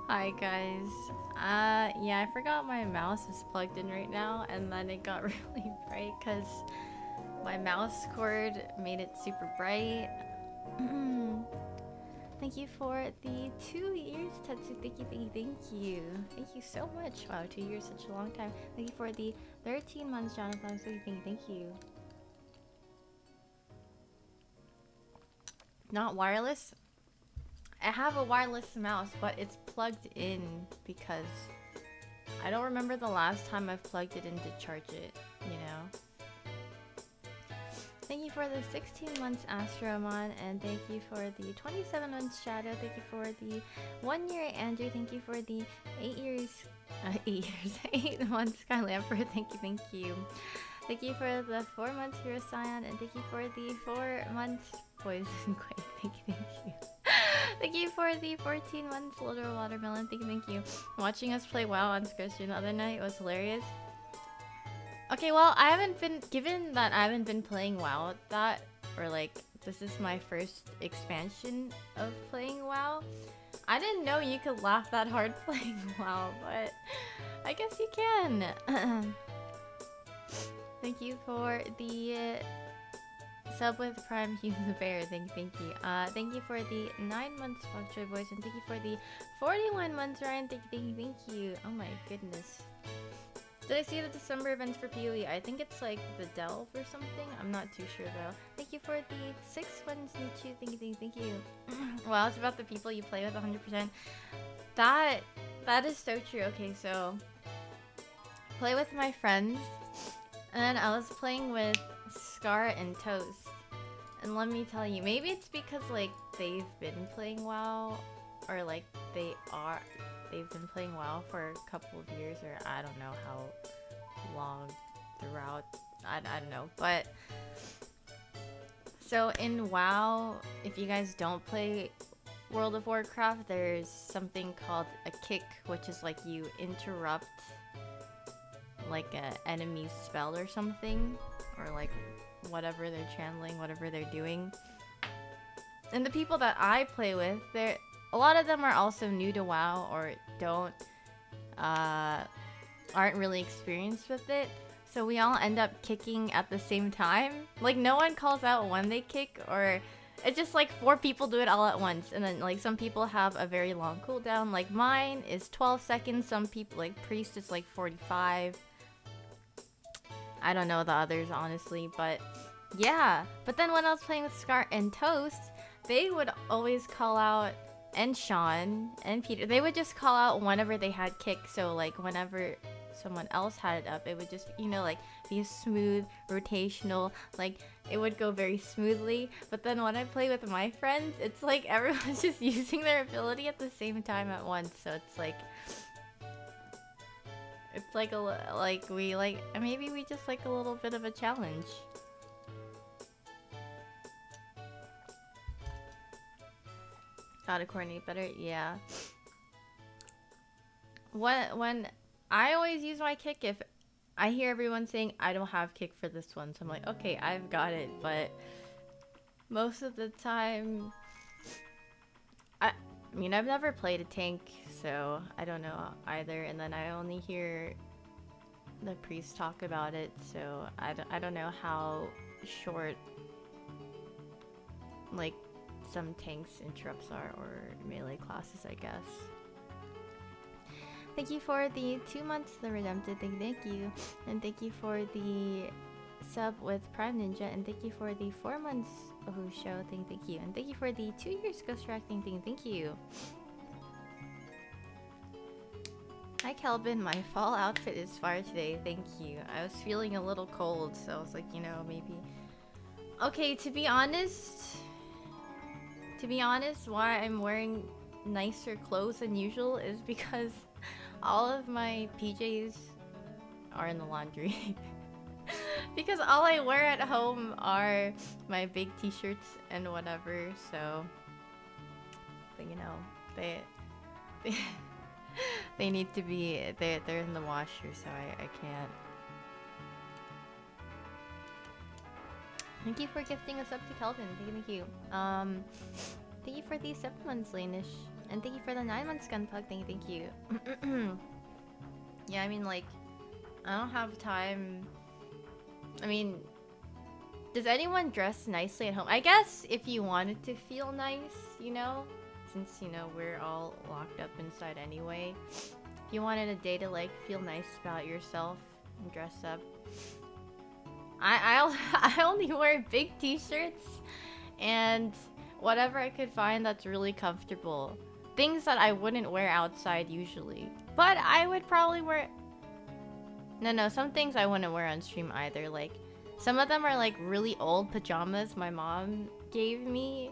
Hi guys. Yeah, I forgot my mouse is plugged in right now, and then it got really bright because my mouse cord made it super bright. Thank you for the 2 years, Tetsu. Thank you, thank you, thank you. Thank you so much. Wow, 2 years, such a long time. Thank you for the 13 months, Jonathan. Thank you, thank you, thank you. Not wireless? I have a wireless mouse, but it's plugged in because I don't remember the last time I've plugged it in to charge it, you know? Thank you for the 16 months, Astromon, and thank you for the 27 months, Shadow. Thank you for the 1 year, Andrew. Thank you for the 8 years, 8 months, Skylamper. Thank you, thank you. Thank you for the 4 months, Hero Scion, and thank you for the 4 months, Poison Quake. Thank you, thank you. Thank you for the 14 months, Little Watermelon. Thank you, thank you. Watching us play WoW on Squishstream the other night was hilarious. Okay, well, I haven't been, given that I haven't been playing WoW that, or like, this is my first expansion of playing WoW. I didn't know you could laugh that hard playing WoW, but I guess you can. Thank you for the sub with Prime Hugh the Bear. Thank you. Thank you for the 9 months, Bokchoy Boys, and thank you for the 41 months, Ryan. Thank you. Oh my goodness. Did I see the December events for PoE? I think it's like the Delve or something. I'm not too sure though. Thank you for the 6 months, Nichu. Thank you. Wow, it's about the people you play with 100%. That is so true. Okay, so play with my friends, and then I was playing with Scar and Toast. And let me tell you, maybe it's because like they've been playing WoW, or like they've been playing WoW for a couple of years, or I don't know how long throughout, I don't know, but so in WoW, if you guys don't play World of Warcraft, there's something called a kick, which is like you interrupt like an enemy's spell or something, or like whatever they're channeling, whatever they're doing. And the people that I play with, a lot of them are also new to WoW or aren't really experienced with it. So we all end up kicking at the same time. Like no one calls out when they kick, or it's just like 4 people do it all at once. And then like some people have a very long cooldown. Like mine is 12 seconds. Some people, like Priest, is like 45. I don't know the others honestly, but yeah. But then when I was playing with Scar and Toast, they would always call out, and Sean and Peter, they would just call out whenever they had kick. So like whenever someone else had it up, it would just, you know, like be a smooth rotational, like it would go very smoothly. But then when I play with my friends, it's like everyone's just using their ability at the same time at once. So it's like maybe we just like a little bit of a challenge. Gotta coordinate better, yeah. When I always use my kick if I hear everyone saying I don't have kick for this one, so I'm like, okay, I've got it. But most of the time, I mean, I've never played a tank, so I don't know either. And then I only hear the priest talk about it, so I don't know how short like some tanks interrupts are, or melee classes, I guess. Thank you for the 2 months, the Redempted. Thank you. And thank you for the sub with Prime Ninja. And thank you for the 4 months Ohu Show. Thank you. And thank you for the 2 years Ghost Reacting. Thank you. Hi Kelvin, my fall outfit is fire today. Thank you. I was feeling a little cold, so I was like, you know, maybe. Okay, to be honest, why I'm wearing nicer clothes than usual is because all of my PJs are in the laundry. Because all I wear at home are my big t-shirts and whatever, so you know, they need to be, they're in the washer, so I can't. Thank you for gifting us up to Kelvin. Thank you. Thank you for the 7 months, Lanish. And thank you for the 9 months, Gunpug. Thank you. Yeah, I mean, like, I don't have time. I mean, does anyone dress nicely at home? I guess if you wanted to feel nice, you know? Since, you know, we're all locked up inside anyway. If you wanted a day to, like, feel nice about yourself and dress up. I only wear big t-shirts and whatever I could find that's really comfortable. Things that I wouldn't wear outside usually. But I would probably wear... No, some things I wouldn't wear on stream either. Like, some of them are like really old pajamas my mom gave me.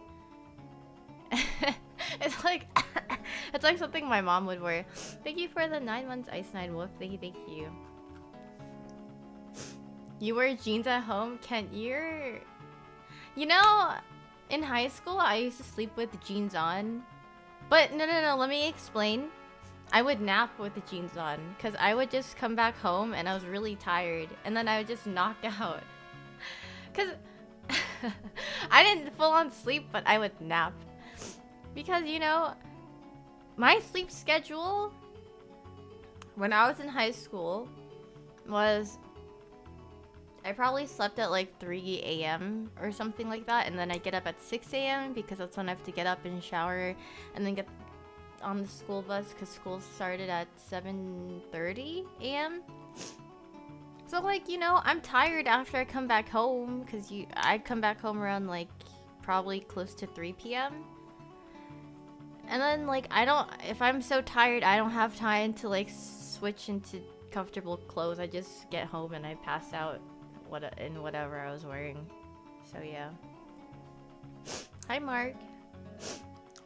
It's like... it's like something my mom would wear. Thank you for the 9 months, Ice Nine Wolf. Thank you. You wear jeans at home? Kent, you're... You know, in high school, I used to sleep with the jeans on. But no, let me explain. I would nap with the jeans on. Because I would just come back home and I was really tired. And then I would just knock out. Because I didn't full on sleep, but I would nap. Because, you know, my sleep schedule when I was in high school was... I probably slept at like 3 a.m. or something like that, and then I get up at 6 a.m. because that's when I have to get up and shower and then get on the school bus because school started at 7:30 a.m. So like, you know, I'm tired after I come back home because I come back home around like probably close to 3 p.m. And then like if I'm so tired, I don't have time to like switch into comfortable clothes. I just get home and I pass out in whatever I was wearing. So yeah. Hi Mark.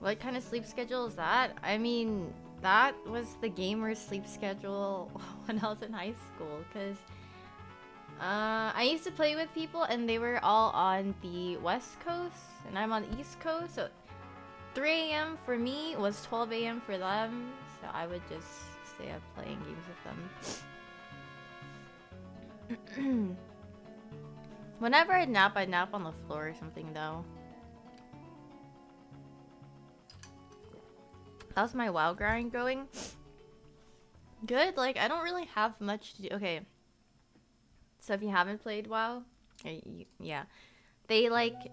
What kind of sleep schedule is that? I mean, that was the gamer sleep schedule when I was in high school, because I used to play with people and they were all on the West Coast and I'm on the East Coast, so 3 a.m. for me was 12 a.m. for them, so I would just stay up playing games with them. Whenever I'd nap on the floor or something, though. How's my WoW grind going? Good, like, I don't really have much to do. Okay. So if you haven't played WoW, yeah. They locked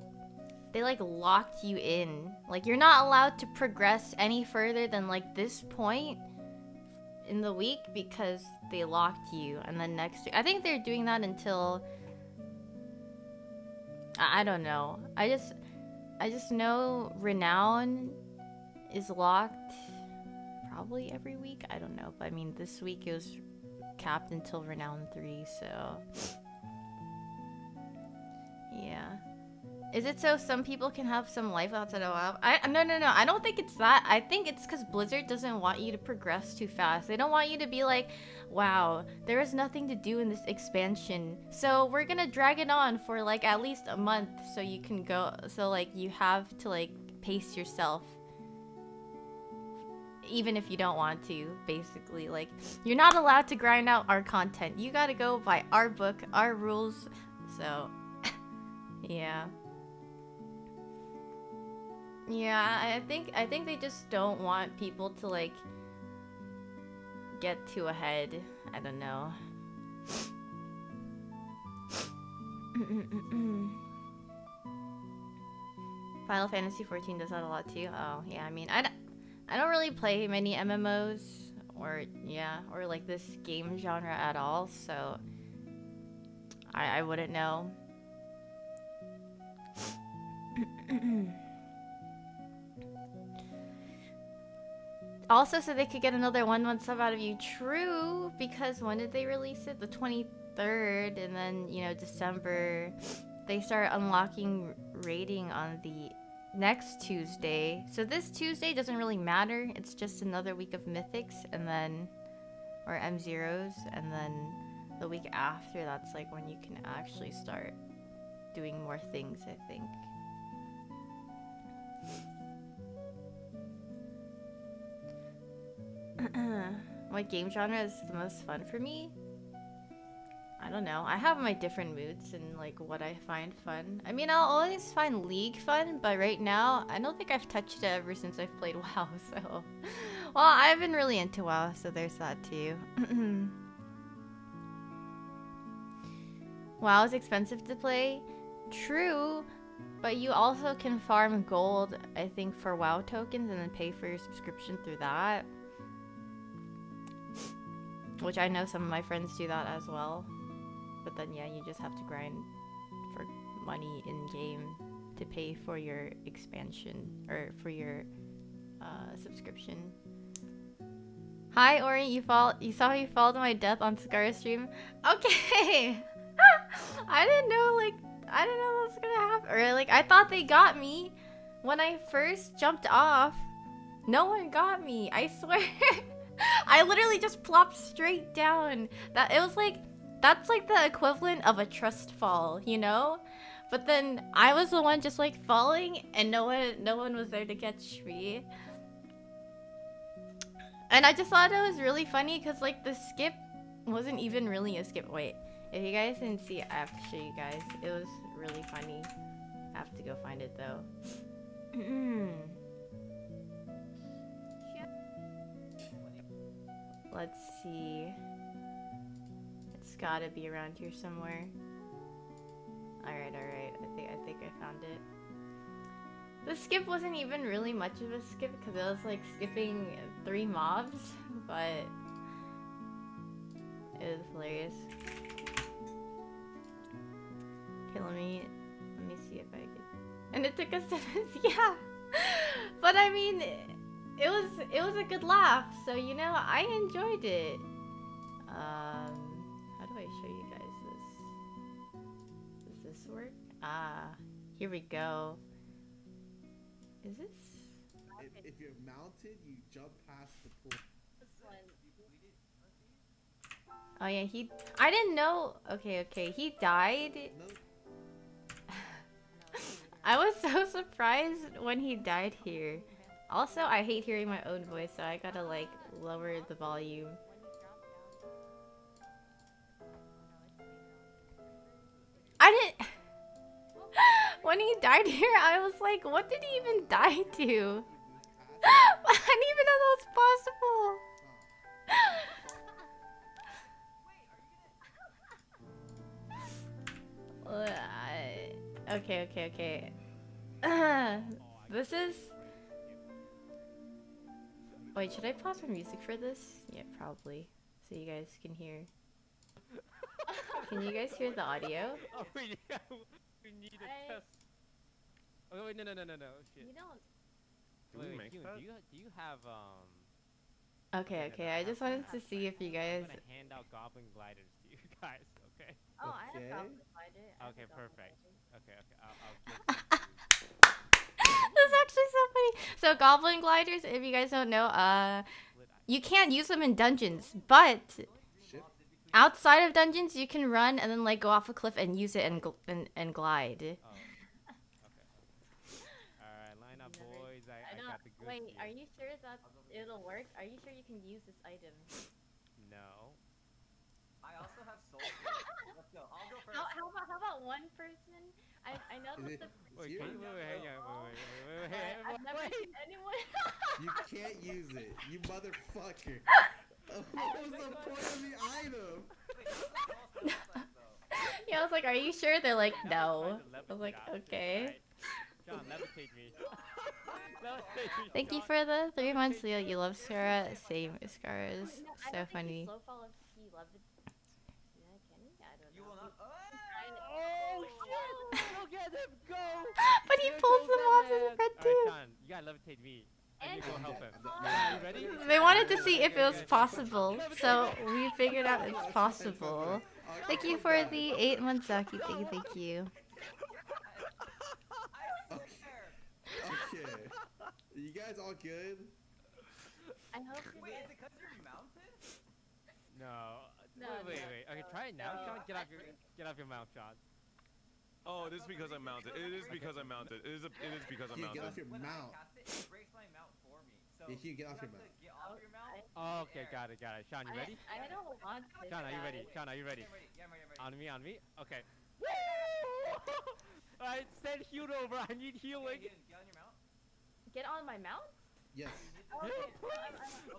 you in. Like, you're not allowed to progress any further than, like, this point in the week because they locked you. And then next week, I think they're doing that until... I don't know. I just know Renown is locked probably every week. I don't know. But I mean, this week it was capped until Renown 3, so... Yeah. Is it so some people can have some life outside of WoW? No. I don't think it's that. I think it's because Blizzard doesn't want you to progress too fast. They don't want you to be like, wow, there is nothing to do in this expansion, so we're gonna drag it on for like at least a month so you can go. So like you have to like pace yourself, even if you don't want to. Basically, like you're not allowed to grind out our content. You gotta go by our book, our rules. So yeah. Yeah, I think they just don't want people to like get too ahead. I don't know. Final Fantasy 14 does that a lot too. Oh, yeah, I mean, I don't really play many MMOs or like this game genre at all, so I wouldn't know. Also, so they could get another 1 month sub out of you. True, because when did they release it? The 23rd, and then, you know, December. They start unlocking rating on the next Tuesday. So this Tuesday doesn't really matter. It's just another week of Mythics, and then... or M0s, and then the week after, that's like when you can actually start doing more things, I think. What game genre is the most fun for me? I don't know. I have my different moods and like what I find fun. I mean, I'll always find League fun, but right now, I don't think I've touched it ever since I've played WoW, so... Well, I've been really into WoW, so there's that too. WoW is expensive to play. True, but you also can farm gold, I think, for WoW tokens and then pay for your subscription through that. Which I know some of my friends do that as well. But then, yeah, you just have to grind for money in-game to pay for your expansion, or for your subscription. Hi, Ori, you saw you followed my death on Scar's stream? Okay! I didn't know that was gonna happen. Or, like, I thought they got me when I first jumped off. No one got me, I swear. I literally just plopped straight down. That's like the equivalent of a trust fall, you know? But then I was the one just like falling and no one was there to catch me. And I just thought it was really funny because like the skip wasn't even really a skip. Wait, if you guys didn't see it, I have to show you guys. It was really funny. I have to go find it though. Let's see. It's gotta be around here somewhere. Alright. I think I found it. The skip wasn't even really much of a skip because it was like skipping 3 mobs, but it was hilarious. Okay, let me see if I can. And it took us to yeah. But I mean, it was a good laugh, so you know, I enjoyed it. How do I show you guys this? Does this work? Ah, here we go. Is this? If you're mounted, you jump past the pool. Oh yeah, I didn't know. Okay, he died. No. I was so surprised when he died here. Also, I hate hearing my own voice, so I gotta like lower the volume. I didn't. When he died here, I was like, what did he even die to? I didn't even know that was possible. Okay. This is... Wait, should I pause my music for this? Yeah, probably. So you guys can hear. Can you guys hear the audio? Oh, yeah. We need a test. Oh, wait, no. Shit. You don't... Wait, do you have, Okay, I just wanted to see if you guys... I'm gonna hand out Goblin Gliders to you guys, okay? Oh, I have Goblin Glider. Okay, perfect. Okay, I'll give That's actually so funny. So Goblin Gliders, if you guys don't know, you can't use them in dungeons, but outside of dungeons, you can run and then like go off a cliff and use it and glide. Oh, okay. Alright, line up, boys. I got the goods. Wait, are you sure that it'll work? Are you sure you can use this item? No. I also have soul. Let's go. I'll go first. How about one person? I know that the... Wait, can you hang on? Wait. I've never seen anyone... You can't use it, you motherfucker. What was the point of the item? Wait, that's not false though. Yeah, I was like, are you sure? They're like, no. I was like, okay. John, levitate me. Levitate me. Thank you for the 3 months, Leo. You love Scara. Same. Scara is so funny. You will not. Oh shit! Look at him go! But he pulls them off his head Alright, too. John, you gotta levitate me. I need to go help him. You ready? They wanted to see if it was possible, so we figured out it's possible. Thank you for the 8 months, Zaki. Thank you. Okay. You guys all good? I hope. Wait, is it because you're mounted? No. No, Wait. no. Okay, try it now, John. Get off your mouth, John. Oh, it is because I'm mounted. It is because I'm mounted. It is because I'm Yeah, get off mounted. your When I mouth. cast it, it breaks my mount for me. So Yeah, Hugh, get off your have mouth. to get off your mouth. Oh, okay, got it. Sean, you ready? I don't want this. Sean, are you ready? guys. Sean, are you ready? Yeah, I'm ready. Yeah, I'm ready. On me. Okay. Alright, send Hugh over. I need healing. Ian, get on your mount. Get on my mount? Yes. Okay.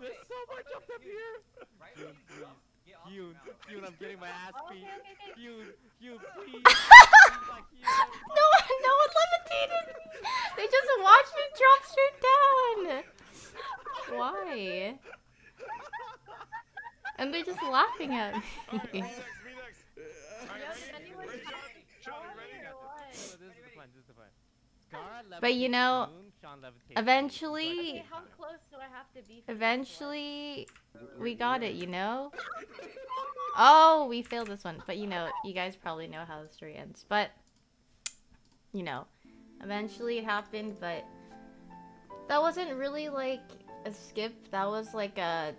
There's so much up here. Right? Hugh, Jump, get off Hugh, your mount. Hugh, I'm getting my ass beat. Okay. Hugh, please. Please, like, Hugh. No one levitated. They just watched me drop straight down. Why? And they're just laughing at me. Alright, me next. Alright, ready? anyone- Ready, Sean? Sean, you ready? So this is the plan. Scar But you levitates know, Moon, Sean levitates eventually- Moon. Okay, how close do I have to be? For Eventually, we got it, you know? Oh, we failed this one. But you know, you guys probably know how the story ends. But, you know, eventually it happened, but that wasn't really like a skip. That was like a...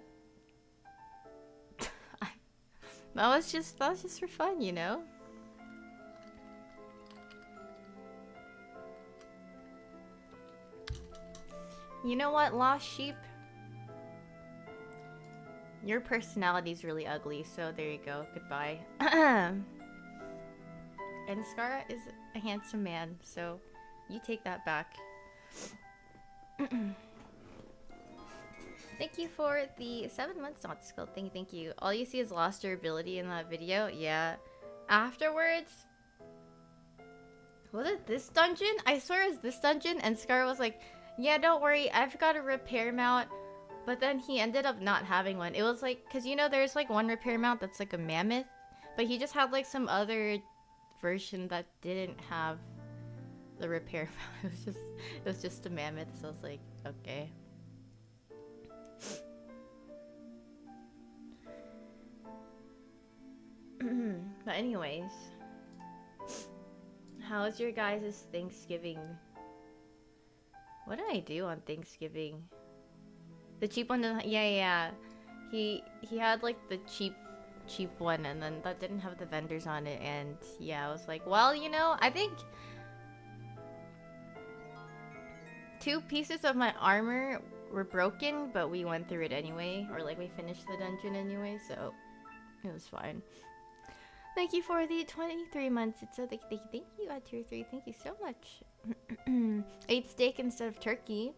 that was just for fun, you know? You know what, Lost Sheep? Your personality's really ugly, so there you go. Goodbye. And Scar is a handsome man, so you take that back. Thank you for the 7 months not skill. Thank you. All you see is lost durability in that video. Yeah. Afterwards, was it this dungeon? I swear it was this dungeon, and Scar was like, yeah, don't worry, I've got a repair mount. But then he ended up not having one. It was like, because you know there's like one repair mount that's like a mammoth, but he just had like some other version that didn't have the repair mount. It was just a mammoth, so I was like, okay. But anyways, how's your guys' Thanksgiving? What did I do on Thanksgiving? The cheap one doesn't. Yeah. He had like the cheap one, and then that didn't have the vendors on it. And yeah, I was like, well, you know, I think 2 pieces of my armor were broken, but we went through it anyway, or like we finished the dungeon anyway, so it was fine. Thank you for the 23 months. It's so thank you at tier 3. Thank you so much. Ate steak instead of turkey.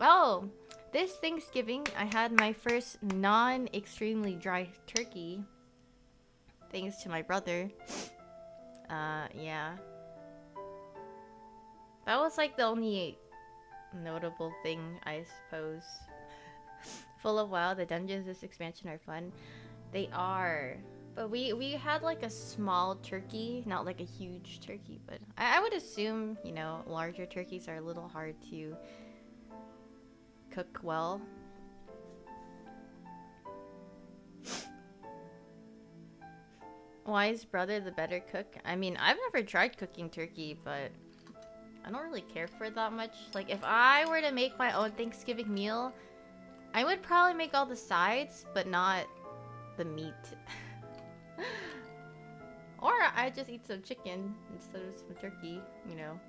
Oh, this Thanksgiving I had my first non-extremely dry turkey, thanks to my brother. Yeah, that was like the only notable thing, I suppose. Full of WoW, the dungeons this expansion are fun. They are. But we had like a small turkey, not like a huge turkey, but I would assume, you know, larger turkeys are a little hard to cook well. Why is brother the better cook? I mean, I've never tried cooking turkey, but I don't really care for it that much. Like, if I were to make my own Thanksgiving meal, I would probably make all the sides, but not the meat. Or I just eat some chicken instead of some turkey, you know.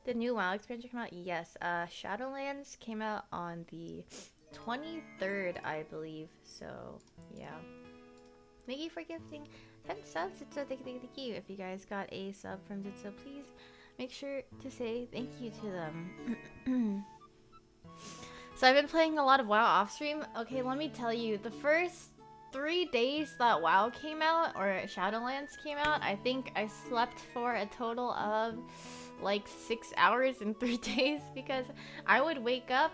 The new WoW expansion came out? Yes. Shadowlands came out on the 23rd, I believe. So, yeah. Thank you for gifting 10 subs. It's so thank you. If you guys got a sub from Zitso, please make sure to say thank you to them. So I've been playing a lot of WoW off stream. Okay, let me tell you, the first 3 days that WoW came out, or Shadowlands came out, I think I slept for a total of like 6 hours in 3 days, because I would wake up,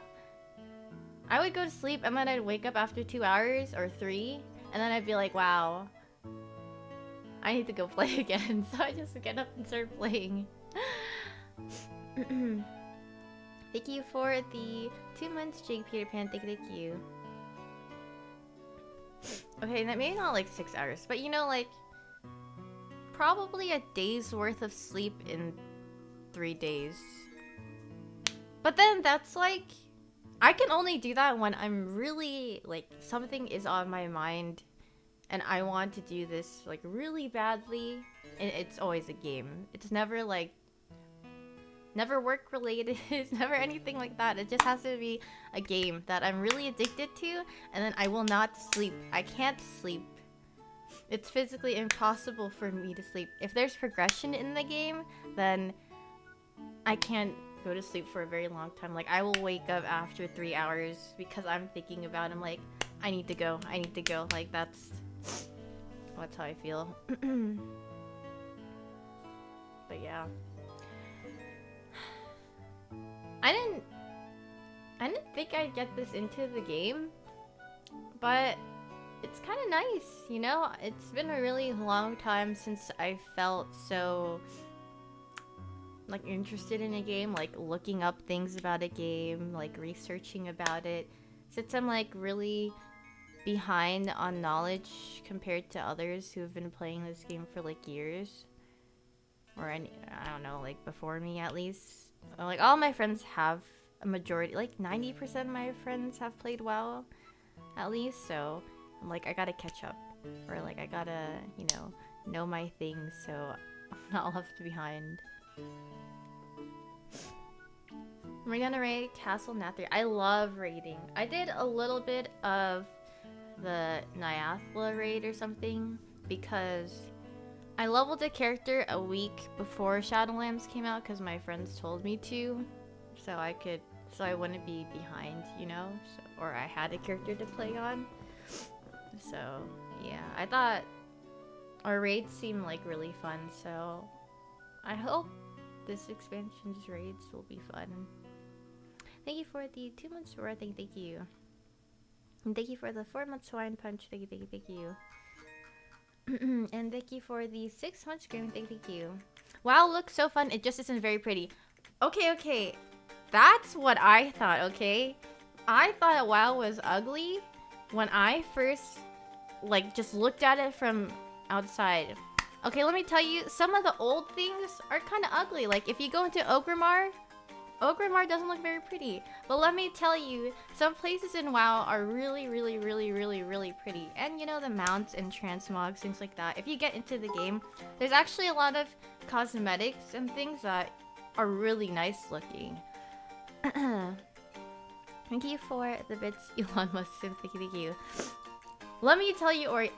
I would go to sleep, and then I'd wake up after 2 hours or 3, and then I'd be like, wow, I need to go play again. So I just get up and start playing. Thank you for the 2 months, Jake Peter Pan. Thank you. Okay, that maybe not like 6 hours, but you know, like probably a day's worth of sleep in 3 days. But then that's like, I can only do that when I'm really like something is on my mind and I want to do this like really badly, and it's always a game. It's never like never work related, never anything like that. It just has to be a game that I'm really addicted to, and then I will not sleep. I can't sleep. It's physically impossible for me to sleep. If there's progression in the game, then I can't go to sleep for a very long time. Like, I will wake up after 3 hours because I'm thinking about it. I'm like, I need to go. I need to go. Like, that's how I feel. But yeah. I didn't think I'd get this into the game, but it's kind of nice, you know? It's been a really long time since I felt so like interested in a game, like looking up things about a game, like researching about it. Since I'm like really behind on knowledge compared to others who have been playing this game for like years, or I don't know, like before me at least. Like, all my friends have a majority, like 90% of my friends have played WoW, at least, so I'm like, I gotta catch up. Or like, I gotta, you know my things, so I'm not left behind. We're gonna raid Castle Nathria. I love raiding. I did a little bit of the Nyathla raid or something, because I leveled a character a week before Shadowlands came out because my friends told me to, so I wouldn't be behind, you know, or I had a character to play on. So yeah, I thought our raids seemed like really fun, so I hope this expansion's raids will be fun. Thank you for the 2 months Sora, thank you. And thank you for the 4 months Hawaiian Punch, thank you. And thank you for the 6 months Scream, thank you. WoW looks so fun, it just isn't very pretty. Okay. That's what I thought, okay? I thought WoW was ugly when I first, like, just looked at it from outside. Okay, let me tell you, some of the old things are kind of ugly. Like, if you go into Orgrimmar doesn't look very pretty. But let me tell you, some places in WoW are really, really, really, really, really pretty. And you know, the mounts and transmogs, things like that. If you get into the game, there's actually a lot of cosmetics and things that are really nice looking. Thank you for the bits, Elon Musk. Thank you. Let me tell you, Ori.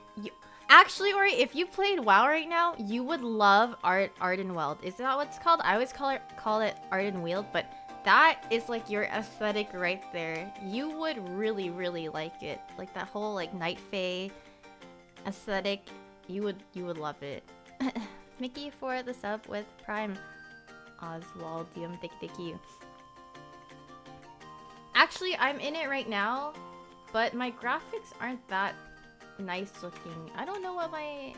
Actually, Ori, if you played WoW right now, you would love Ardenweald. Is that what it's called? I always call it Ardenweald, but that is like your aesthetic right there. You would really, really like it. Like that whole like Night Fae aesthetic. You would love it. Thank you for the sub with Prime. Oswaldium, thank you. Actually, I'm in it right now, but my graphics aren't that nice looking. I don't know what my...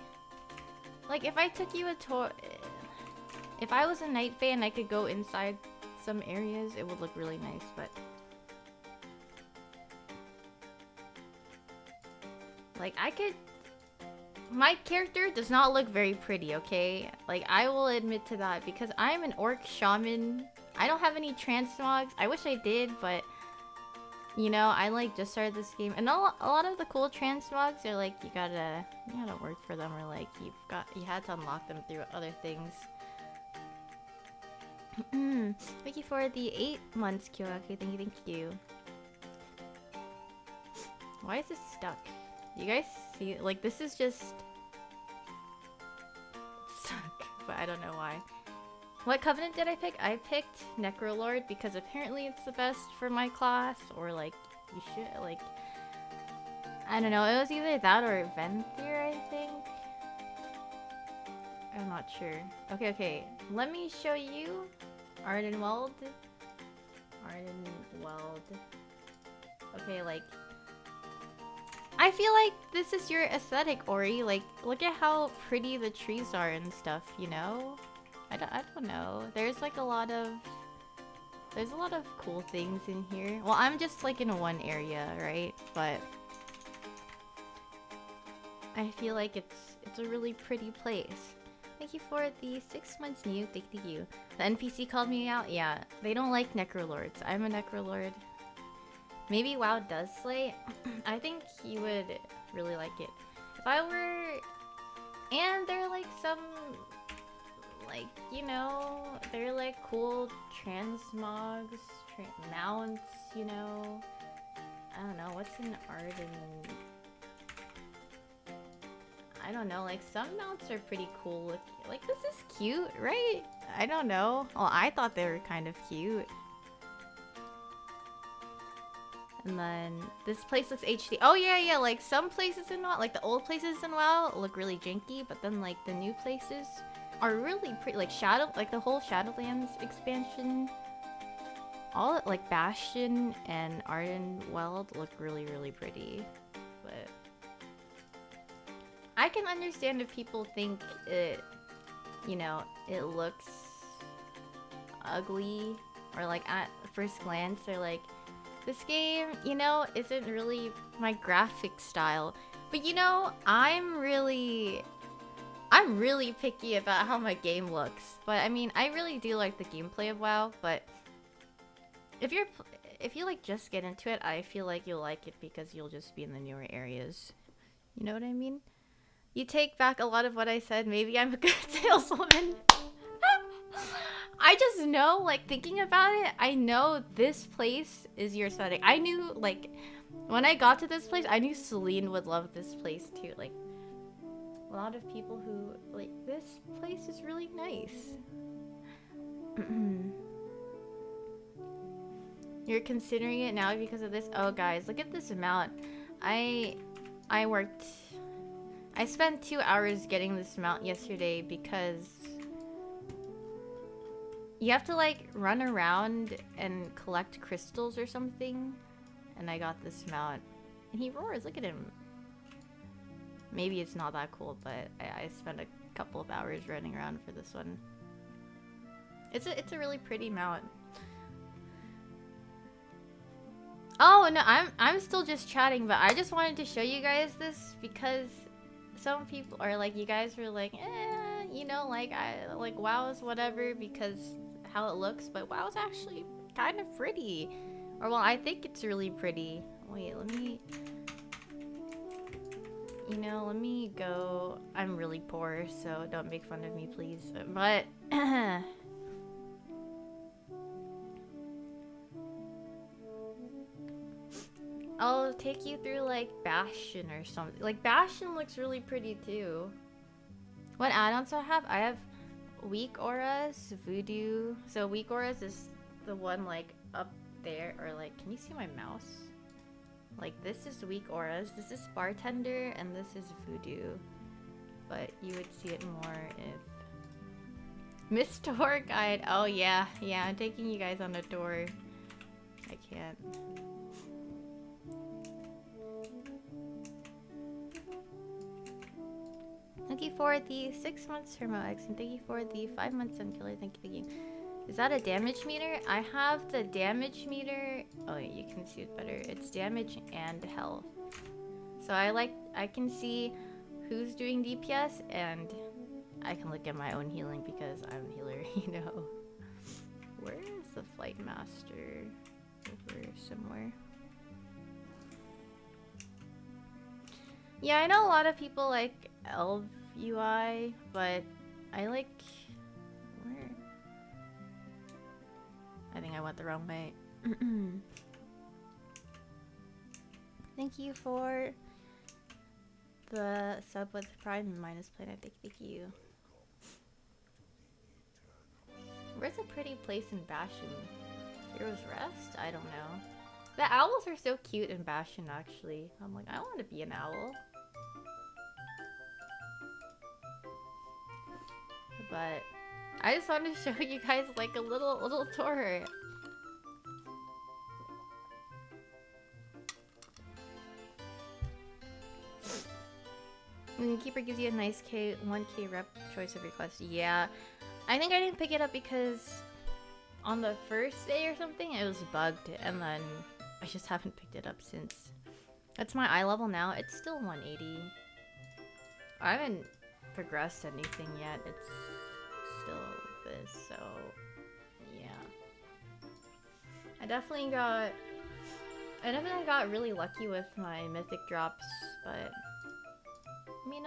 Like, if I took you a tour... If I was a Night Fae and I could go inside some areas, it would look really nice, but... Like, I could... My character does not look very pretty, okay? Like, I will admit to that, because I'm an orc shaman. I don't have any transmogs. I wish I did, but... You know, I like just started this game, and a lot of the cool transmogs are like you gotta work for them, or like you had to unlock them through other things. Thank you for the 8 months, Kyoaki. Thank you. Why is this stuck? You guys see? Like, this is just stuck, but I don't know why. What covenant did I pick? I picked Necrolord because apparently it's the best for my class, or like, you should, like, I don't know, it was either that or Venthyr, I think? I'm not sure. Okay, let me show you Ardenweald. Okay, like, I feel like this is your aesthetic, Ori. Like, look at how pretty the trees are and stuff, you know? I don't know. There's like a lot of cool things in here. Well, I'm just like in one area, right? But I feel like it's a really pretty place. Thank you for the 6 months new. Thank you. The NPC called me out. Yeah, they don't like Necrolords. I'm a Necrolord. Maybe WoW does slay. I think he would really like it. If I were... And they're like some... Like, you know, they're like cool transmogs, mounts, you know. I don't know, what's an Arden? I don't know, like some mounts are pretty cool looking. Like this is cute, right? I don't know. Well, I thought they were kind of cute. And then this place looks HD. Oh yeah, like some places in WoW, like the old places in WoW look really janky, but then like the new places are really pretty. Like like the whole Shadowlands expansion, all like Bastion and Ardenweld look really, really pretty. But I can understand if people think it, you know, it looks ugly, or like at first glance they're like, this game, you know, isn't really my graphic style. But you know, I'm really picky about how my game looks. But I mean, I really do like the gameplay of WoW, but if you like just get into it, I feel like you'll like it because you'll just be in the newer areas. You know what I mean? You take back a lot of what I said. Maybe I'm a good saleswoman. I just know, like, thinking about it, I know this place is your setting. I knew, like, when I got to this place, I knew Celine would love this place too. Like, a lot of people who, like, this place is really nice. You're considering it now because of this? Oh, guys, look at this amount. I spent 2 hours getting this mount yesterday because you have to like run around and collect crystals or something, and I got this mount. And he roars, look at him. Maybe it's not that cool, but I spent a couple of hours running around for this one. It's a really pretty mount. Oh no, I'm still just chatting, but I just wanted to show you guys this because some people are like, you guys were like, you know, like WoW's whatever because how it looks, but WoW's actually kind of pretty. Or well, I think it's really pretty. Wait, let me go. I'm really poor, so don't make fun of me, please. But I'll take you through like Bastion or something. Like Bastion looks really pretty too. What add-ons do I have? I have Weak Auras, Voodoo. So Weak Auras is the one like up there, or like, can you see my mouse? Like this is Weak Auras, this is Bartender, and this is Voodoo. But you would see it more if... Miss Tour Guide. Oh yeah, I'm taking you guys on a tour. I can't. Thank you for the 6 months Hermo X, and thank you for the 5 months Unkiller. Thank you, thank you. Is that a damage meter? I have the damage meter. Oh, you can see it better. It's damage and health. So I can see who's doing DPS, and I can look at my own healing because I'm a healer, you know. Where is the Flight Master? Over somewhere. Yeah, I know a lot of people like Elf UI, but I like... Where? I think I went the wrong way. Thank you for the sub with Pride and Minus Planet. Thank you. Where's a pretty place in Bastion? Heroes Rest? I don't know. The owls are so cute in Bastion, actually. I'm like, I want to be an owl. But I just wanted to show you guys like a little tour. And Keeper gives you a nice 1K rep choice of request. Yeah, I think I didn't pick it up because on the first day or something it was bugged, and then I just haven't picked it up since. That's my eye level now. It's still 180. I haven't progressed anything yet. It's still this, so yeah. I definitely got really lucky with my mythic drops, but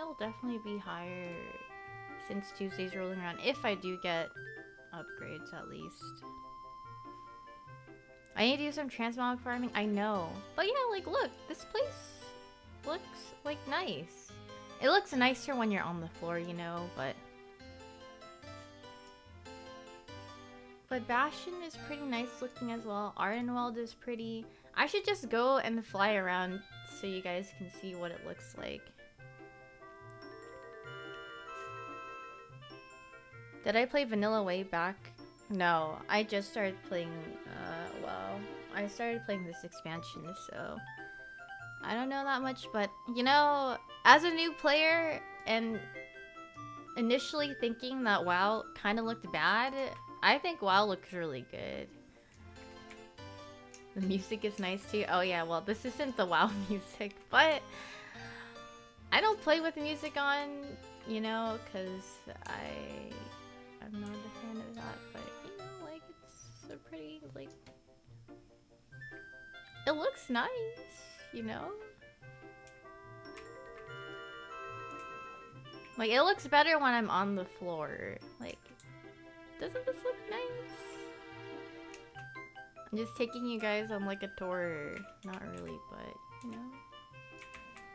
it'll definitely be higher since Tuesday's rolling around, if I do get upgrades at least. I need to do some transmog farming, I know. But yeah, like look, this place looks like nice. It looks nicer when you're on the floor, you know, but Bastion is pretty nice looking as well. Ardenweld is pretty. I should just go and fly around so you guys can see what it looks like. Did I play vanilla way back? No, I just started playing, WoW. I started playing this expansion, so I don't know that much, but you know, as a new player and initially thinking that WoW kind of looked bad, I think WoW looks really good. The music is nice too. Oh yeah, well this isn't the WoW music, but I don't play with music on, you know, because I'm not a fan of that, but you know, like it's a pretty, like, it looks nice, you know? Like, it looks better when I'm on the floor. Like, doesn't this look nice? I'm just taking you guys on like a tour. Not really, but you know,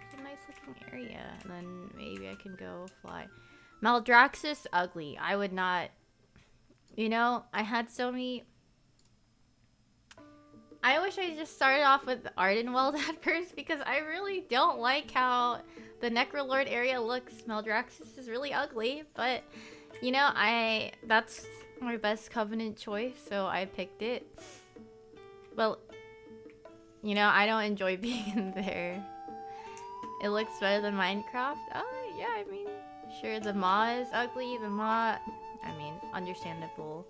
it's a nice looking area. And then maybe I can go fly. Maldraxxus, ugly. I would not, you know, I had so many. I wish I just started off with Ardenweld at first because I really don't like how the Necrolord area looks. Maldraxxus is really ugly, but you know, that's my best Covenant choice, so I picked it. Well, you know, I don't enjoy being in there. It looks better than Minecraft. Oh, yeah, I mean, sure, the Maw is ugly. The Maw, I mean, understandable.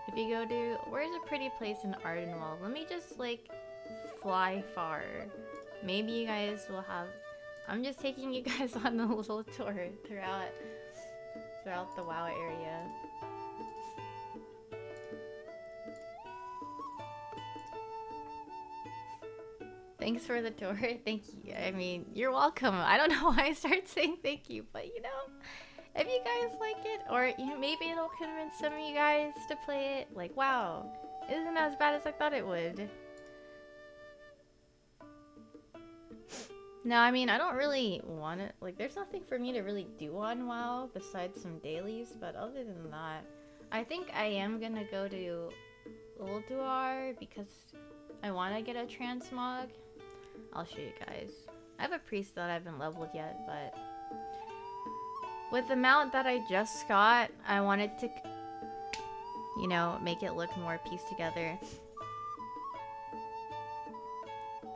If you go to, where's a pretty place in Ardenweld? Let me just, like, fly far. Maybe you guys will have, I'm just taking you guys on a little tour throughout the WoW area. Thanks for the tour. Thank you. I mean, you're welcome. I don't know why I started saying thank you, but you know, if you guys like it, or you know, maybe it'll convince some of you guys to play it. Like, wow, isn't as bad as I thought it would. No, I mean, I don't really want it. Like, there's nothing for me to really do on WoW besides some dailies, but other than that, I think I am gonna go to Ulduar because I want to get a transmog. I'll show you guys. I have a priest that I haven't leveled yet, but with the mount that I just got, I wanted to, you know, make it look more pieced together.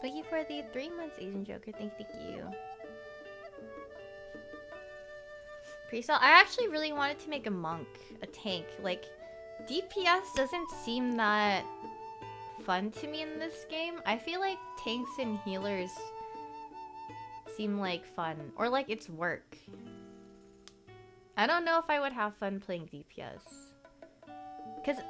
Thank you for the 3 months, Asian Joker. Thank you. Priest, I actually really wanted to make a monk, a tank. Like, DPS doesn't seem that fun to me in this game. I feel like tanks and healers seem like fun, or like it's work. I don't know if I would have fun playing DPS, because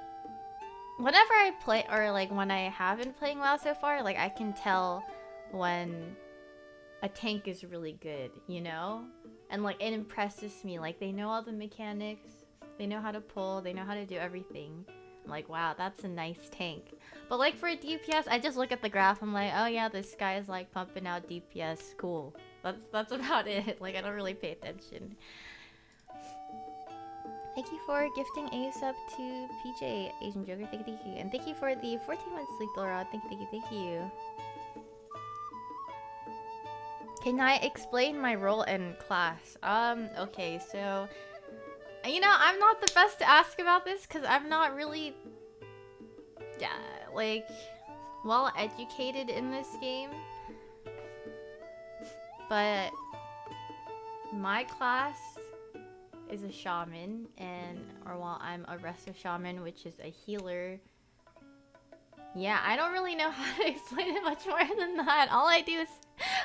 whenever I play, or like when I have been playing WoW so far, like I can tell when a tank is really good, you know? And like it impresses me, like they know all the mechanics, they know how to pull, they know how to do everything. I'm like, wow, that's a nice tank. But like for a DPS, I just look at the graph, I'm like, oh yeah, this guy is like pumping out DPS, cool. That's about it. Like I don't really pay attention. Thank you for gifting a sub to PJ, Asian Joker, thank you. And thank you for the 14 months Lethal Rod, thank you. Can I explain my role and class? Okay, so you know, I'm not the best to ask about this because I'm not really, like, well educated in this game. But my class is a shaman, or well, I'm a resto shaman, which is a healer. Yeah, I don't really know how to explain it much more than that. All I do is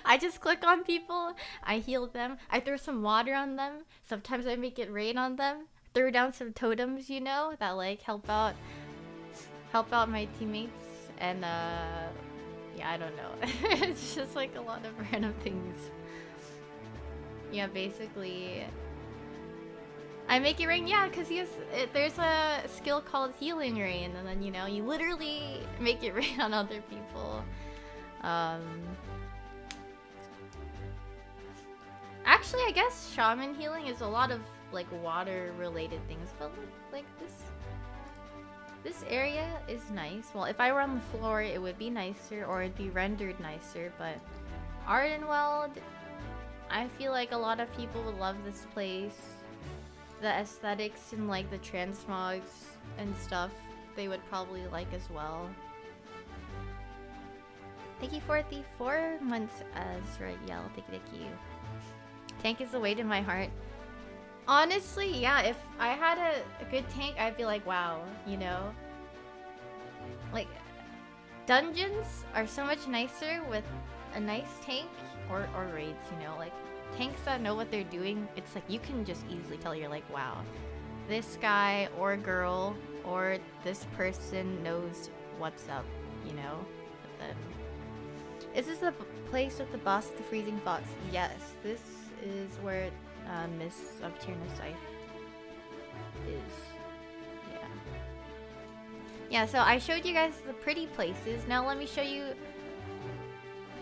I just click on people, I heal them, I throw some water on them, sometimes I make it rain on them, throw down some totems, you know, that like help out my teammates, and yeah, I don't know. It's just like a lot of random things. Yeah, basically, I make it rain. Yeah, because there's a skill called healing rain, and then you literally make it rain on other people. Actually, I guess shaman healing is a lot of like water-related things, but like this area is nice. Well, if I were on the floor, it would be nicer, or it'd be rendered nicer. But Ardenweld, I feel like a lot of people would love this place. The aesthetics and like the transmogs and stuff, they would probably like as well. Thank you for the 4 months as Yell. Thank you. Tank is the weight in my heart. Honestly, yeah, if I had a good tank, I'd be like, wow, Like, dungeons are so much nicer with a nice tank or raids, Like, tanks that know what they're doing, it's like you can just easily tell you're like, wow, this guy or girl or this person knows what's up, But then, is this the place with the boss with the freezing fox? Yes, this is where Miss of Tierna is. Yeah, so I showed you guys the pretty places. Now let me show you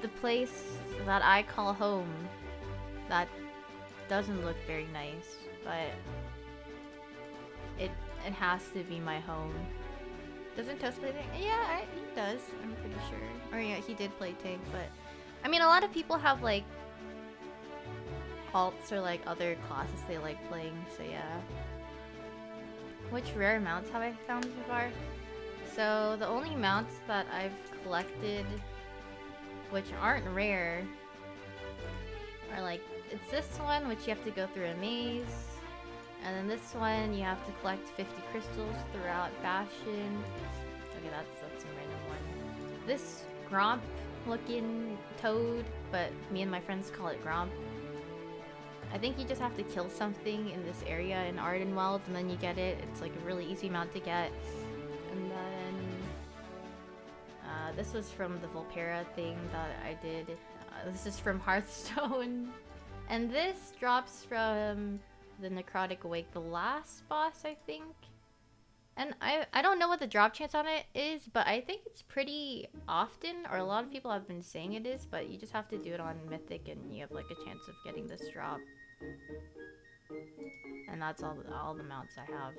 the place that I call home. That doesn't look very nice, but it has to be my home. Doesn't Toast play tank? Yeah, he does. I'm pretty sure. Or yeah, he did play tank, but I mean, a lot of people have like alts or like other classes they like playing. So yeah. Which rare mounts have I found so far? So the only mounts that I've collected, which aren't rare, are like, it's this one, which you have to go through a maze, and then this one you have to collect 50 crystals throughout Bastion. Okay, that's a random one. This Gromp looking toad, but me and my friends call it Gromp. I think you just have to kill something in this area in Ardenweld, and then you get it. It's like a really easy mount to get. And then this was from the Volpera thing that I did. This is from Hearthstone. And this drops from the Necrotic Awake, the last boss, I think. And I don't know what the drop chance on it is, but I think it's pretty often, or a lot of people have been saying it is, but you just have to do it on Mythic and you have like a chance of getting this drop. And that's all the mounts I have.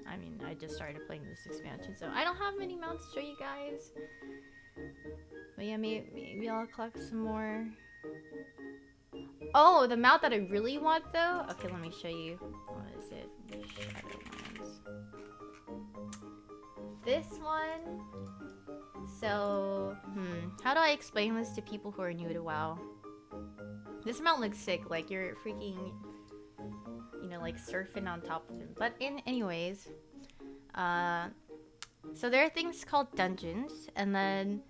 I mean, I just started playing this expansion, so I don't have many mounts to show you guys. But yeah, maybe I'll collect some more. Oh, the mount that I really want though? Okay, let me show you. What is it? Shadowlands. This one. So, how do I explain this to people who are new to WoW? This mount looks sick, like you're freaking, like surfing on top of him. But anyways, so there are things called dungeons, and then,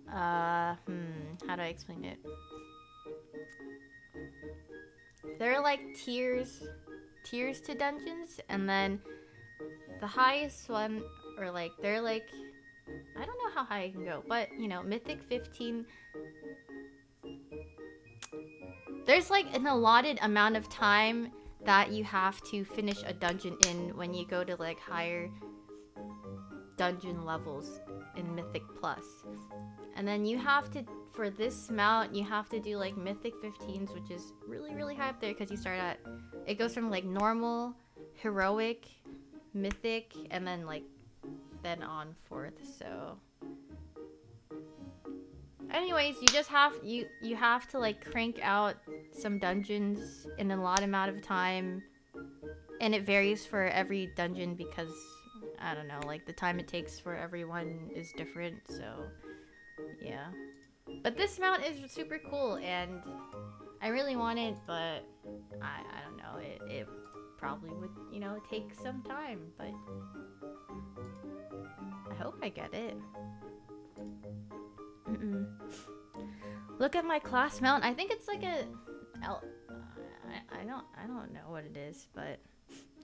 how do I explain it? There are like tiers to dungeons, and then the highest one, or like, they're like, I don't know how high I can go, but Mythic 15, there's like an allotted amount of time that you have to finish a dungeon in when you go to like higher dungeon levels in Mythic Plus. And then you have to, for this mount, you have to do like Mythic 15s, which is really, really high up there because you start at, it goes from like normal, heroic, mythic, and then like, then on forth, so. Anyways, you just have, you have to like crank out some dungeons in a lot amount of time. And it varies for every dungeon because, I don't know, like the time it takes for everyone is different, so. Yeah. But this mount is super cool, and I really want it, but I don't know, it probably would, take some time, but I hope I get it. Look at my class mount. I think it's like a I don't know what it is, but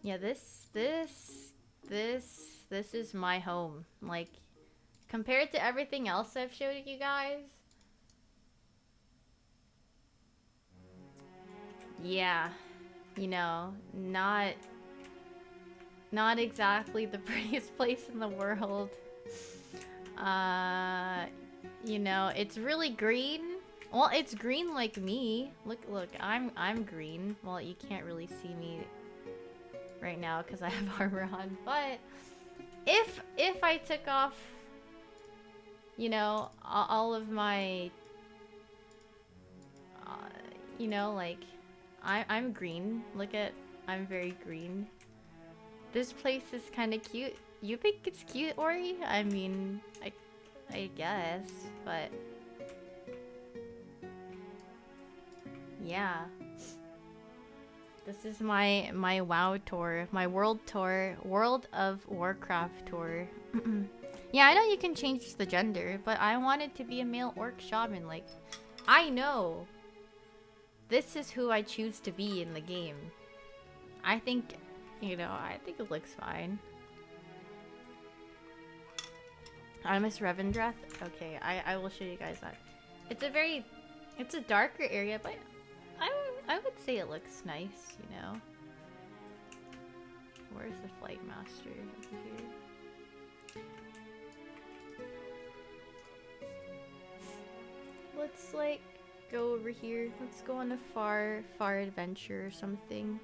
yeah, this is my home. Like, compared to everything else I've showed you guys, yeah, you know, not exactly the prettiest place in the world. You know, it's really green. Well, it's green like me. Look, I'm green. Well, you can't really see me right now because I have armor on. But if I took off, you know, all of my, you know, like, I'm green. Look at, I'm very green. This place is kind of cute. You think it's cute, Ori? I mean, I guess, but yeah. This is my WoW tour, my world tour, World of Warcraft tour. Yeah, I know you can change the gender, but I wanted to be a male orc shaman. Like, I know this is who I choose to be in the game. I think, you know, I think it looks fine. I miss Revendreth. Okay, I will show you guys that. It's a darker area, but I would say it looks nice, you know. Where's the flight master over here? Let's like go over here. Let's go on a far adventure or something.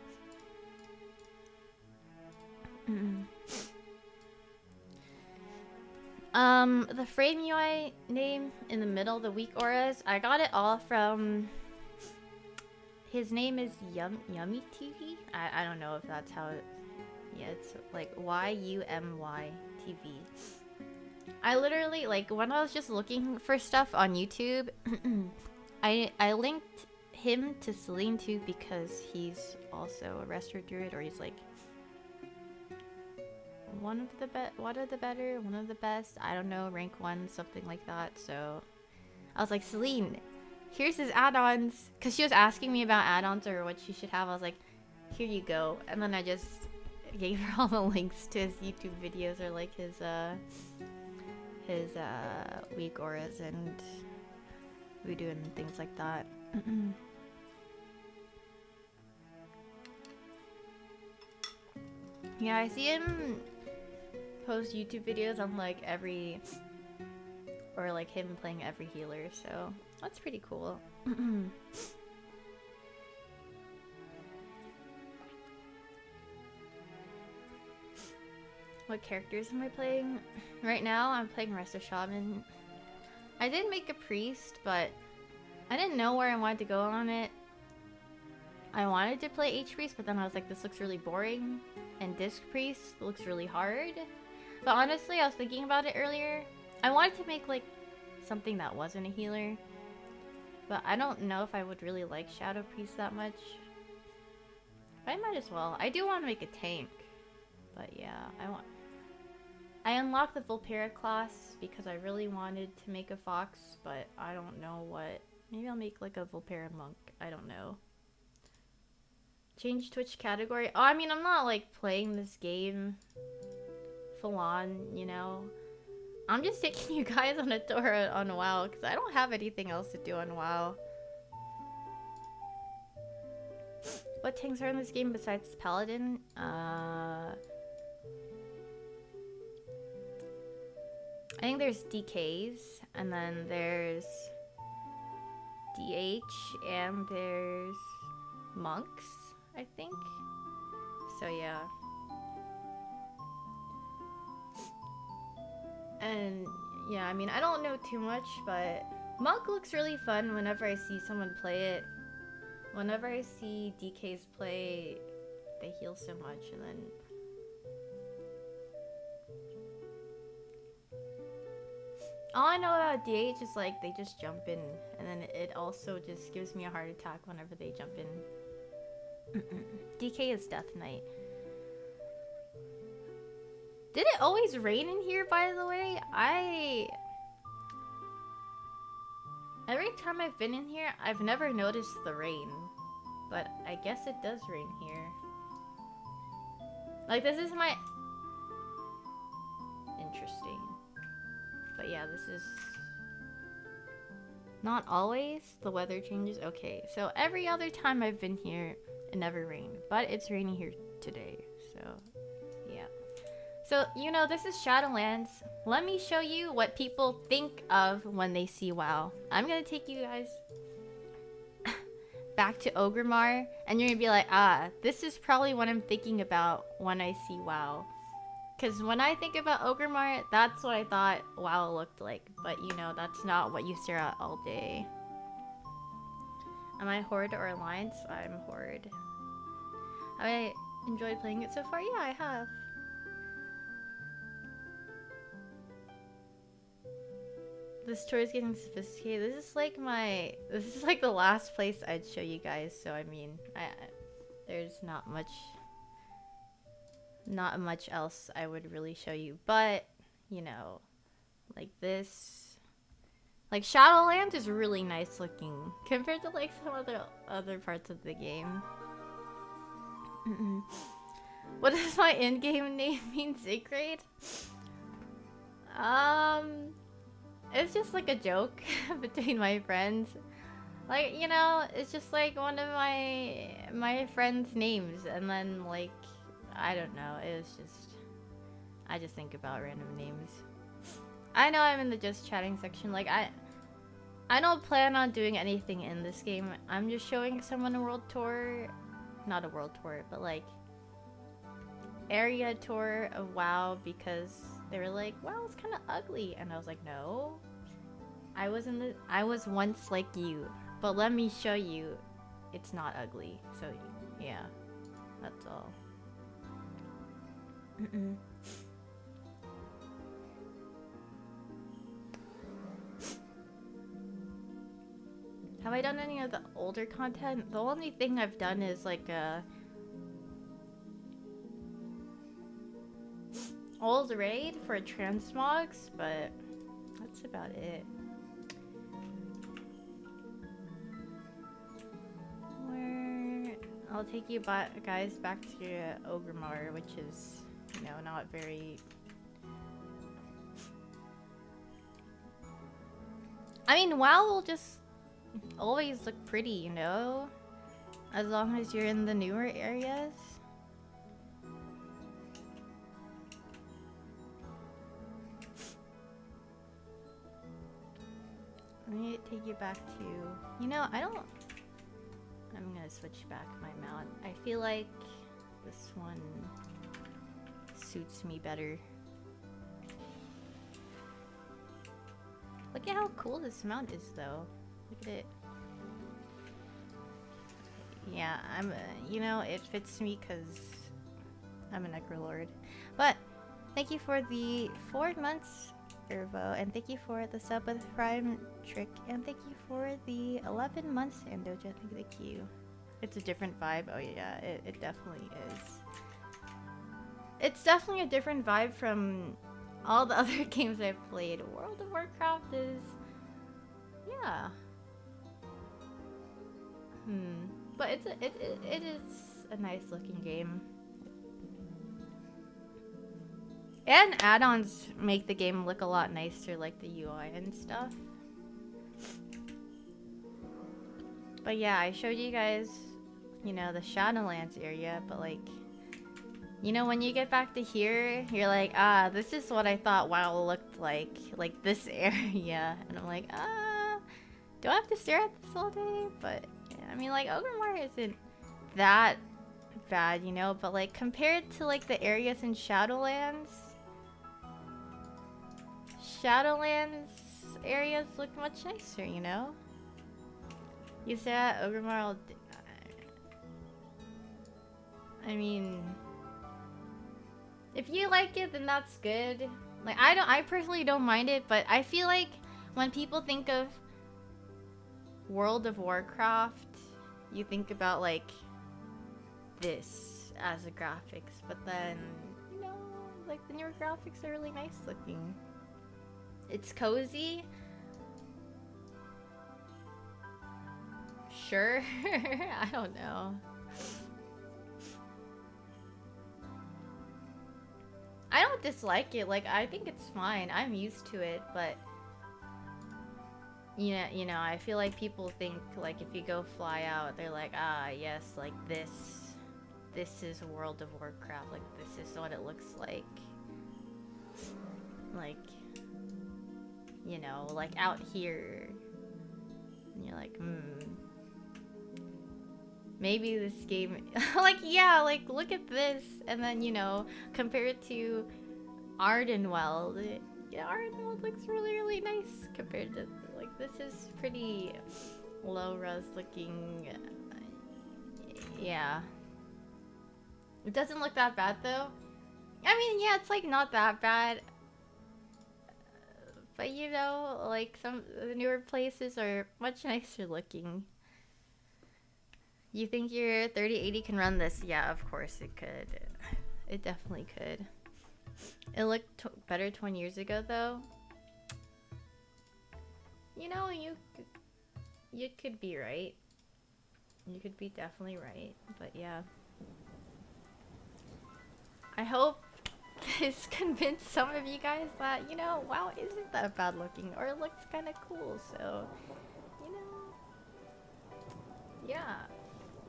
The frame UI name in the middle, the weak auras, I got it all from, his name is Yummy TV? I don't know if that's how it, yeah, it's like YUMY TV. I literally, like, when I was just looking for stuff on YouTube, I linked him to Celine too because he's also a Restored Druid, or he's like one of the better, one of the best, I don't know, rank 1, something like that. So I was like, Celine, here's his add-ons, because she was asking me about add-ons or what she should have. I was like, here you go. And then I just gave her all the links to his YouTube videos, or like his weak auras and voodoo and things like that. Yeah, I see him post YouTube videos on like every, or like him playing every healer, so that's pretty cool. What characters am I playing? Right now I'm playing Resto Shaman. I did make a priest, but I didn't know where I wanted to go on it. I wanted to play H-Priest, but then I was like, this looks really boring. And Disc Priest looks really hard. But honestly, I was thinking about it earlier. I wanted to make like something that wasn't a healer. But I don't know if I would really like Shadow Priest that much. But I might as well. I do want to make a tank. But yeah, I unlocked the Vulpera class because I really wanted to make a fox, but I don't know what. Maybe I'll make like a Vulpera monk. I don't know. Change Twitch category. Oh, I mean, I'm not like playing this game full on, you know. I'm just taking you guys on a tour on WoW because I don't have anything else to do on WoW. What tanks are in this game besides Paladin? I think there's DKs, and then there's DH, and there's monks, I think. So yeah. And yeah, I mean, I don't know too much, but monk looks really fun whenever I see someone play it. Whenever I see DKs play, they heal so much, and then all I know about DH is like they just jump in, and then it also just gives me a heart attack whenever they jump in. DK is Death Knight. Did it always rain in here, by the way? Every time I've been in here, I've never noticed the rain. But I guess it does rain here. Like, this is my... Interesting. But yeah, this is Not always. The weather changes. Okay, so every other time I've been here, it never rained. But it's raining here today, so yeah. So, you know, this is Shadowlands. Let me show you what people think of when they see WoW. I'm gonna take you guys back to Orgrimmar, and you're gonna be like, ah, this is probably what I'm thinking about when I see WoW. Because when I think about Orgrimmar, that's what I thought WoW looked like. But, you know, that's not what you stare at all day. Am I Horde or Alliance? I'm Horde. Have I enjoyed playing it so far? Yeah, I have. This tour is getting sophisticated. This is like the last place I'd show you guys. So, I mean, there's not much else I would really show you, but you know, like this, like Shadowlands is really nice looking compared to like some other parts of the game. What does my in-game name mean? Sacred? It's just like a joke between my friends. Like, you know, it's just like one of my friends' names, and then like, I don't know, it was just, I just think about random names. I know I'm in the just chatting section, like, I don't plan on doing anything in this game. I'm just showing someone a world tour, not a world tour, but like, area tour of WoW, because they were like, wow, it's kind of ugly, and I was like, no, I was once like you, but let me show you, it's not ugly, so yeah, that's all. Have I done any of the older content? The only thing I've done is like a old raid for transmogs, but that's about it. I'll take you guys back to Orgrimmar, which is, you know, not very... I mean, WoW will just always look pretty, you know? As long as you're in the newer areas. Let me take you back to... You know, I'm gonna switch back my mount. I feel like this one suits me better. Look at how cool this mount is, though. Look at it. Yeah, you know, it fits me because I'm a Necrolord. But thank you for the 4 months, Irvo, and thank you for the sub with Prime Trick, and thank you for the 11 months, Andoja. Thank you. It's a different vibe. Oh yeah, it definitely is. It's definitely a different vibe from all the other games I've played. World of Warcraft is, yeah. But it is a nice looking game. And add-ons make the game look a lot nicer, like the UI and stuff. But yeah, I showed you guys, you know, the Shadowlands area, but like, you know, when you get back to here, you're like, ah, this is what I thought WoW looked like this area. And I'm like, do I have to stare at this all day? But, yeah, I mean, like, Orgrimmar isn't that bad, you know, but like, compared to like the areas in Shadowlands areas look much nicer, you know? You say that Orgrimmar all day. I mean, if you like it, then that's good. Like, I personally don't mind it, but I feel like when people think of World of Warcraft, you think about like this as a graphics, but then, you know, like the newer graphics are really nice looking. It's cozy. Sure. I don't know. I don't dislike it. Like, I think it's fine. I'm used to it, but you know, I feel like people think like if you go fly out, they're like, ah, yes, like this is World of Warcraft, like this is what it looks like. Like, you know, like out here. And you're like, maybe this game, like, yeah, like, look at this, and then, you know, compare it to Ardenweld. Yeah, Ardenweld looks really, really nice compared to, like, this is pretty low-res looking, yeah. It doesn't look that bad, though. I mean, yeah, it's, like, not that bad. But, you know, like, some of the newer places are much nicer looking. You think your 3080 can run this? Yeah, of course it could. It definitely could. It looked better 20 years ago, though. You know, you could be right. You could be definitely right, but yeah. I hope this convinced some of you guys that, you know, WoW isn't that bad looking, or it looks kind of cool, so, you know, yeah.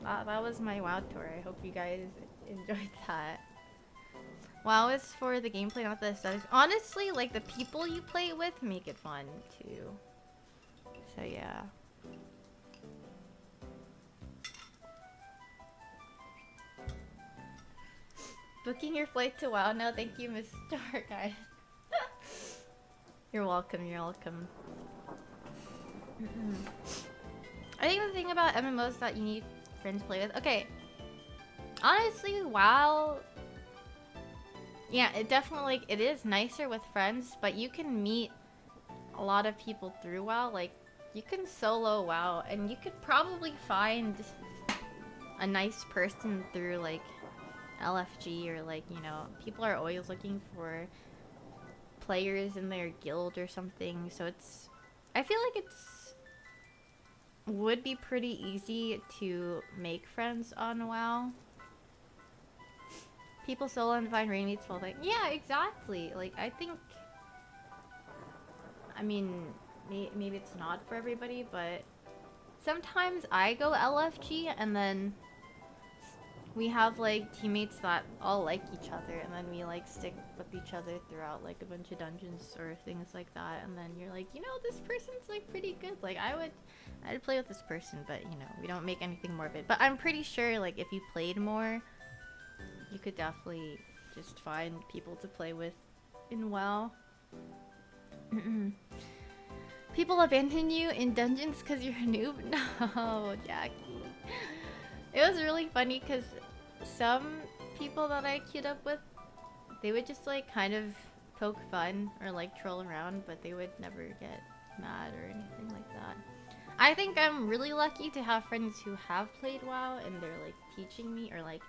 That was my WoW tour. I hope you guys enjoyed that. WoW is for the gameplay, not the aesthetics. Honestly, like, the people you play with make it fun, too. So, yeah. Booking your flight to WoW? No, thank you, Miss Star Guy. You're welcome, you're welcome. I think the thing about MMOs is that you need friends to play with. Okay. Honestly, WoW... Yeah, it definitely, like, it is nicer with friends, but you can meet a lot of people through WoW. Like, you can solo WoW, and you could probably find a nice person through, like, LFG, or, like, you know, people are always looking for players in their guild or something, so it's... I feel like it's... would be pretty easy to make friends on WoW. People solo and find rainmates while, like, yeah, exactly. Like, I think, I mean, maybe it's not for everybody, but sometimes I go LFG and then we have, like, teammates that all like each other, and then we, like, stick with each other throughout, like, a bunch of dungeons or things like that, and then you're like, you know, this person's, like, pretty good. Like, I'd play with this person, but, you know, we don't make anything more of it. But I'm pretty sure, like, if you played more, you could definitely just find people to play with in WoW. People abandon you in dungeons because you're a noob? No, Jackie. It was really funny because some people that I queued up with, they would just, like, kind of poke fun or, like, troll around, but they would never get mad or anything like that. I think I'm really lucky to have friends who have played WoW and they're, like, teaching me, or, like,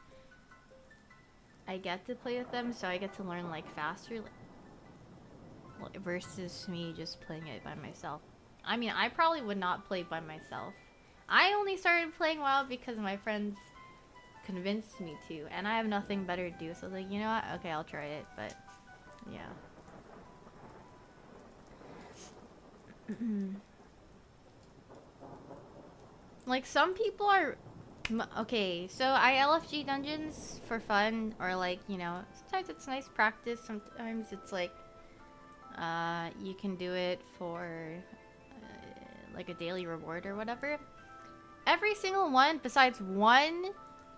I get to play with them, so I get to learn, like, faster, versus me just playing it by myself. I mean, I probably would not play by myself. I only started playing WoW because my friends convinced me to, and I have nothing better to do, so I was like, you know what? Okay, I'll try it, but yeah. Like, some people are... Okay, so I LFG dungeons for fun, or, like, you know, sometimes it's nice practice, sometimes it's like, you can do it for, like, a daily reward or whatever. Every single one, besides one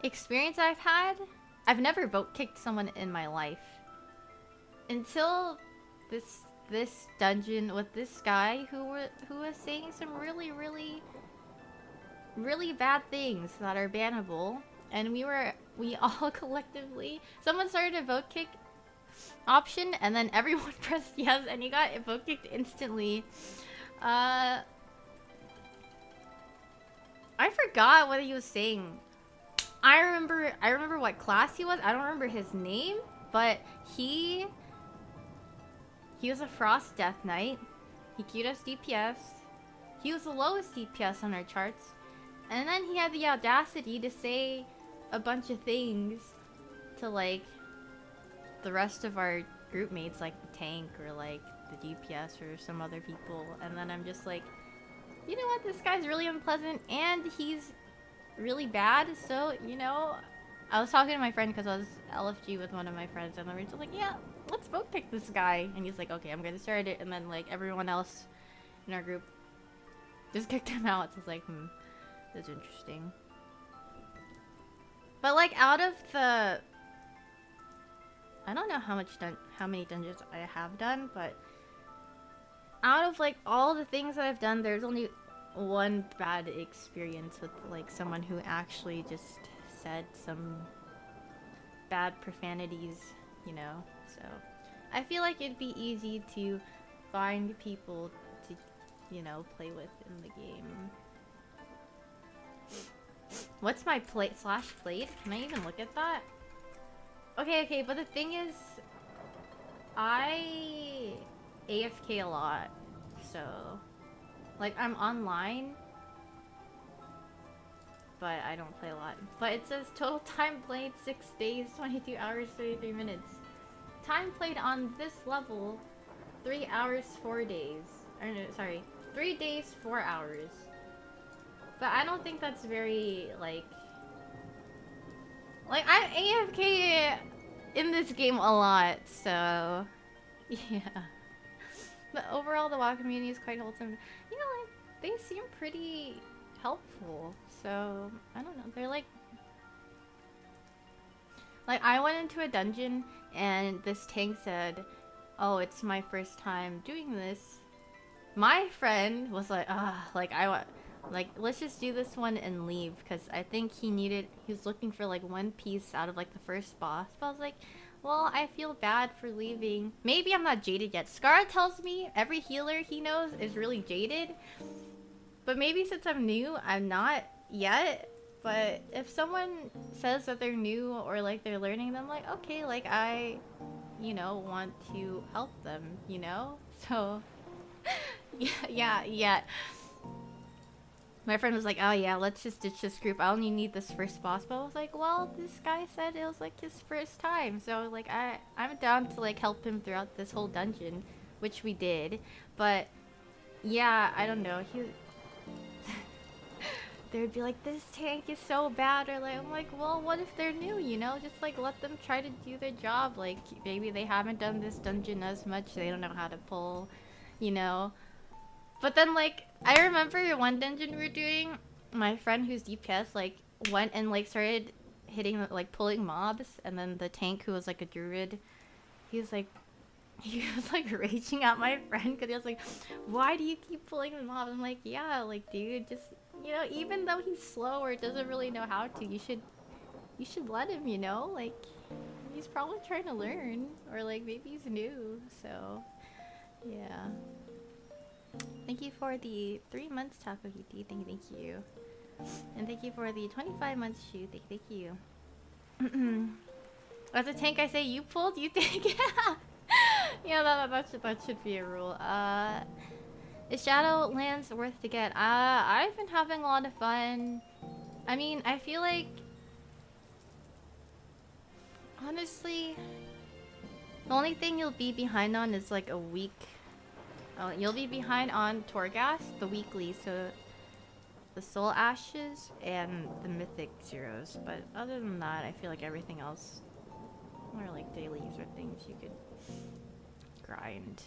experience I've had, I've never vote kicked someone in my life. Until this dungeon with this guy who was saying some really, really bad things that are bannable, and we all collectively, someone started a vote kick option, and then everyone pressed yes, and he got vote kicked instantly. I forgot what he was saying. I remember what class he was. I don't remember his name, but he was a Frost Death Knight. He queued us DPS. He was the lowest DPS on our charts. And then he had the audacity to say a bunch of things to, like, the rest of our group mates, like the tank or, like, the DPS or some other people. And then I'm just like, you know what, this guy's really unpleasant and he's really bad, so, you know, I was talking to my friend because I was LFG with one of my friends, and we were just like, yeah, let's vote pick this guy. And he's like, okay, I'm gonna start it, and then like everyone else in our group just kicked him out. So I was like, that's interesting. But like out of the, I don't know how many dungeons I have done, but out of like all the things that I've done, there's only one bad experience with like someone who actually just said some bad profanities, you know. So I feel like it'd be easy to find people to, you know, play with in the game. What's my plate / played? Can I even look at that? Okay, but the thing is, I AFK a lot, so like I'm online, but I don't play a lot. But it says total time played 6 days, 22 hours, 33 minutes. Time played on this level, 3 hours, 4 days. Or no, sorry, 3 days, 4 hours. But I don't think that's very, like I'm AFK in this game a lot, so yeah. But overall, the WoW community is quite wholesome. You know, like, they seem pretty helpful, so I don't know. They're like I went into a dungeon and this tank said, oh, it's my first time doing this. My friend was like, let's just do this one and leave, because I think he was looking for like one piece out of like the first boss. But I was like, well, I feel bad for leaving. Maybe I'm not jaded yet. Scar tells me every healer he knows is really jaded, but maybe since I'm new, I'm not yet. But if someone says that they're new or like they're learning, then I'm like, okay, like I, you know, want to help them, you know? So yeah. My friend was like, oh yeah, let's just ditch this group. I only need this first boss. But I was like, well, this guy said it was like his first time. So like I'm down to like help him throughout this whole dungeon, which we did. But yeah, I don't know. They would be like, this tank is so bad, or like, I'm like, well, what if they're new, you know? Just like let them try to do their job. Like maybe they haven't done this dungeon as much, they don't know how to pull, you know? But then like, I remember one dungeon we were doing, my friend who's DPS like went and like started hitting, like pulling mobs, and then the tank who was like a druid, he was like raging at my friend because he was like, why do you keep pulling the mobs? I'm like, yeah, like dude, just, you know, even though he's slow or doesn't really know how to, you should let him, you know? Like, he's probably trying to learn, or like maybe he's new, so yeah. Thank you for the 3 months Taco Kitty, thank you. And thank you for the 25 months shoe, thank you. As a tank I say you pulled, you think? Yeah, that should be a rule. Is Shadowlands worth to get? I've been having a lot of fun. I mean, I feel like, honestly, the only thing you'll be behind on is like a week. You'll be behind on Torghast, the weekly, so the Soul Ashes and the Mythic Zeros. But other than that, I feel like everything else are like dailies or things you could grind.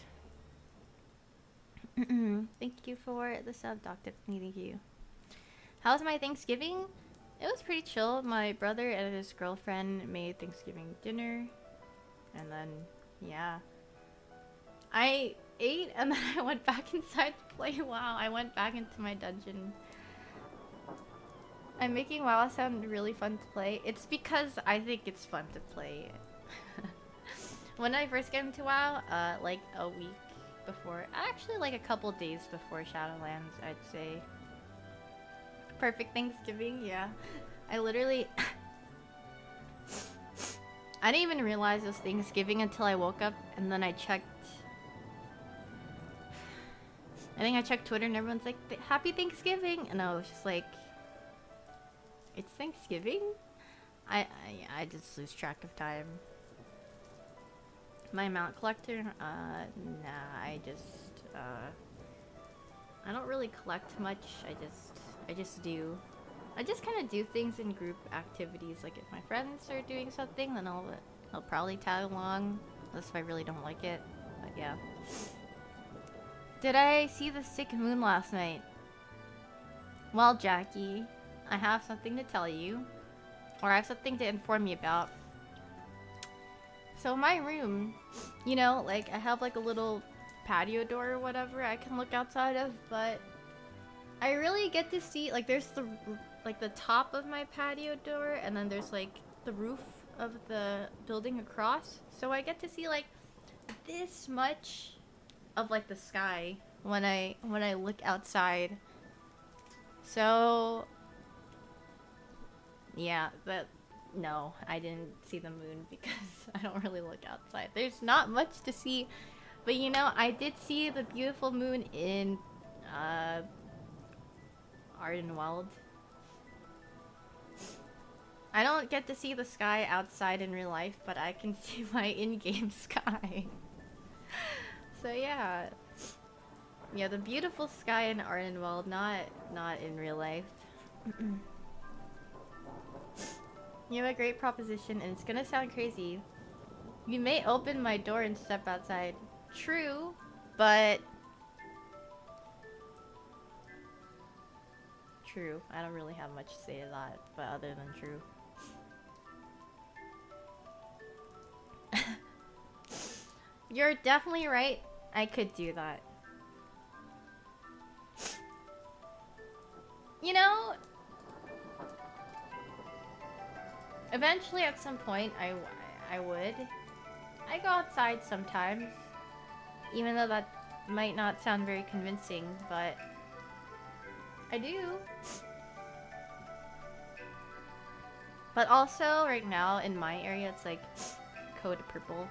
Thank you for the sub, Dr. Thank you. How was my Thanksgiving? It was pretty chill. My brother and his girlfriend made Thanksgiving dinner. And then, yeah. I ate and then I went back inside to play WoW. I went back into my dungeon. I'm making WoW sound really fun to play. It's because I think it's fun to play. When I first got into WoW, like a week before, actually like a couple days before Shadowlands, I'd say. Perfect Thanksgiving, yeah. I literally I didn't even realize it was Thanksgiving until I woke up, and then I checked. I think I checked Twitter and everyone's like, Happy Thanksgiving! And I was just like, it's Thanksgiving? I just lose track of time. My mount collector? Nah, I just, I don't really collect much. I just do. I just kind of do things in group activities. Like if my friends are doing something, then I'll probably tag along, unless if I really don't like it. But yeah. Did I see the sick moon last night? Well, Jackie, I have something to tell you, or I have something to inform you about. So my room, you know, like I have like a little patio door or whatever I can look outside of, but I really get to see, like there's the top of my patio door, and then there's like the roof of the building across. So I get to see like this much of like the sky when I look outside. So yeah, no, I didn't see the moon because I don't really look outside. There's not much to see, but you know, I did see the beautiful moon in Ardenwald. I don't get to see the sky outside in real life, but I can see my in-game sky. So yeah. Yeah, the beautiful sky in Ardenwald, not in real life. You have a great proposition, and it's gonna sound crazy. You may open my door and step outside. True, but... True. I don't really have much to say to that, but other than true. You're definitely right. I could do that. You know, eventually at some point I would. I go outside sometimes, even though that might not sound very convincing, but I do. But also right now in my area it's like code purple.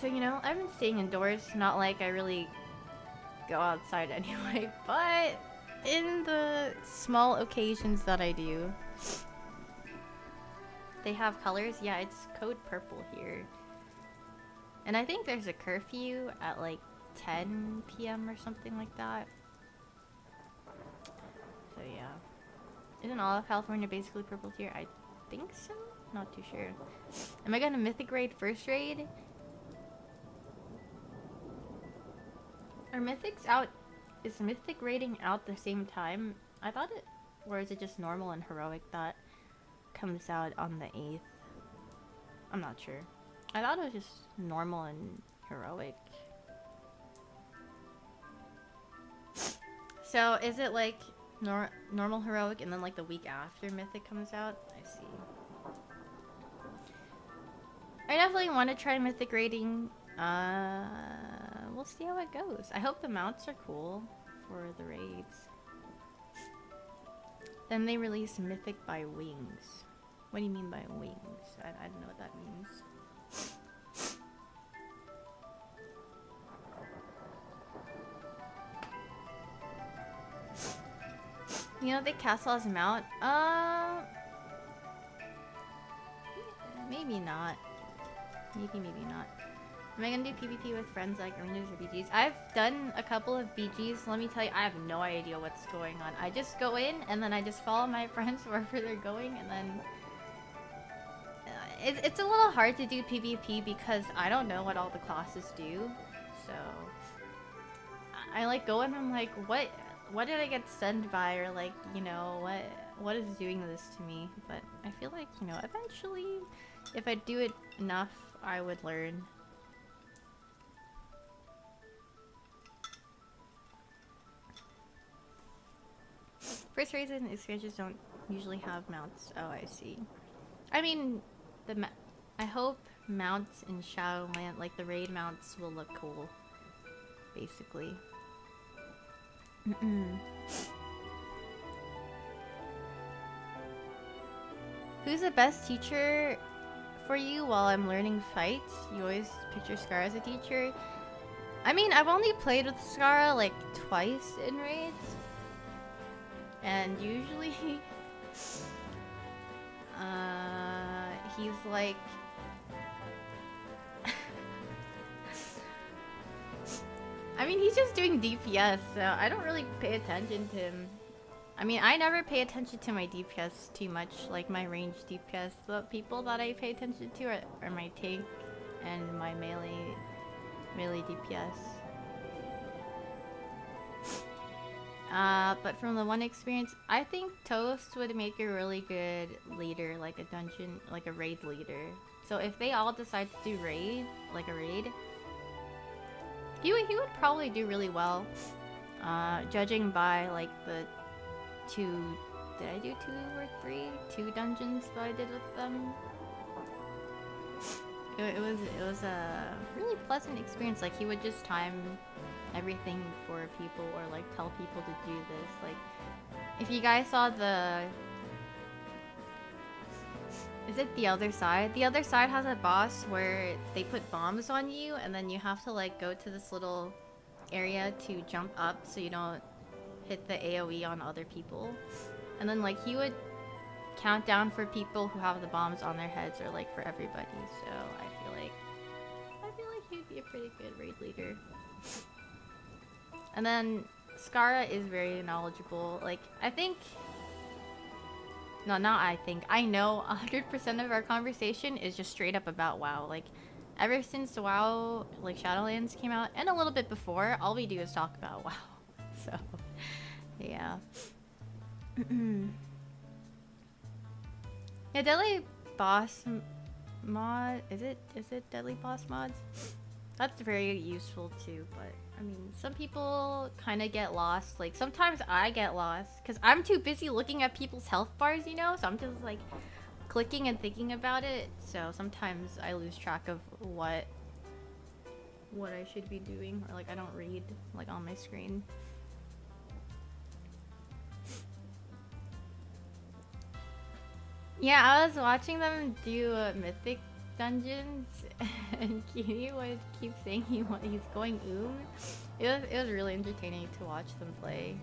So you know, I've been staying indoors, not like I really go outside anyway, but in the small occasions that I do, they have colors. Yeah, it's code purple here. And I think there's a curfew at like 10 p.m. or something like that. So yeah. Isn't all of California basically purple here? I think so? Not too sure. Am I gonna mythic raid first raid? Are mythics out? Is mythic raiding out the same time? I thought it, or is it just normal and heroic that comes out on the 8th? I'm not sure. I thought it was just normal and heroic. So is it like normal heroic and then like the week after mythic comes out? I see. I definitely want to try mythic raiding. We'll see how it goes. I hope the mounts are cool for the raids. Then they release mythic by wings. What do you mean by wings? I don't know what that means. You know, the castle has a mount? Maybe not. Maybe not. Am I gonna do PvP with friends like arenas or BGs? I've done a couple of BGs. Let me tell you, I have no idea what's going on. I just go in and then I just follow my friends wherever they're going, and then it's a little hard to do PvP because I don't know what all the classes do. So I like go in and I'm like, what did I get stunned by, or like, you know, what is doing this to me? But I feel like, you know, eventually if I do it enough, I would learn. First reason is expansions don't usually have mounts. Oh, I see. I mean, I hope mounts in Shadowland, like the raid mounts, will look cool. Basically. Who's the best teacher for you while I'm learning fights? You always picture Scar as a teacher. I mean, I've only played with Scar like twice in raids. And usually, he's like, I mean, he's just doing DPS, so I don't really pay attention to him. I mean, I never pay attention to my DPS too much, like my range DPS. The people that I pay attention to are my tank and my melee DPS. But from the one experience, I think Toast would make a really good leader, like a dungeon, like a raid leader. So if they all decide to do raid, like a raid, he would probably do really well. Judging by like the did I do 2 or 3? 2 dungeons that I did with them. It was a really pleasant experience. Like he would just time everything for people or like tell people to do this. Like if you guys saw is it The Other Side? The Other Side has a boss where they put bombs on you and then you have to like go to this little area to jump up so you don't hit the AoE on other people. And then like he would count down for people who have the bombs on their heads or like for everybody. So I feel like he'd be a pretty good raid leader. And then Skara is very knowledgeable. Like I know 100% of our conversation is just straight up about WoW. Like ever since WoW, like Shadowlands came out, and a little bit before, all we do is talk about WoW. So, yeah. Yeah, Deadly Boss mod, is it Deadly Boss mods? That's very useful too, but I mean, some people kind of get lost. Like sometimes I get lost because I'm too busy looking at people's health bars, you know? So I'm just like clicking and thinking about it. So sometimes I lose track of what I should be doing, or like I don't read like on my screen. Yeah, I was watching them do mythic dungeons, and Kitty would keep saying he's going It was really entertaining to watch them play.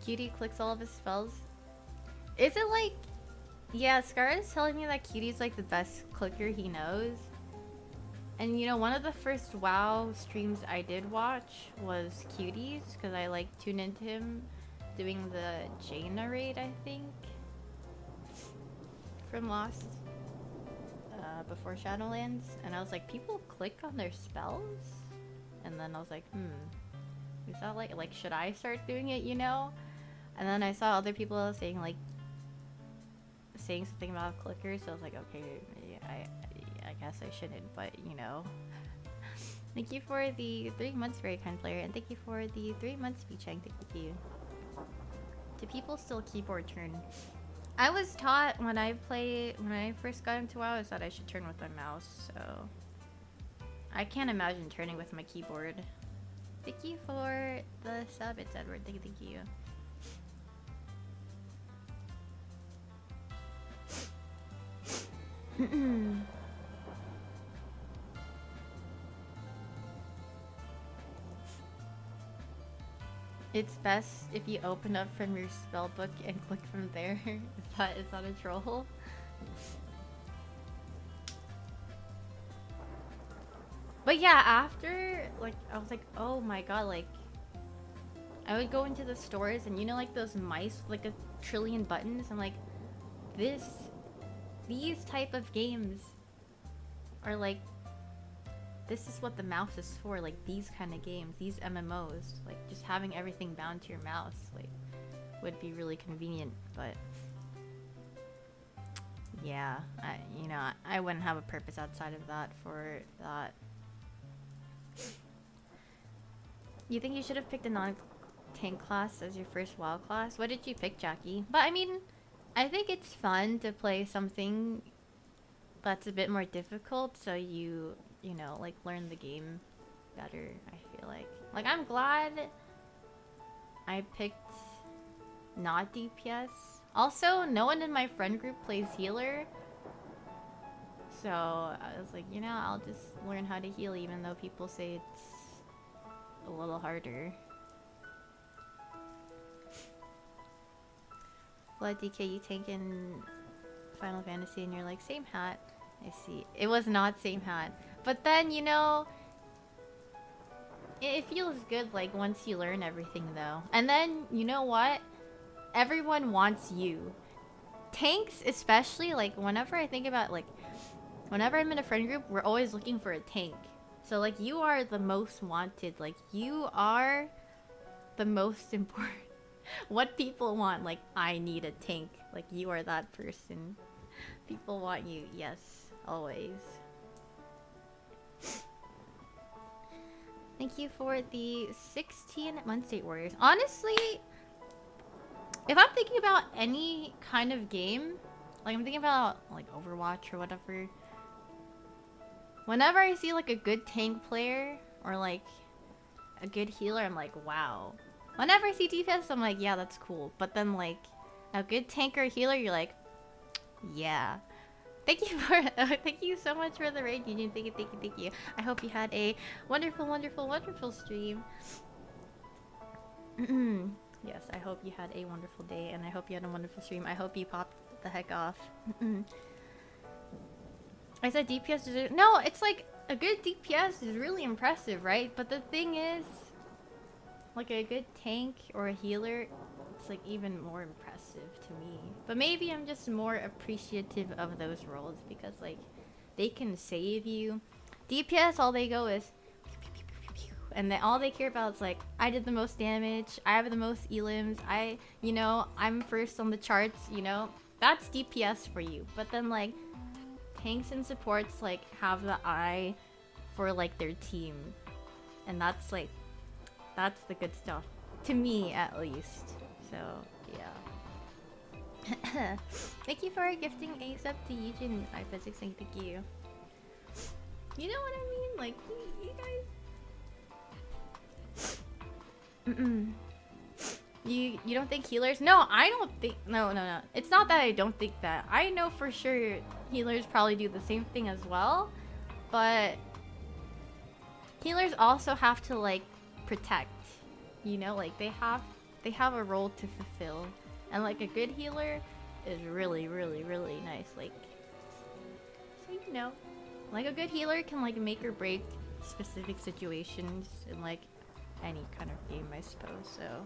Cutie clicks all of his spells. Is it like... Yeah, Scar is telling me that Cutie's like the best clicker he knows. And you know, one of the first WoW streams I did watch was Cutie's, because I like tuned into him doing the Jaina raid, I think, from Lost, before Shadowlands. And I was like, people click on their spells? And then I was like, is that like should I start doing it, you know? And then I saw other people saying something about clickers, so I was like, okay, I guess I shouldn't, but you know. Thank you for the 3 months, very kind player, and thank you for the 3 months, Bichang. Thank you. Do people still keyboard turn? I was taught when I first got into WoW is that I should turn with my mouse, so I can't imagine turning with my keyboard. Thank you for the sub, it's Edward. Thank you. It's best if you open up from your spellbook and click from there. Is that a troll? But yeah, after like I was like, oh my god, like I would go into the stores and you know like those mice with like a trillion buttons, and like these type of games are like, this is what the mouse is for, like these kind of games, these MMOs, like just having everything bound to your mouse, like would be really convenient. But yeah, I wouldn't have a purpose outside of that for that. You think you should have picked a non-tank class as your first WoW class? What did you pick, Jackie? But I mean, I think it's fun to play something that's a bit more difficult, so you know, like learn the game better, I feel like. Like, I'm glad I picked not DPS. Also, no one in my friend group plays healer. So, I was like, you know, I'll just learn how to heal even though people say it's a little harder. Blood DK, you tank in Final Fantasy and you're like, same hat. I see. It was not same hat. But then, you know, it feels good like once you learn everything though. And then, you know what? Everyone wants you. Tanks especially, like whenever I think about like, whenever I'm in a friend group, we're always looking for a tank. So like you are the most wanted. Like you are the most important. What people want, like I need a tank. Like you are that person. People want you, yes, always. Thank you for the 16 month state warriors. Honestly, if I'm thinking about any kind of game, like I'm thinking about like Overwatch or whatever, whenever I see like a good tank player or like a good healer, I'm like, wow. Whenever I see DPS, I'm like, yeah, that's cool. But then like a good tank or healer, you're like, yeah. Thank you for thank you so much for the raid, Union. Thank you, thank you, thank you. I hope you had a wonderful, wonderful, wonderful stream. Yes, I hope you had a wonderful day, and I hope you had a wonderful stream. I hope you popped the heck off. I said DPS is... No, it's like, a good DPS is really impressive, right? But the thing is, like a good tank or a healer, it's like even more impressive to me. But maybe I'm just more appreciative of those roles because like, they can save you. DPS, all they go is... And then all they care about is like, I did the most damage, I have the most elims, you know, I'm first on the charts, you know? That's DPS for you. But then like, tanks and supports like have the eye for like their team. And that's like, that's the good stuff. To me, at least. So, yeah. Thank you for gifting a sub to Eugene iPhysics, thank you. You know what I mean? Like, you guys... You don't think healers? No, I don't think... No. It's not that I don't think that. I know for sure healers probably do the same thing as well. But... healers also have to, like, protect. You know? Like, they have a role to fulfill. And, like, a good healer is really, really, really nice. Like... So, you know. Like, a good healer can, like, make or break specific situations in, like, any kind of game, I suppose, so...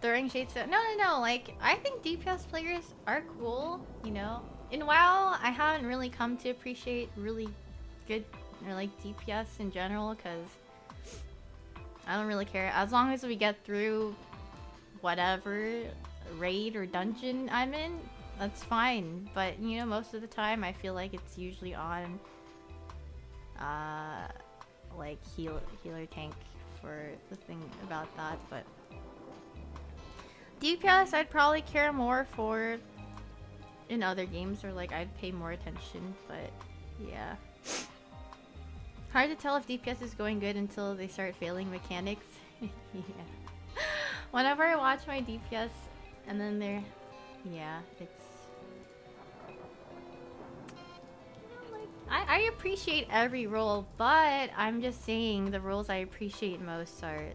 Throwing shades to... No, like, I think DPS players are cool, you know? In WoW, I haven't really come to appreciate really good, or like, DPS in general, because I don't really care. As long as we get through whatever raid or dungeon I'm in, that's fine. But, you know, most of the time, I feel like it's usually on... like healer tank for the thing about that, but DPS I'd probably care more for in other games, or like I'd pay more attention, but yeah. Hard to tell if DPS is going good until they start failing mechanics. Yeah. Whenever I watch my DPS and then they're... yeah, it's... I appreciate every role, but I'm just saying the roles I appreciate most are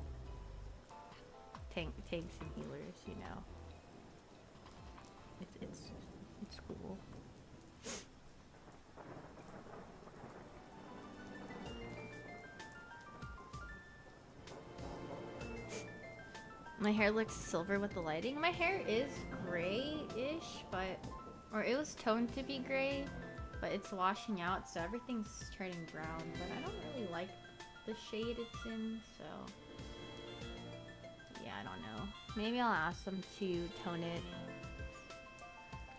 tanks and healers, you know. It's cool. My hair looks silver with the lighting. My hair is gray-ish, but... or it was toned to be gray. But it's washing out, so everything's turning brown. But I don't really like the shade it's in, so... yeah, I don't know. Maybe I'll ask them to tone it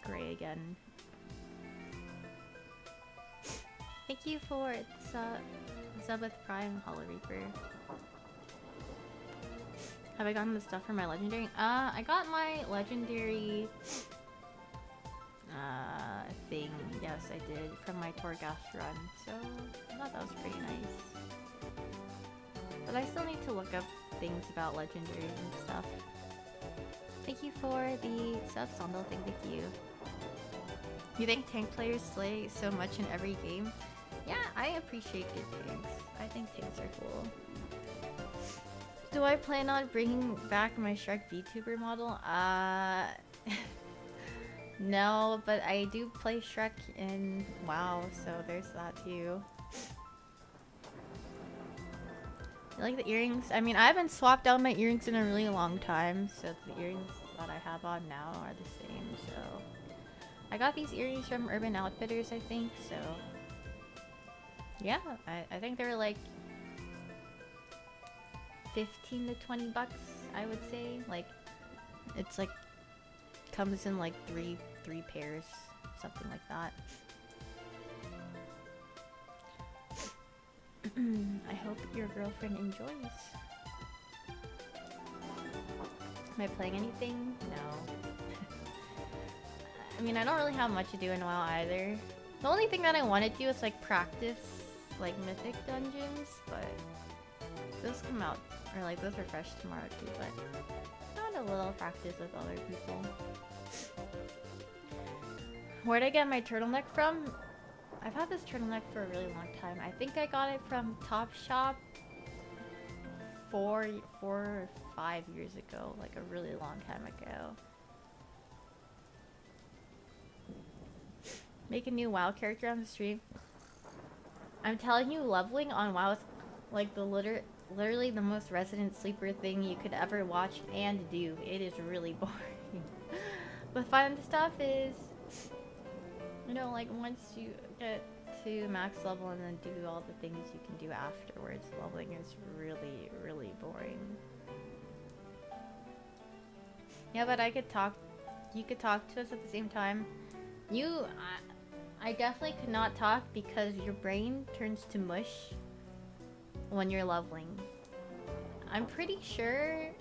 gray again. Thank you for sub with Prime, Hollow Reaper. Have I gotten the stuff for my legendary? I got my legendary... thing. Yes, I did from my Torghast run, so I thought that was pretty nice. But I still need to look up things about legendaries and stuff. Thank you for the sub, Sondal. Thank you. You think tank players slay so much in every game? Yeah, I appreciate good tanks. I think tanks are cool. Do I plan on bringing back my Shrek VTuber model? No, but I do play Shrek in WoW, so there's that too. You like the earrings? I mean, I haven't swapped out my earrings in a really long time, so the earrings that I have on now are the same, so... I got these earrings from Urban Outfitters, I think, so... Yeah, I think they were like... 15 to 20 bucks, I would say. Like, it's like... comes in like three pairs, something like that. I hope your girlfriend enjoys. Am I playing anything? No. I mean, I don't really have much to do in WoW either. The only thing that I want to do is like practice like mythic dungeons, but those come out, or like those are fresh tomorrow too, but I want a little practice with other people. Where'd I get my turtleneck from? I've had this turtleneck for a really long time. I think I got it from Topshop 4 or 5 years ago, like a really long time ago. Make a new WoW character on the stream. I'm telling you, leveling on WoW is like the literally the most resident sleeper thing you could ever watch and do. It is really boring. But fun stuff is, you know, like once you get to max level and then do all the things you can do afterwards, leveling is really, really boring. Yeah, but I could talk, you could talk to us at the same time. I definitely could not talk because your brain turns to mush when you're leveling. I'm pretty sure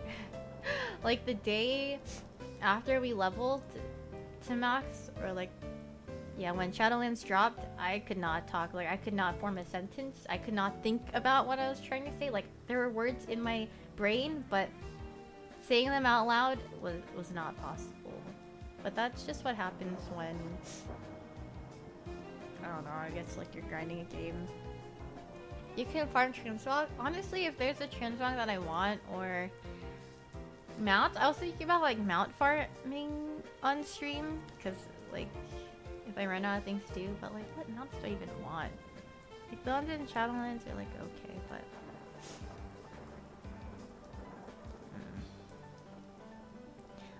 like the day after we leveled to max, or like, yeah, when Shadowlands dropped, I could not talk. Like, I could not form a sentence. I could not think about what I was trying to say. Like, there were words in my brain, but saying them out loud was not possible. But that's just what happens when, I don't know, I guess like you're grinding a game. You can farm transmog. Honestly, if there's a transmog that I want, or mounts, I was thinking about like mount farming on stream, because like if I run out of things to do, but like what mounts do I even want? Like the ones in Shadowlands are like okay, but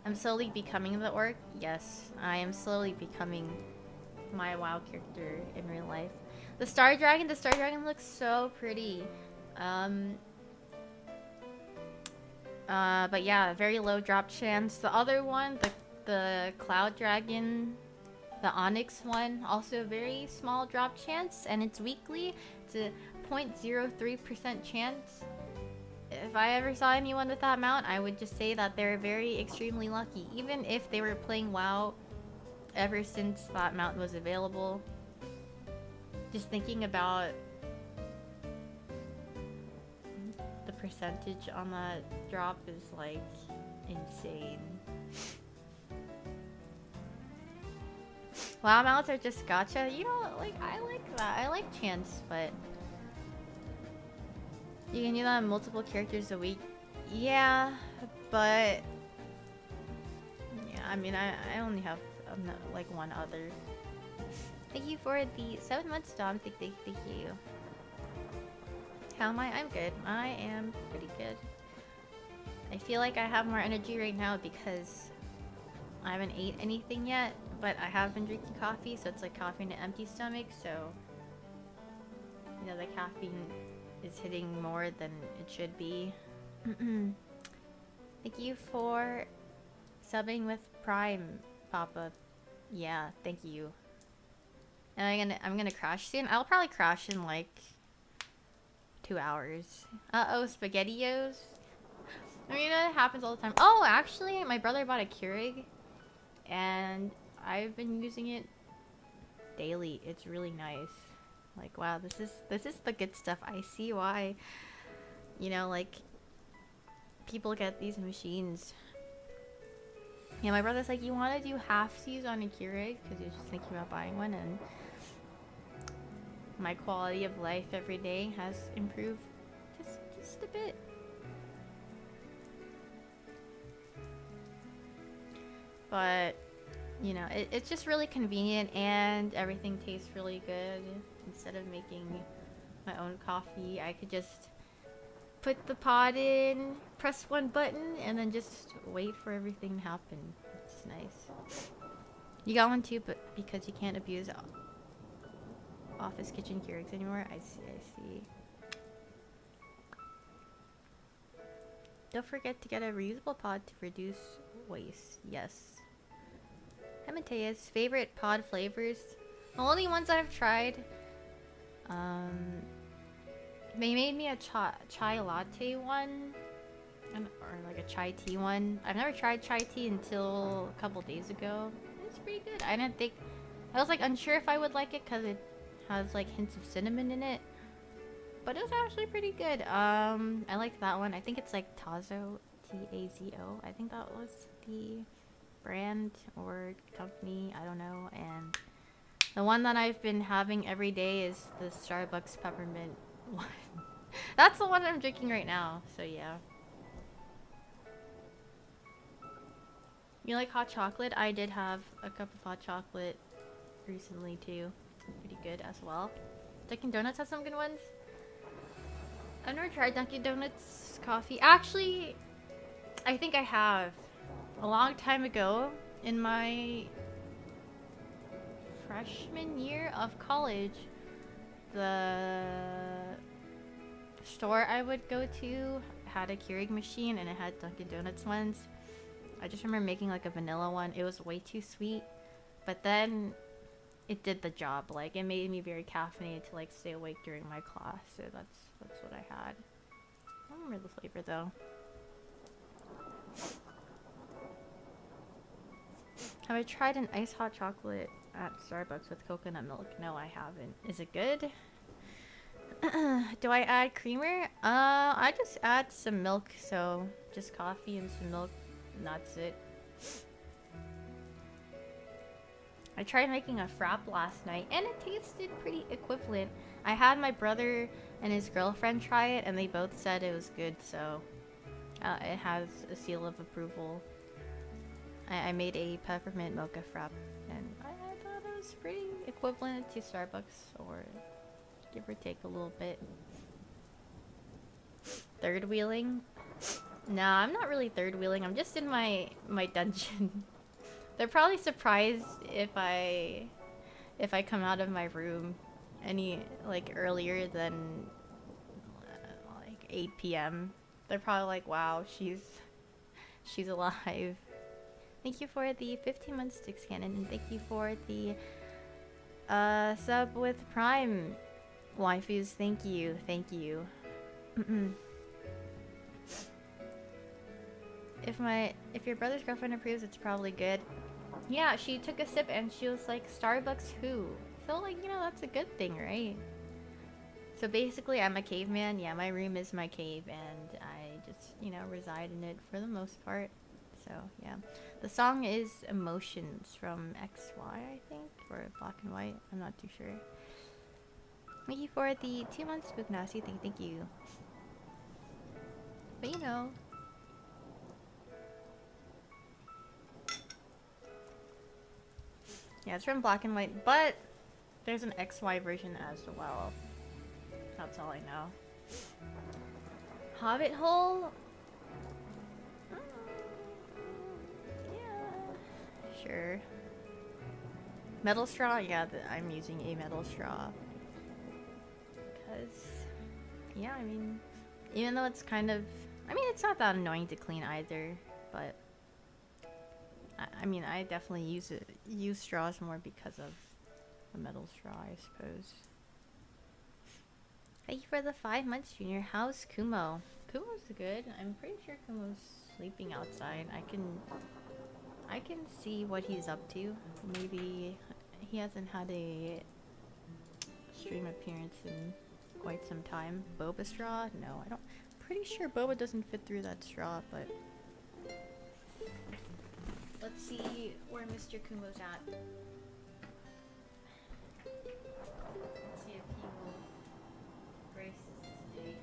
I'm slowly becoming the orc. Yes, I am slowly becoming my WoW character in real life. The Star Dragon looks so pretty. But yeah, very low drop chance. The other one, the Cloud Dragon, the Onyx one, also very small drop chance, and it's weekly. It's a 0.03% chance. If I ever saw anyone with that mount, I would just say that they're very extremely lucky. Even if they were playing WoW ever since that mount was available. Just thinking about the percentage on that drop is like insane. WoW mounts are just gacha. You know, like I like that. I like chance, but you can do that on multiple characters a week. Yeah, but yeah, I mean, I only have like one other. Thank you for the 7 months, Dom. Thank you. How am I? I'm good. I am pretty good. I feel like I have more energy right now because I haven't ate anything yet, but I have been drinking coffee, so it's like coffee in an empty stomach, so you know, the caffeine is hitting more than it should be. Thank you for subbing with Prime, Papa. Yeah, thank you. And I'm gonna crash soon. I'll probably crash in like 2 hours. Uh-oh, SpaghettiOs. I mean, that happens all the time. Oh, actually, my brother bought a Keurig, and I've been using it daily. It's really nice. Like, wow, this is the good stuff. I see why, you know, like, people get these machines. Yeah, my brother's like, you want to do half-seas on a Keurig? Because he was just thinking about buying one, and my quality of life every day has improved just a bit. but you know, it's just really convenient and everything tastes really good. Instead of making my own coffee, I could just put the pod in, press one button, and then just wait for everything to happen. It's nice. You got one too, but because you can't abuse office kitchen Keurigs anymore. I see. Don't forget to get a reusable pod to reduce waste. Yes. Matea's favorite pod flavors. The only ones that I've tried. They made me a chai latte one, or like a chai tea one. I've never tried chai tea until a couple days ago. It's pretty good. I didn't think. I was like unsure if I would like it because it has like hints of cinnamon in it. But it was actually pretty good. I liked that one. I think it's like Tazo, T-A-Z-O. I think that was the brand or company. I don't know. And the one that I've been having every day is the Starbucks peppermint one. That's the one I'm drinking right now. So yeah. You like hot chocolate? I did have a cup of hot chocolate recently too. Pretty good as well. Dunkin' Donuts has some good ones. I've never tried Dunkin' Donuts coffee. Actually, I think I have. A long time ago, in my freshman year of college, the store I would go to had a Keurig machine and it had Dunkin' Donuts ones. I just remember making like a vanilla one. It was way too sweet, but then it did the job. Like, it made me very caffeinated to like stay awake during my class. So that's what I had. I don't remember the flavor though. Have I tried an iced hot chocolate at Starbucks with coconut milk? No, I haven't. Is it good? Do I add creamer? I just add some milk, so just coffee and some milk, and that's it. I tried making a frap last night, and it tasted pretty equivalent. I had my brother and his girlfriend try it, and they both said it was good, so it has a seal of approval. I made a peppermint mocha frap, and I thought it was pretty equivalent to Starbucks, or give or take a little bit. Third wheeling? Nah, I'm not really third wheeling. I'm just in my dungeon. They're probably surprised if I come out of my room any like earlier than like 8 p.m. They're probably like, "Wow, she's alive." Thank you for the 15 months, Sticks Cannon, and thank you for the sub with Prime. Waifus, thank you. If your brother's girlfriend approves, it's probably good. Yeah, she took a sip and she was like, Starbucks who? So like, you know, that's a good thing, right? So basically, I'm a caveman. Yeah, my room is my cave, and I just, you know, reside in it for the most part. So yeah, the song is Emotions from XY, I think, or Black and White. I'm not too sure. Thank you for the 2 months, Spook Nasty. Thank you. But you know. Yeah, it's from Black and White, but there's an XY version as well. That's all I know. Hobbit Hole? Yeah. Sure. Metal straw? Yeah, I'm using a metal straw. Because, yeah, I mean, even though it's kind of, I mean, it's not that annoying to clean either, but I mean, I definitely use straws more because of the metal straw, I suppose. Thank you for the 5 months, Junior. How's Kumo? Kumo's good. I'm pretty sure Kumo's sleeping outside. I can see what he's up to. Maybe he hasn't had a stream appearance in quite some time. Boba straw? No, I don't. Pretty sure Boba doesn't fit through that straw, but let's see where Mr. Kumo's at. Let's see if he will grace us today.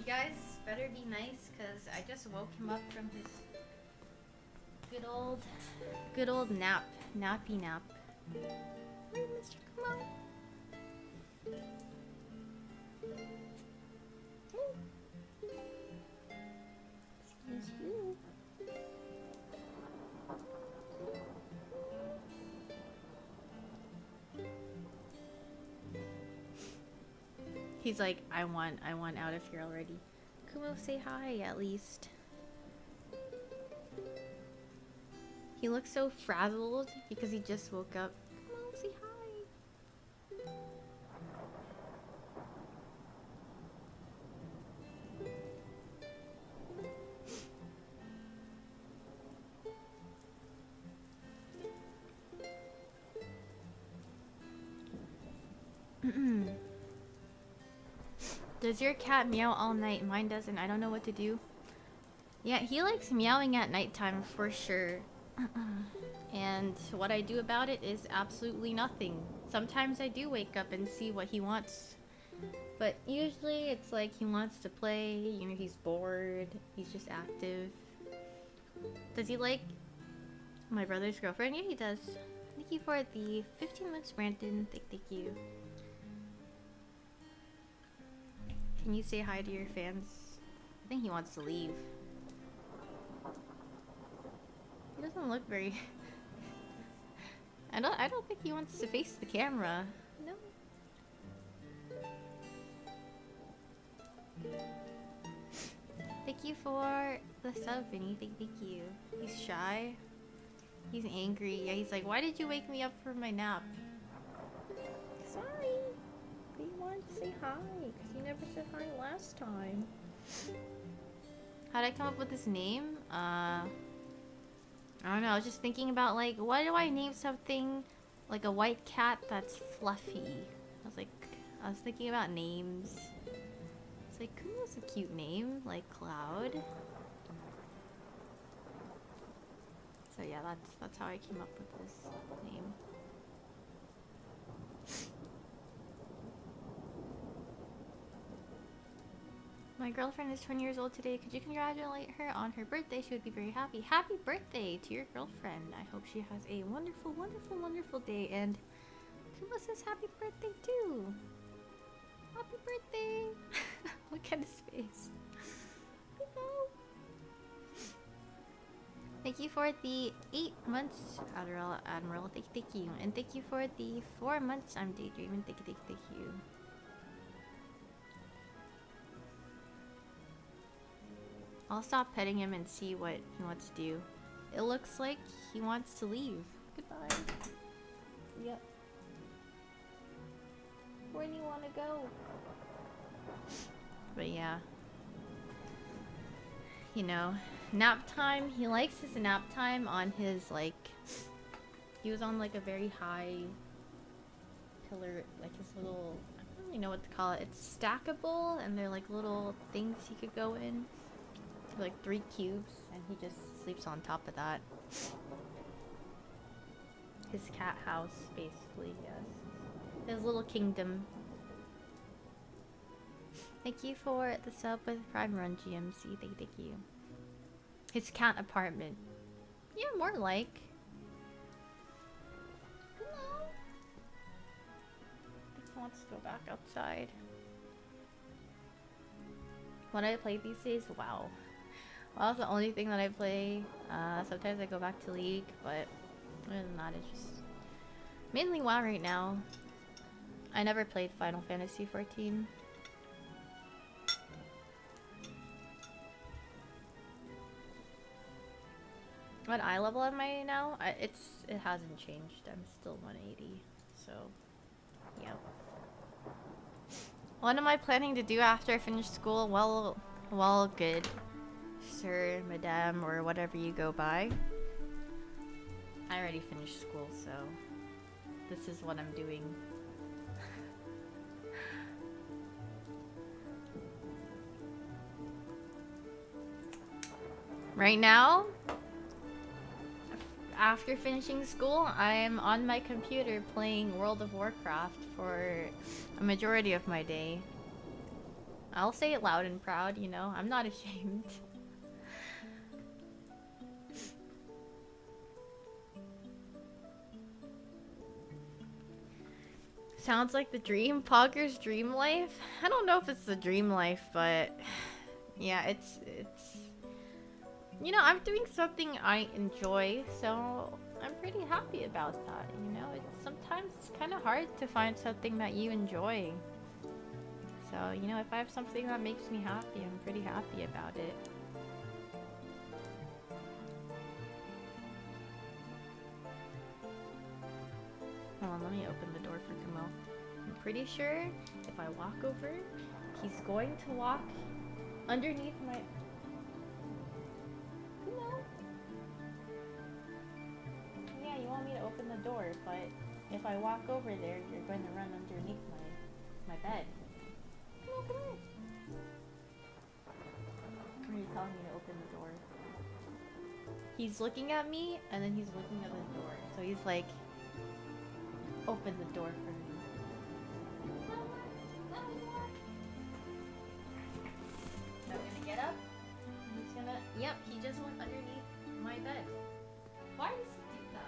guys better be nice, cause I just woke him up from his good old nappy nap. Hey, Mr. Come on. Excuse you. He's like, I want out of here already. Kumo, say hi at least. He looks so frazzled because he just woke up. Kumo, say hi. Does your cat meow all night? Mine doesn't. I don't know what to do. Yeah, he likes meowing at nighttime for sure. And what I do about it is absolutely nothing. Sometimes I do wake up and see what he wants. But usually it's like he wants to play, you know, he's bored, he's just active. Does he like my brother's girlfriend? Yeah, he does. Thank you for the 15 months, Brandon. Thank you. Can you say hi to your fans? I think he wants to leave. He doesn't look very... I don't think he wants to face the camera. No. Thank you for the sub, Vinny. Thank you. He's shy. He's angry. Yeah, he's like, why did you wake me up for my nap? Sorry. But you wanted to say hi, because you never said hi last time. How'd I come up with this name? I don't know, I was just thinking about, like, why do I name something like a white cat that's fluffy? I was thinking about names. It's like, Kumo's a cute name, like Cloud. So yeah, that's how I came up with this name. My girlfriend is 20 years old today. Could you congratulate her on her birthday? She would be very happy. Happy birthday to your girlfriend. I hope she has a wonderful, wonderful, wonderful day. And Kumo says happy birthday too. Happy birthday. Look at his face. Kumo. Thank you for the 8 months, Admiral. Thank you. And thank you for the 4 months. I'm daydreaming. Thank you. I'll stop petting him and see what he wants to do. It looks like he wants to leave. Goodbye. Yep. Where do you want to go? But yeah. You know, nap time. He likes his nap time on his, like... He was on, like, a very high pillar, like his little... I don't really know what to call it. It's stackable, and they're, like, little things he could go in. Like 3 cubes, and he just sleeps on top of that. His cat house, basically, yes. His little kingdom. Thank you for the sub with Prime Run GMC. Thank you. His cat apartment. Yeah, more like. Hello. I think he wants to go back outside. What do I play these days? WoW. Well, that's the only thing that I play. Sometimes I go back to League, but other than that, it's just mainly WoW right now. I never played Final Fantasy XIV. What eye level am I now? It hasn't changed. I'm still 180. So, yep. What am I planning to do after I finish school? Well, good. Sir, madame, or whatever you go by. I already finished school, so this is what I'm doing. Right now, after finishing school, I'm on my computer playing World of Warcraft for a majority of my day. I'll say it loud and proud, you know? I'm not ashamed. Sounds like the dream. Pogger's dream life? I don't know if it's the dream life, but yeah, it's you know, I'm doing something I enjoy, so I'm pretty happy about that, you know? Sometimes it's kind of hard to find something that you enjoy. So, you know, if I have something that makes me happy, I'm pretty happy about it. Hold on, let me open the door for Kumo. I'm pretty sure if I walk over, he's going to walk underneath my... Kumo? Yeah, you want me to open the door, but if I walk over there, you're going to run underneath my bed. Come on, come on. Or are you telling me to open the door? He's looking at me, and then he's looking at the door. So he's like, open the door for me. So I'm gonna get up. He's gonna, yep, he just went underneath my bed. Why does he do that?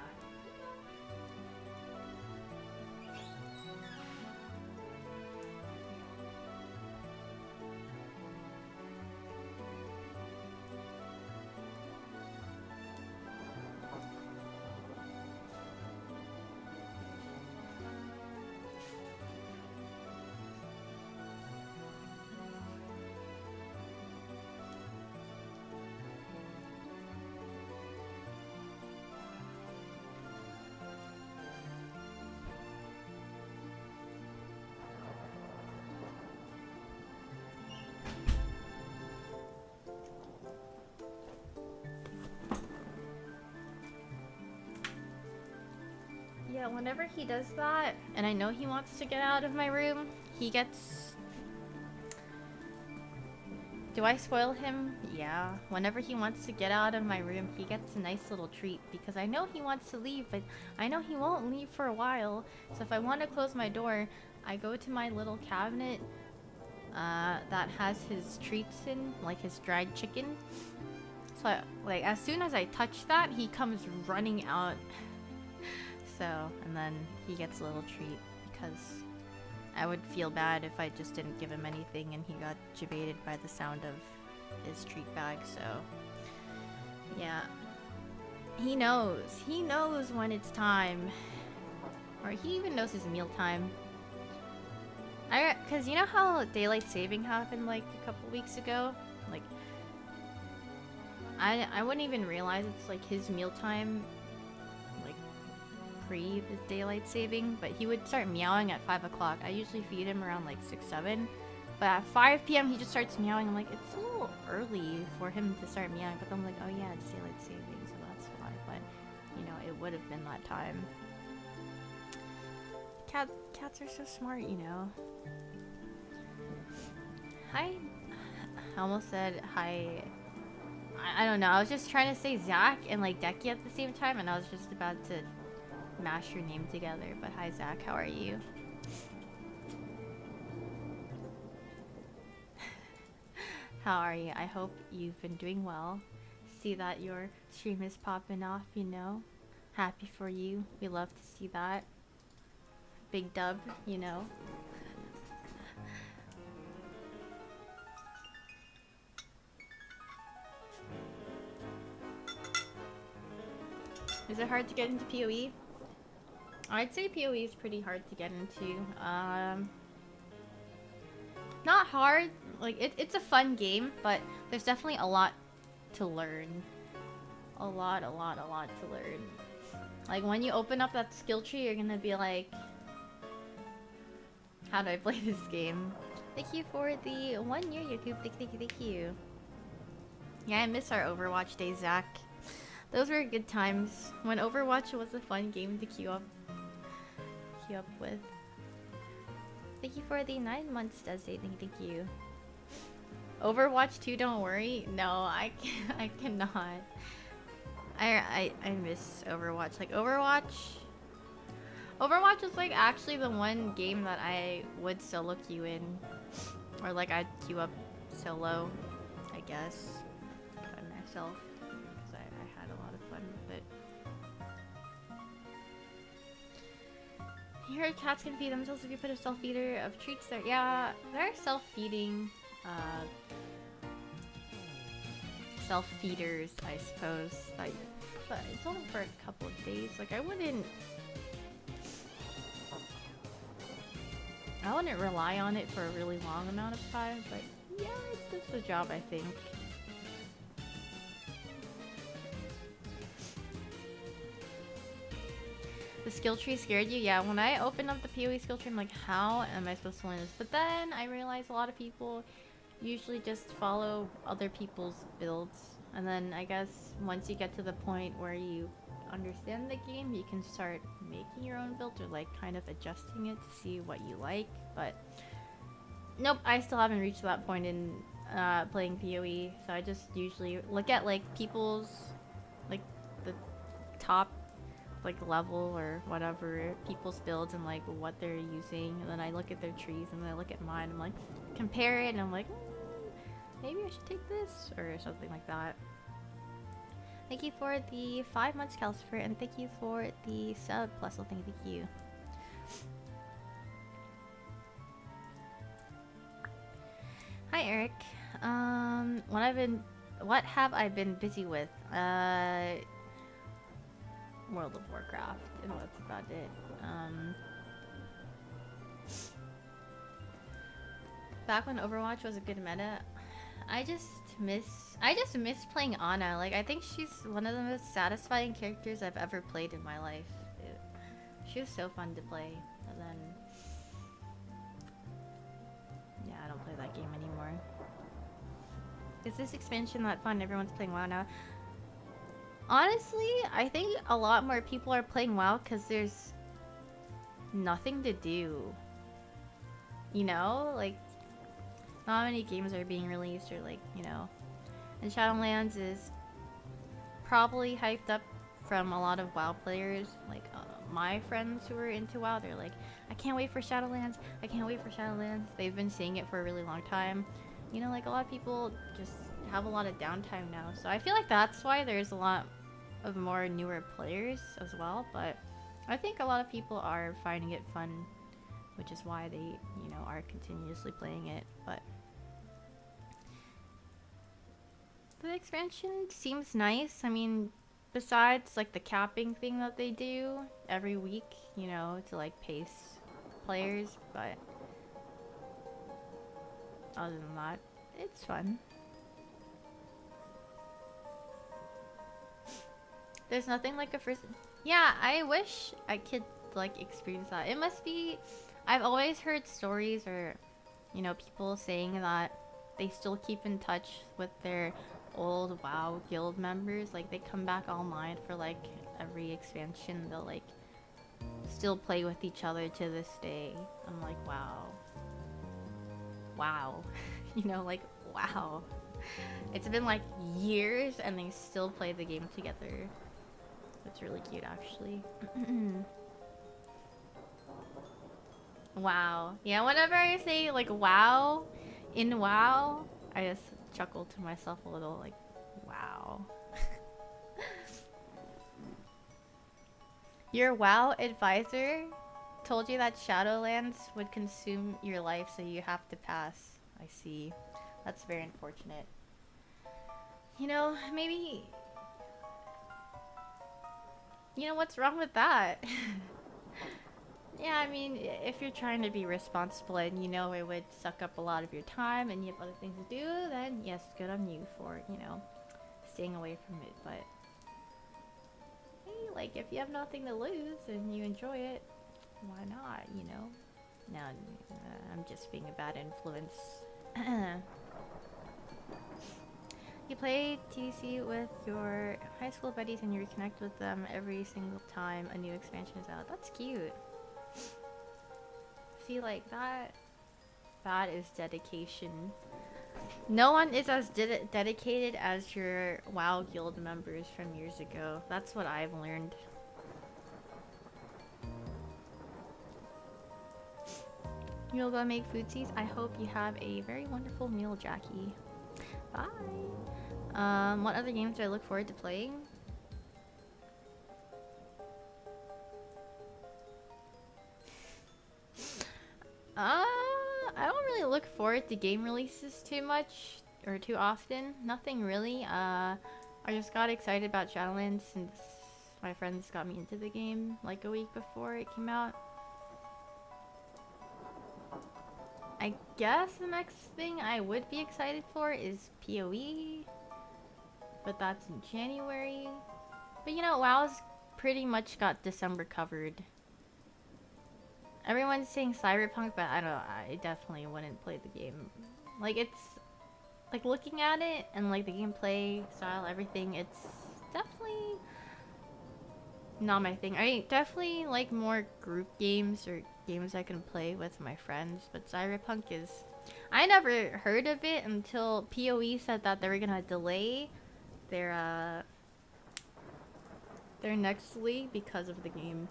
Yeah, whenever he does that, and I know he wants to get out of my room, he gets... Do I spoil him? Yeah. Whenever he wants to get out of my room, he gets a nice little treat, because I know he wants to leave, but I know he won't leave for a while. So if I want to close my door, I go to my little cabinet that has his treats in, like his dried chicken. So, like, as soon as I touch that, he comes running out. So, and then he gets a little treat, because I would feel bad if I just didn't give him anything and he got jebaited by the sound of his treat bag, so... Yeah. He knows. He knows when it's time. Or he even knows his meal time. Cause you know how daylight saving happened like a couple weeks ago? Like, I wouldn't even realize it's like his meal time, like pre the daylight saving, but he would start meowing at 5 o'clock. I usually feed him around like 6, 7, but at 5 p.m. he just starts meowing. I'm like, it's a little early for him to start meowing, but I'm like, oh yeah, it's daylight saving, so that's why. But you know, it would have been that time. Cats are so smart, you know. Hi. I almost said hi. I don't know. I was just trying to say Zach and like Decky at the same time, and I was just about to mash your name together. But hi, Zach. How are you? How are you? I hope you've been doing well. See that your stream is popping off, you know. Happy for you. We love to see that. Big dub, you know. Is it hard to get into PoE? I'd say PoE is pretty hard to get into. Not hard. Like, it's a fun game, but there's definitely a lot to learn. A lot to learn. Like, when you open up that skill tree, you're gonna be like, how do I play this game? Thank you for the 1 year, YouTube. Thank you. Yeah, I miss our Overwatch days, Zach. Those were good times when Overwatch was a fun game to queue up with. Thank you for the 9 months, Desi. Thank you. Overwatch 2, don't worry. No, I cannot. I miss Overwatch. Like, Overwatch is like actually the one game that I would solo queue in. Or like I'd queue up solo, I guess, by myself. Because I had a lot of fun with it. You heard cats can feed themselves if you put a self-feeder of treats there. Yeah, they're self-feeding, self-feeders, I suppose. Like, but it's only for a couple of days. Like, I wouldn't rely on it for a really long amount of time, but yeah, it does the job, I think. The skill tree scared you? Yeah, when I opened up the PoE skill tree, I'm like, how am I supposed to learn this? But then I realized a lot of people usually just follow other people's builds. And then I guess once you get to the point where you understand the game, you can start making your own build or like kind of adjusting it to see what you like. But nope, I still haven't reached that point in playing PoE. So I just usually look at like people's, like the top like level or whatever people's builds and like what they're using, and then I look at their trees and then I look at mine. I'm like, compare it, and I'm like, maybe I should take this or something like that. Thank you for the 5 months, Calcifer, and thank you for the sub plus. Well, thank you. Hi, Eric. What have I been busy with? World of Warcraft, and that's about it. Back when Overwatch was a good meta, I just miss playing Ana. Like, I think she's one of the most satisfying characters I've ever played in my life. She was so fun to play, and then yeah, I don't play that game anymore. Is this expansion that fun? Everyone's playing WoW now. Honestly, I think a lot more people are playing WoW because there's nothing to do. You know? Like, not many games are being released or like, you know. And Shadowlands is probably hyped up from a lot of WoW players. Like, my friends who are into WoW, they're like, I can't wait for Shadowlands. I can't wait for Shadowlands. They've been seeing it for a really long time. You know, like a lot of people just have a lot of downtime now. So I feel like that's why there's a lot of more newer players as well, but I think a lot of people are finding it fun, which is why they, you know, are continuously playing it. But the expansion seems nice. I mean, besides like the capping thing that they do every week, you know, to like pace players, but other than that, it's fun. There's nothing like a first... Yeah, I wish I could, like, experience that. It must be... I've always heard stories or, you know, people saying that they still keep in touch with their old WoW guild members. Like, they come back online for, like, every expansion. They'll, like, still play with each other to this day. I'm like, wow. Wow. You know, like, wow. It's been, like, years and they still play the game together. It's really cute, actually. Wow. Yeah, whenever I say, like, wow, in WoW, I just chuckle to myself a little, like, wow. Your WoW advisor told you that Shadowlands would consume your life, so you have to pass. I see. That's very unfortunate. You know, maybe... You know, what's wrong with that? Yeah, I mean, if you're trying to be responsible and you know it would suck up a lot of your time and you have other things to do, then yes, good on you for, you know, staying away from it. But, hey, like, if you have nothing to lose and you enjoy it, why not, you know? Now, I'm just being a bad influence. You play TDC with your high school buddies and you reconnect with them every single time a new expansion is out. That's cute. See, like, that is dedication. No one is as dedicated as your WoW guild members from years ago. That's what I've learned. You'll go make foodsies. I hope you have a very wonderful meal, Jackie. Bye. What other games do I look forward to playing? I don't really look forward to game releases too much or too often. Nothing really. I just got excited about Shadowlands since my friends got me into the game like a week before it came out. I guess the next thing I would be excited for is PoE, but that's in January. But you know, WoW's pretty much got December covered. Everyone's saying Cyberpunk, but I don't know, I definitely wouldn't play the game. Like, it's like looking at it and like the gameplay style, everything, it's definitely not my thing. I definitely like more group games or games I can play with my friends, but Cyberpunk is... I never heard of it until PoE said that they were gonna delay their next league because of the game.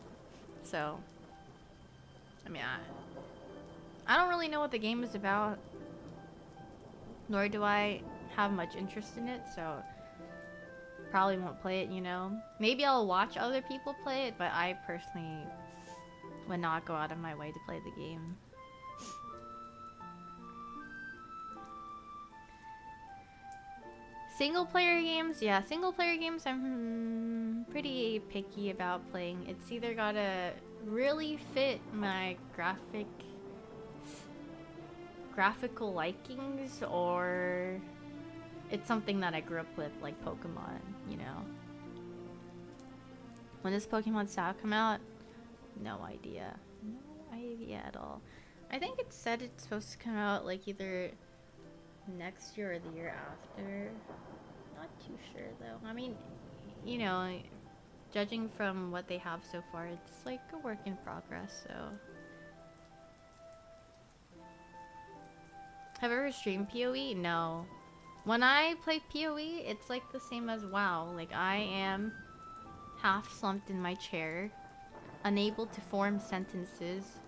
So, I mean, I don't really know what the game is about, nor do I have much interest in it, so probably won't play it, you know. Maybe I'll watch other people play it, but I personally would not go out of my way to play the game. Single player games? Yeah, single player games I'm pretty picky about playing. It's either gotta really fit my graphical likings, or it's something that I grew up with, like Pokemon, you know. When does Pokemon Style come out? No idea. No idea at all. I think it said it's supposed to come out like either next year or the year after. Not too sure though. I mean, you know, judging from what they have so far, it's like a work in progress, so. Have you ever streamed PoE? No. When I play PoE, it's like the same as WoW. Like, I am half slumped in my chair, unable to form sentences.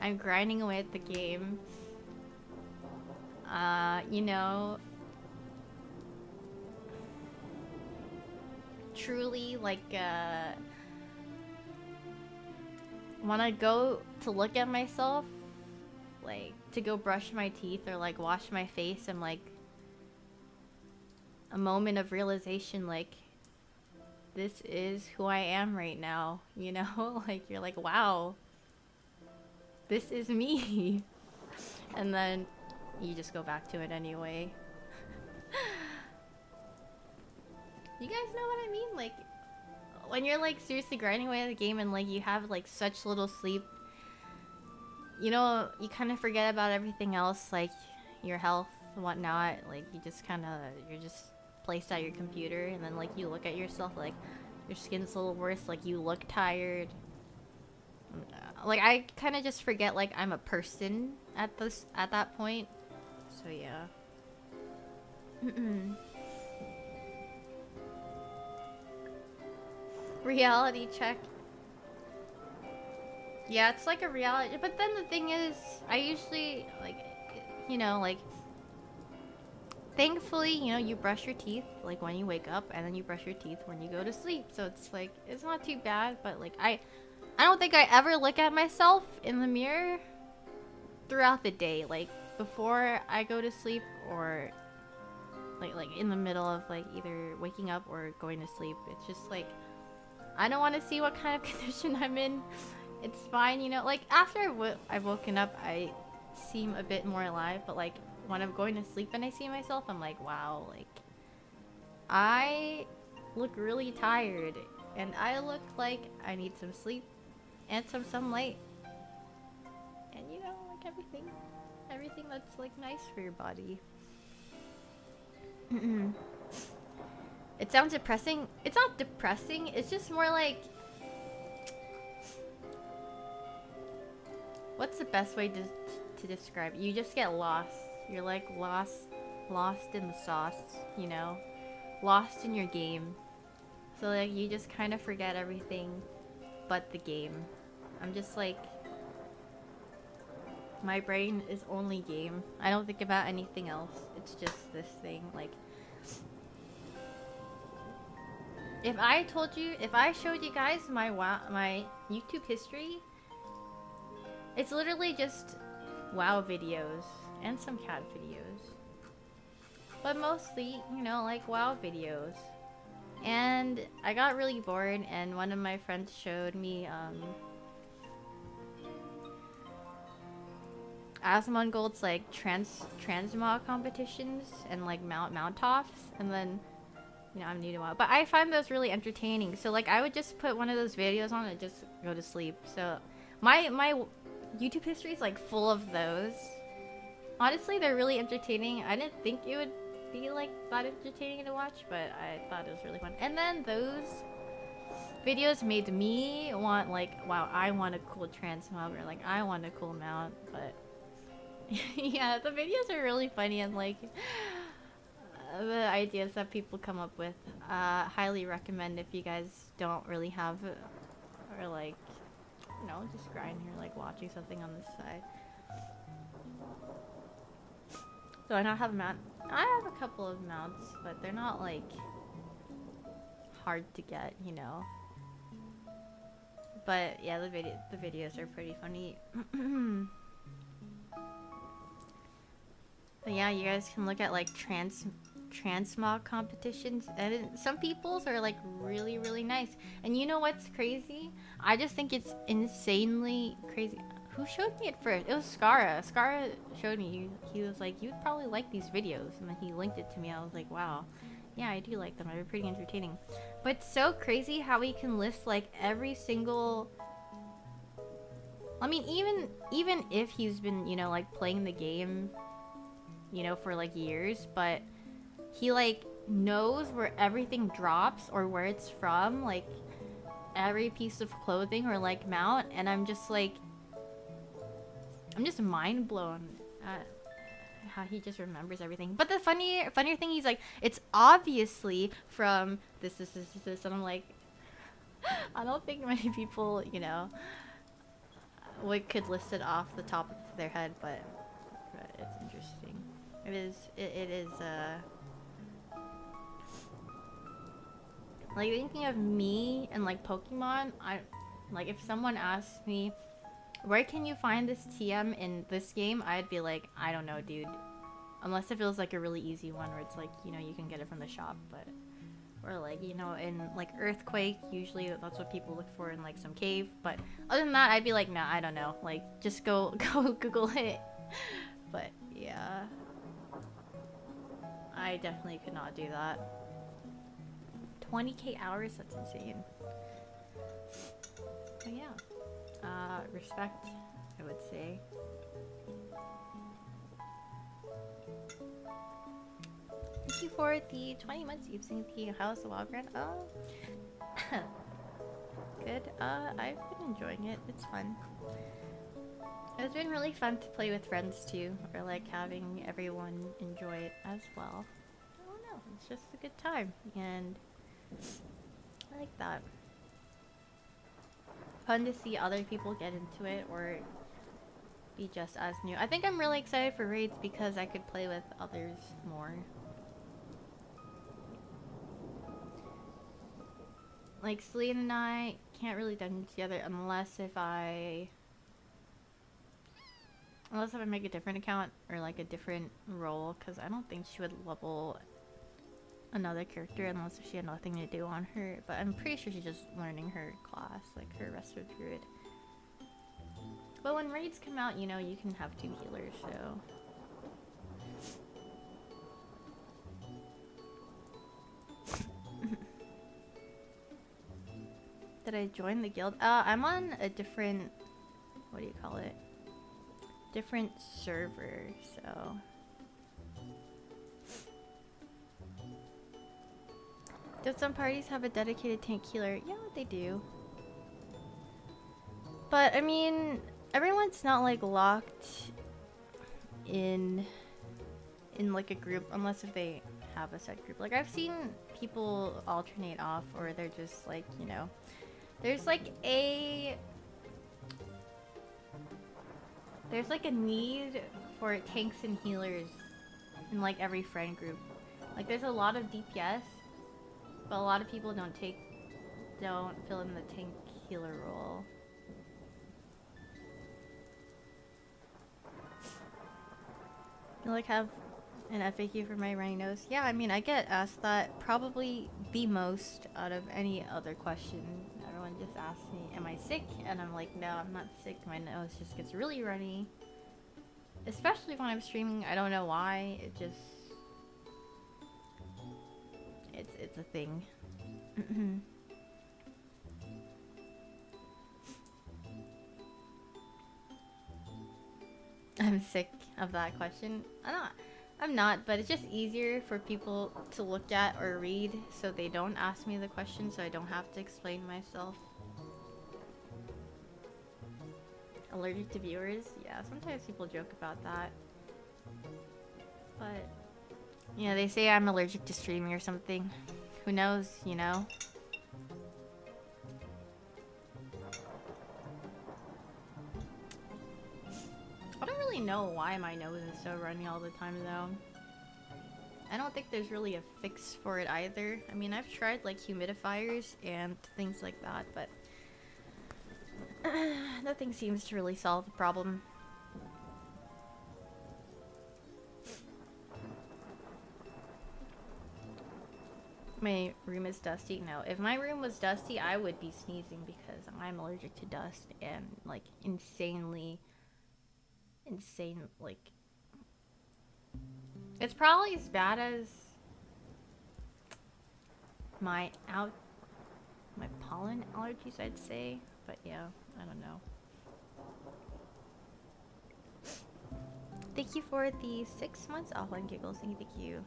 I'm grinding away at the game. You know, truly, like, when I go to look at myself, like, to go brush my teeth or, like, wash my face, I'm like, a moment of realization, like, this is who I am right now, you know? Like, you're like, wow, this is me. And then you just go back to it anyway. You guys know what I mean? Like, when you're like seriously grinding away at the game and like you have like such little sleep, you know, you kind of forget about everything else, like your health and whatnot. Like, you just kind of, you're just placed at your computer, and then like you look at yourself, like your skin's a little worse, like you look tired. Like, I kind of just forget like I'm a person at that point. So yeah. Reality check. Yeah, it's like a reality, but then the thing is, I usually, like, you know, like, thankfully, you know, you brush your teeth, like, when you wake up, and then you brush your teeth when you go to sleep, so it's, like, it's not too bad, but, like, I don't think I ever look at myself in the mirror throughout the day, like, before I go to sleep, or, like, in the middle of, like, either waking up or going to sleep. It's just, like, I don't want to see what kind of condition I'm in. It's fine, you know, like, after I've woken up, I seem a bit more alive, but, like, when I'm going to sleep and I see myself, I'm like, wow, like, I look really tired, and I look like I need some sleep and some sunlight, and, you know, like, everything that's, like, nice for your body. It sounds depressing. It's not depressing, it's just more like, what's the best way to describe it? You just get lost. You're like lost in the sauce, you know? Lost in your game. So like you just kind of forget everything but the game. I'm just like, My brain is only game. I don't think about anything else. It's just this thing. Like, if I showed you guys my YouTube history, it's literally just WoW videos and some cat videos. But mostly, you know, like WoW videos. And I got really bored and one of my friends showed me Asmongold's like transmog competitions and like mount offs, and then, you know, I'm new to WoW, but I find those really entertaining. So like I would just put one of those videos on and just go to sleep. So my YouTube history is like full of those. Honestly, they're really entertaining. I didn't think it would be like that entertaining to watch, but I thought it was really fun. And then those videos made me want like, wow, I want a cool transmog, or like I want a cool mount. But yeah, the videos are really funny, and like the ideas that people come up with, highly recommend if you guys don't really have, or like, you know, just grind here, like watching something on the side. So I don't have a mount. I have a couple of mounts, but they're not like hard to get, you know. But yeah, the videos are pretty funny. But yeah, you guys can look at like transmog competitions, and some people's are like really, really nice. And you know what's crazy? I just think it's insanely crazy. Who showed me it first? It was Skara. Skara showed me. He was like, you'd probably like these videos, and then he linked it to me. I was like, wow, yeah, I do like them. They're pretty entertaining. But it's so crazy how we can list like every single, I mean, even if he's been, you know, like playing the game, you know, for like years, but he like knows where everything drops or where it's from, like every piece of clothing or like mount, and I'm just mind blown at how he just remembers everything. But the funnier thing, he's like, it's obviously from this, and I'm like, I don't think many people, you know, could list it off the top of their head, but it's interesting. It is like thinking of me and like Pokemon. Like if someone asked me, where can you find this TM in this game? I'd be like, I don't know, dude. Unless it feels like a really easy one where it's like, you know, you can get it from the shop, but, or like, you know, in like Earthquake, usually that's what people look for in like some cave. But other than that, I'd be like, nah, I don't know. Like, just go Google it. But yeah, I definitely could not do that. 20k hours, that's insane. But yeah. Respect, I would say. Thank you for the 20 months you've seen the House of Wildgrand. Oh, good. I've been enjoying it. It's fun. It's been really fun to play with friends too, or like having everyone enjoy it as well. I don't know. It's just a good time, and I like that. Fun to see other people get into it or be just as new. I think I'm really excited for raids because I could play with others more. Like Celine and I can't really dungeon together unless I make a different account or like a different role, because I don't think she would level another character unless if she had nothing to do on her, but I'm pretty sure she's just learning her class, like her Resto Druid. But when raids come out, you know, you can have 2 healers, so did I join the guild? I'm on a different, what do you call it? Different server, so do some parties have a dedicated tank healer? Yeah, they do. But I mean, everyone's not like locked in like a group unless if they have a set group. Like I've seen people alternate off, or they're just like, you know, there's like a There's like a need for tanks and healers in like every friend group. Like there's a lot of DPS, but a lot of people don't fill in the tank healer role. You like have an FAQ for my runny nose? Yeah, I mean I get asked that probably the most out of any other question. Everyone just asks me, am I sick? And I'm like, no, I'm not sick. My nose just gets really runny. Especially when I'm streaming, I don't know why. It just... It's a thing. I'm sick of that question. I'm not, but it's just easier for people to look at or read so they don't ask me the question so I don't have to explain myself. Allergic to viewers? Yeah, sometimes people joke about that. But, yeah, they say I'm allergic to streaming or something. Who knows, you know? I don't really know why my nose is so runny all the time, though. I don't think there's really a fix for it either. I mean, I've tried, like, humidifiers and things like that, but... nothing seems to really solve the problem. My room is dusty? No. If my room was dusty, I would be sneezing because I'm allergic to dust and, like, insane, like... It's probably as bad as my pollen allergies, I'd say. But yeah, I don't know. Thank you for the 6 months offline giggles. Thank you.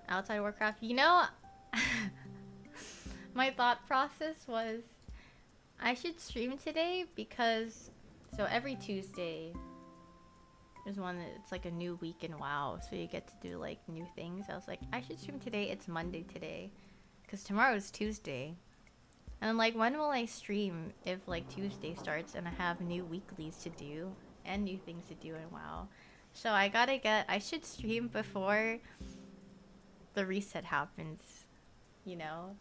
Outside Warcraft. You know, my thought process was I should stream today because so every Tuesday there's one that's like a new week in WoW, so you get to do like new things. I was like, I should stream today. It's Monday today because tomorrow's Tuesday. And I'm like, when will I stream if like Tuesday starts and I have new weeklies to do and new things to do in WoW? So I should stream before the reset happens, you know?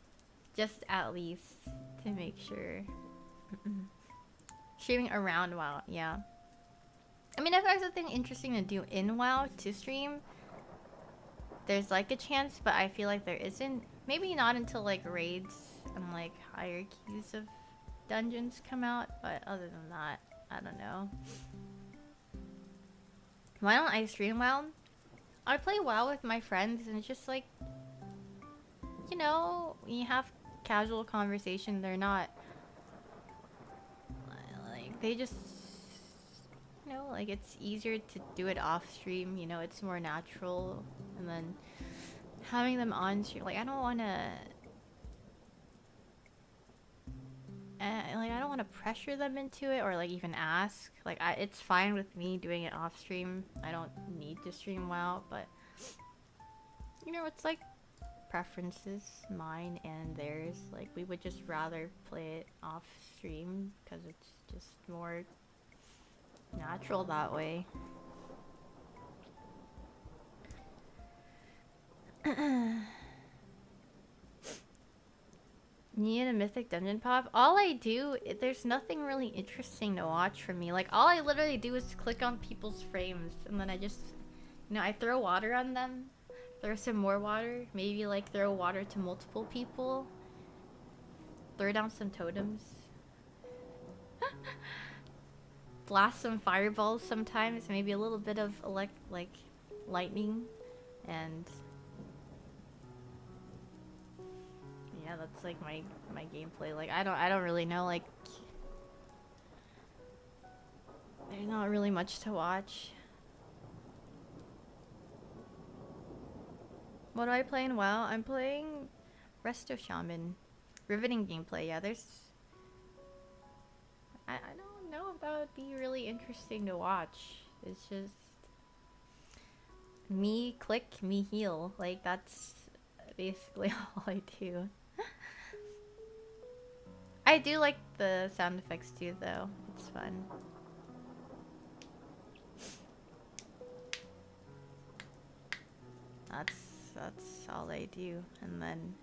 Just at least to make sure. Streaming around WoW, yeah. I mean, if there's something interesting to do in WoW to stream, there's like a chance, but I feel like there isn't. Maybe not until like raids and like hierarchies of dungeons come out, but other than that, I don't know. Why don't I stream WoW? I play WoW with my friends and it's just like, you know, when you have casual conversation, they're not like, they just, you know, like it's easier to do it off stream, you know, it's more natural. And then having them on stream, like I don't want to I don't want to pressure them into it or like even ask. Like it's fine with me doing it off stream. I don't need to stream WoW, but you know, it's like preferences, mine and theirs. Like we would just rather play it off stream because it's just more natural that way. Need a mythic dungeon pop? All I do, there's nothing really interesting to watch for me. Like, all I literally do is click on people's frames, and then I just, you know, I throw water on them, throw some more water, maybe, like, throw water to multiple people, throw down some totems, blast some fireballs sometimes, maybe a little bit of, lightning, and... yeah, that's like my gameplay. Like I don't really know, like there's not really much to watch. What do I play in WoW? I'm playing Resto Shaman. Riveting gameplay, yeah, there's I don't know if that would be really interesting to watch. It's just me click, me heal. Like that's basically all I do. I do like the sound effects too, though. It's fun. That's all I do. And then,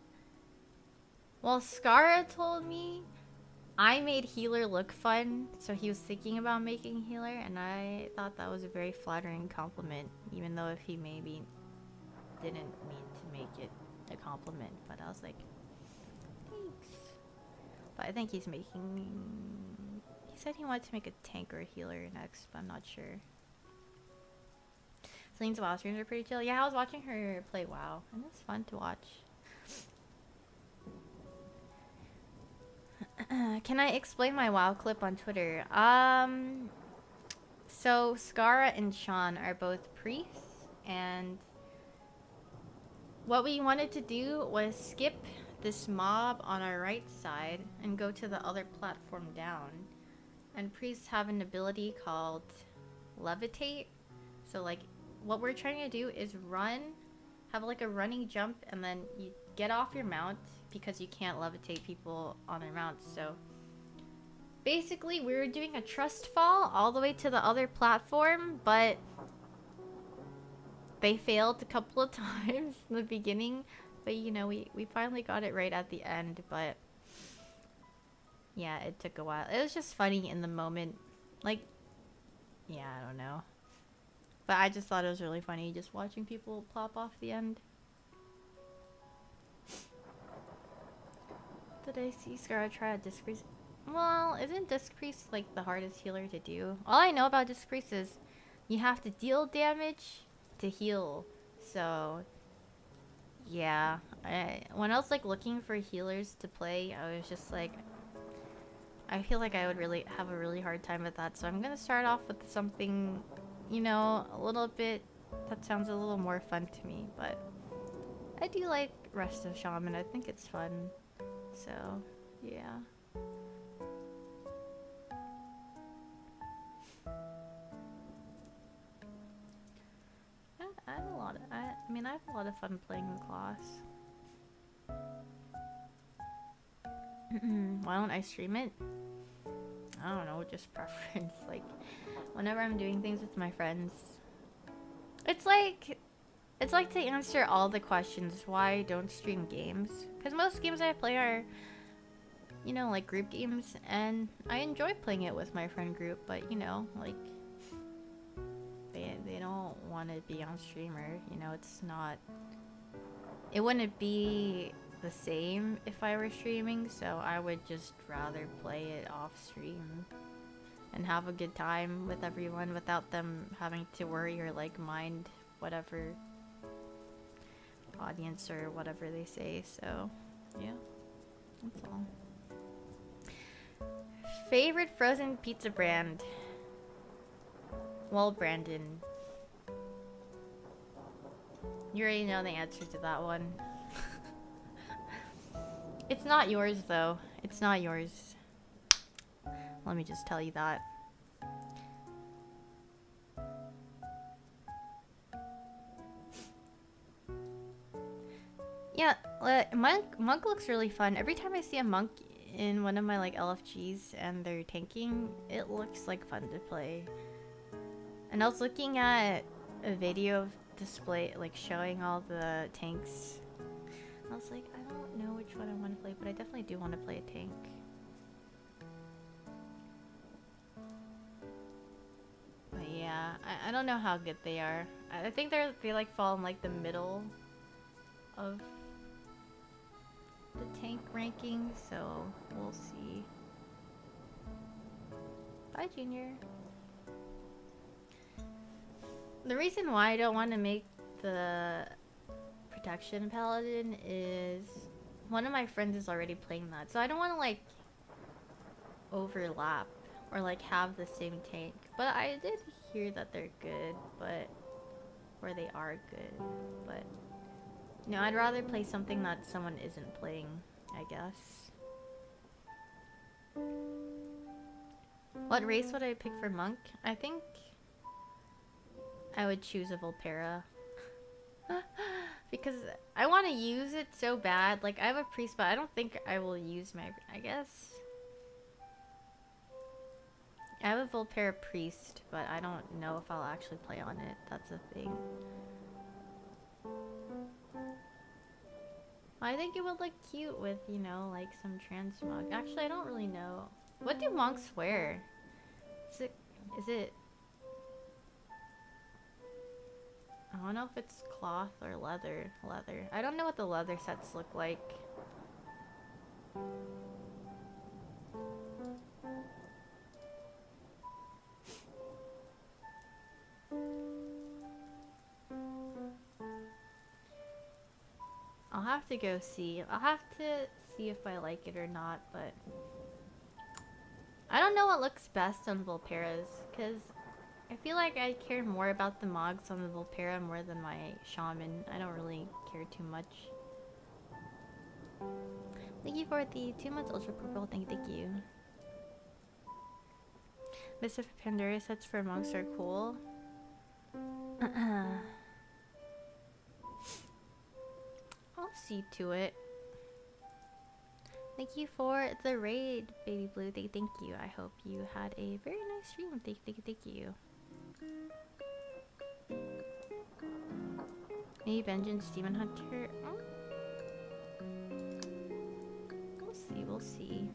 well, Skara told me I made healer look fun, so he was thinking about making healer, and I thought that was a very flattering compliment, even though if he maybe didn't mean to make it a compliment. But I was like, thanks. But I think he's making. He said he wanted to make a tank or a healer next, but I'm not sure. Celine's WoW streams are pretty chill. Yeah, I was watching her play WoW, and it's fun to watch. Can I explain my WoW clip on Twitter? So Skara and Sean are both priests, and what we wanted to do was skip this mob on our right side and go to the other platform down. And priests have an ability called levitate. So like what we're trying to do is run, have like a running jump, and then you get off your mount because you can't levitate people on their mounts. So basically we were doing a trust fall all the way to the other platform, but they failed a couple of times in the beginning. But you know, we finally got it right at the end, but yeah, it took a while. It was just funny in the moment. Like, yeah, I don't know. But I just thought it was really funny just watching people plop off the end. Did I see Scar try a Disc Priest? Well, isn't Disc Priest like the hardest healer to do? All I know about Disc Priest is you have to deal damage to heal. So yeah, when I was like looking for healers to play, I was just like, I feel like I would really have a really hard time with that. So I'm gonna start off with something, you know, a little bit that sounds a little more fun to me. But I do like Rest of Shaman. I think it's fun. So yeah. I have a lot of, I mean, I have a lot of fun playing the class. Why don't I stream it? I don't know, just preference. Like, whenever I'm doing things with my friends, it's like to answer all the questions why I don't stream games. Because most games I play are, you know, like group games, and I enjoy playing it with my friend group, but you know, like, they don't want to be on streamer, you know, it's not, it wouldn't be the same if I were streaming, so I would just rather play it off stream and have a good time with everyone without them having to worry or like mind whatever audience or whatever they say. So yeah, that's all. Favorite frozen pizza brand? Well, Brandon, you already know the answer to that one. It's not yours though. It's not yours. Let me just tell you that. Yeah, monk looks really fun. Every time I see a monk in one of my like LFGs and they're tanking, it looks like fun to play. And I was looking at a video of display, like showing all the tanks. I was like, I don't know which one I want to play, but I definitely do want to play a tank. But yeah, I don't know how good they are. I think they like fall in like the middle of the tank ranking, so we'll see. Bye, Junior. The reason why I don't want to make the protection paladin is one of my friends is already playing that, so I don't want to like overlap or like have the same tank. But I did hear that they're good, but or they are good, but no, I'd rather play something that someone isn't playing, I guess. What race would I pick for monk? I think I would choose a Volpera. Because I want to use it so bad. Like, I have a priest, but I don't think I will use my... I guess... I have a Volpera priest, but I don't know if I'll actually play on it. That's a thing. I think it would look cute with, you know, like some transmog. Actually, I don't really know. What do monks wear? Is it I don't know if it's cloth or leather. Leather. I don't know what the leather sets look like. I'll have to go see. I'll have to see if I like it or not, but I don't know what looks best on Volperas, because I feel like I care more about the mogs on the Volpera more than my shaman. I don't really care too much. Thank you for the 2 months ultra purple. Thank you. Mr. Pandora sets for monks are cool. I'll see to it. Thank you for the raid, Baby Blue. Thank you. I hope you had a very nice stream. Thank you. Maybe Vengeance Demon Hunter. Oh. We'll see.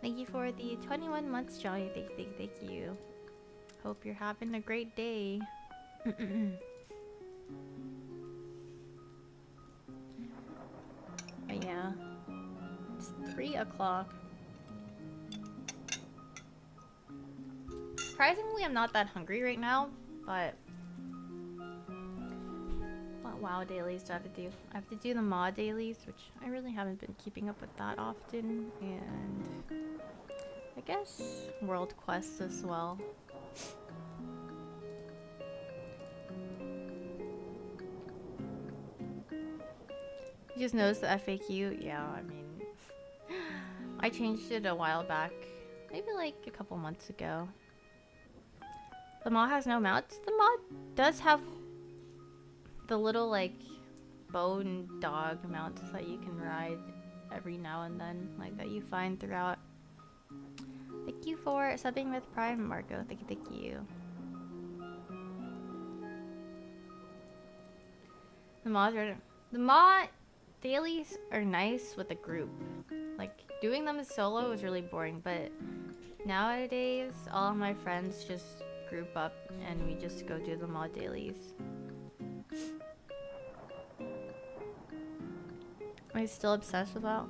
Thank you for the 21 months, Jolly. Thank you. Hope you're having a great day. But yeah, it's 3 o'clock. Surprisingly, I'm not that hungry right now, but what WoW dailies do I have to do? I have to do the mod dailies, which I really haven't been keeping up with that often, and I guess world quests as well. You just noticed the FAQ? Yeah, I mean, I changed it a while back, maybe like a couple months ago. The mod has no mounts. The mod does have the little like bone dog mounts that you can ride every now and then, like that you find throughout. Thank you for subbing with Prime, Marco. Thank you. The mod dailies are nice with a group. Like doing them solo is really boring, but nowadays all of my friends just group up and we just go do the mod dailies. Am I still obsessed with that?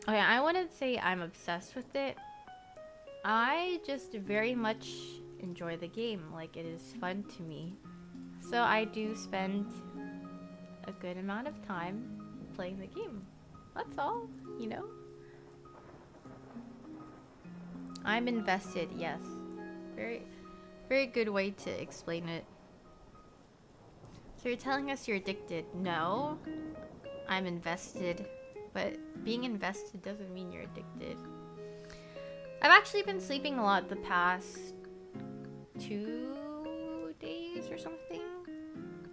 Okay, I wouldn't say I'm obsessed with it. I just very much enjoy the game. Like, it is fun to me. So I do spend a good amount of time playing the game. That's all, you know? I'm invested, yes. Very good way to explain it. So you're telling us you're addicted? No. I'm invested. But being invested doesn't mean you're addicted. I've actually been sleeping a lot the past 2 days or something.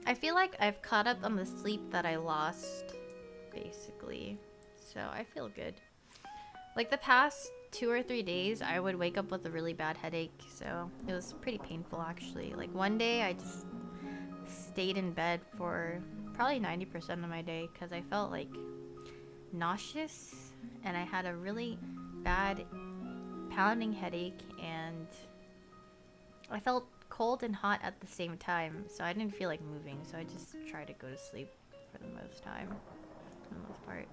I feel like I've caught up on the sleep that I lost, basically. So I feel good. Like the past 2 or 3 days, I would wake up with a really bad headache. So it was pretty painful, actually. Like one day, I just stayed in bed for probably 90% of my day because I felt like nauseous and I had a really bad pounding headache and I felt cold and hot at the same time, so I didn't feel like moving, so I just tried to go to sleep for the most part.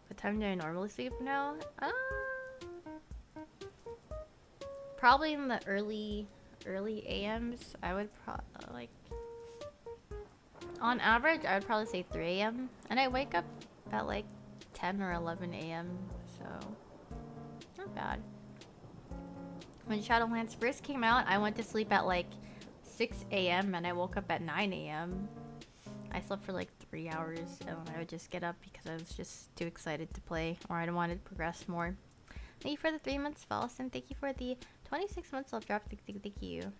What time do I normally sleep now? Probably in the early AMs. I would like on average I would probably say 3 AM, and I wake up at like 10 or 11 AM, so not bad. When Shadowlands first came out, I went to sleep at like 6 AM and I woke up at 9 AM. I slept for like 3 hours and then I would just get up because I was just too excited to play, or I wanted to progress more. Thank you for the 3 months, False, and thank you for the 26 months I'll drop. Thank you.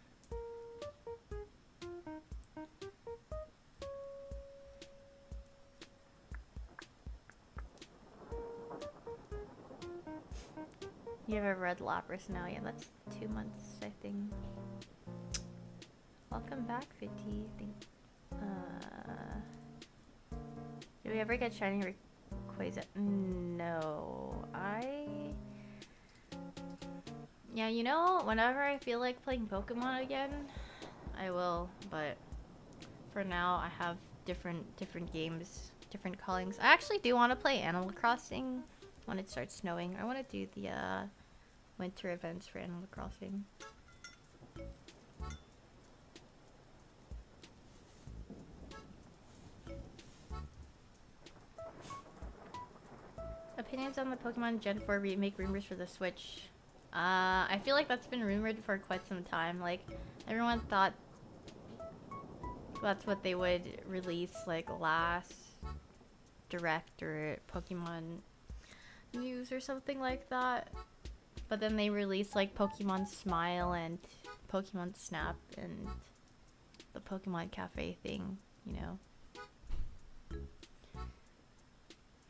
You have a red Lapras now. Yeah, that's 2 months, I think. Welcome back, Fitty. Did we ever get shiny Rayquaza? No. Yeah, you know, whenever I feel like playing Pokemon again, I will, but for now I have different games, different callings. I actually do want to play Animal Crossing when it starts snowing. I want to do the winter events for Animal Crossing. Opinions on the Pokemon Gen 4 remake rumors for the Switch. I feel like that's been rumored for quite some time. Like, everyone thought that's what they would release, like, last Direct or Pokemon News or something like that. But then they released, like, Pokemon Smile and Pokemon Snap and the Pokemon Cafe thing, you know.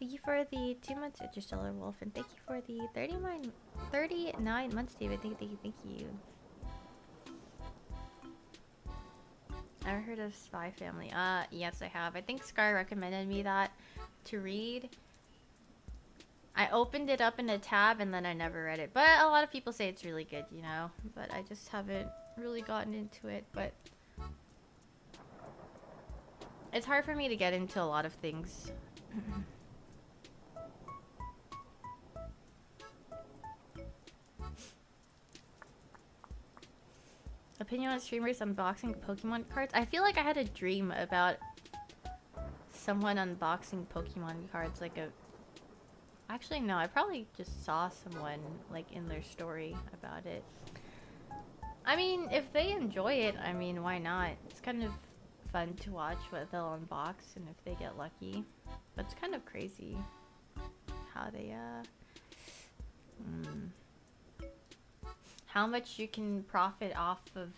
Thank you for the 2 months, Interstellar Wolf, and thank you for the 39 months, David. Thank you. Ever heard of Spy Family? Yes, I have. I think Sky recommended me that to read. I opened it up in a tab and then I never read it. But a lot of people say it's really good, you know. But I just haven't really gotten into it. But it's hard for me to get into a lot of things. Opinion on streamers unboxing Pokemon cards? I feel like I had a dream about someone unboxing Pokemon cards, like a... Actually, no, I probably just saw someone, like, in their story about it. I mean, if they enjoy it, I mean, why not? It's kind of fun to watch what they'll unbox, and if they get lucky. But it's kind of crazy how they, how much you can profit off of...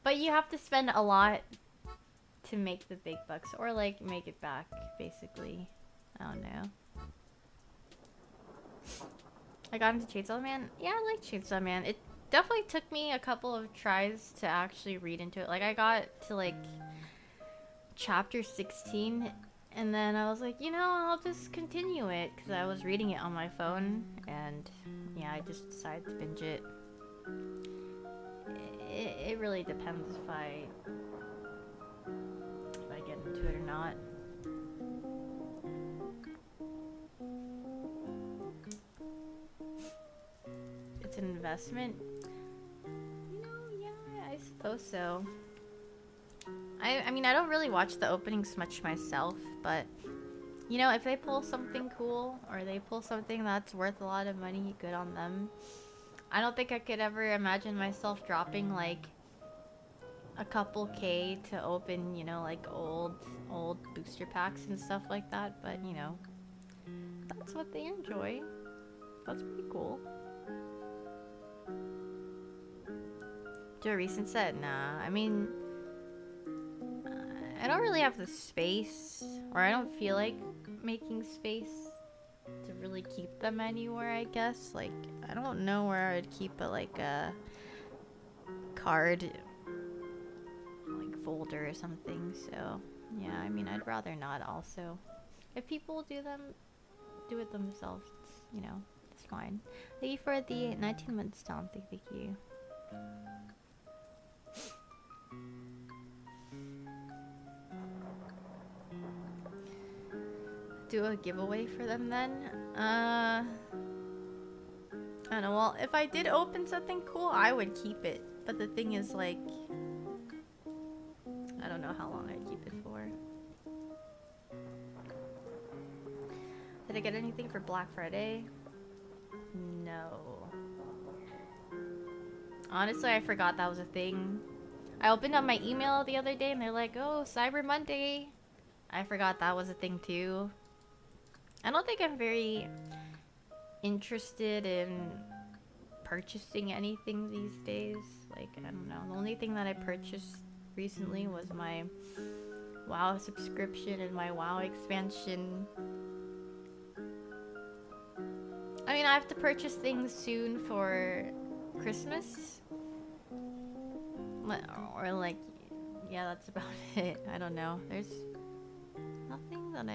But you have to spend a lot to make the big bucks, or, like, make it back, basically. I don't know. I got into Chainsaw Man. Yeah, I like Chainsaw Man. It definitely took me a couple of tries to actually read into it. Like, I got to, like, chapter 16, and then I was like, you know, I'll just continue it, because I was reading it on my phone, and yeah, I just decided to binge it. It really depends if I get into it or not. It's an investment. You know, yeah, I suppose so. I mean, I don't really watch the openings much myself, but you know, if they pull something cool or they pull something that's worth a lot of money, good on them. I don't think I could ever imagine myself dropping like a couple K to open, you know, like old booster packs and stuff like that, but you know, that's what they enjoy. That's pretty cool. Do a recent set? Nah, I mean, I don't really have the space, or I don't feel like making space to really keep them anywhere, I guess. Like, I don't know where I would keep it, like a card, like folder or something, so yeah, I mean, I'd rather not also. If people do it themselves, it's, you know, it's fine. Thank you for the 19 months, Tom. Thank you. Do a giveaway for them then? I don't know. Well, if I did open something cool, I would keep it. But the thing is, like, I don't know how long I'd keep it for. Did I get anything for Black Friday? No. Honestly, I forgot that was a thing. I opened up my email the other day and they're like, oh, Cyber Monday. I forgot that was a thing too. I don't think I'm very interested in purchasing anything these days. Like, I don't know. The only thing that I purchased recently was my WoW subscription and my WoW expansion. I mean, I have to purchase things soon for Christmas. Or like, yeah, that's about it. I don't know. There's nothing that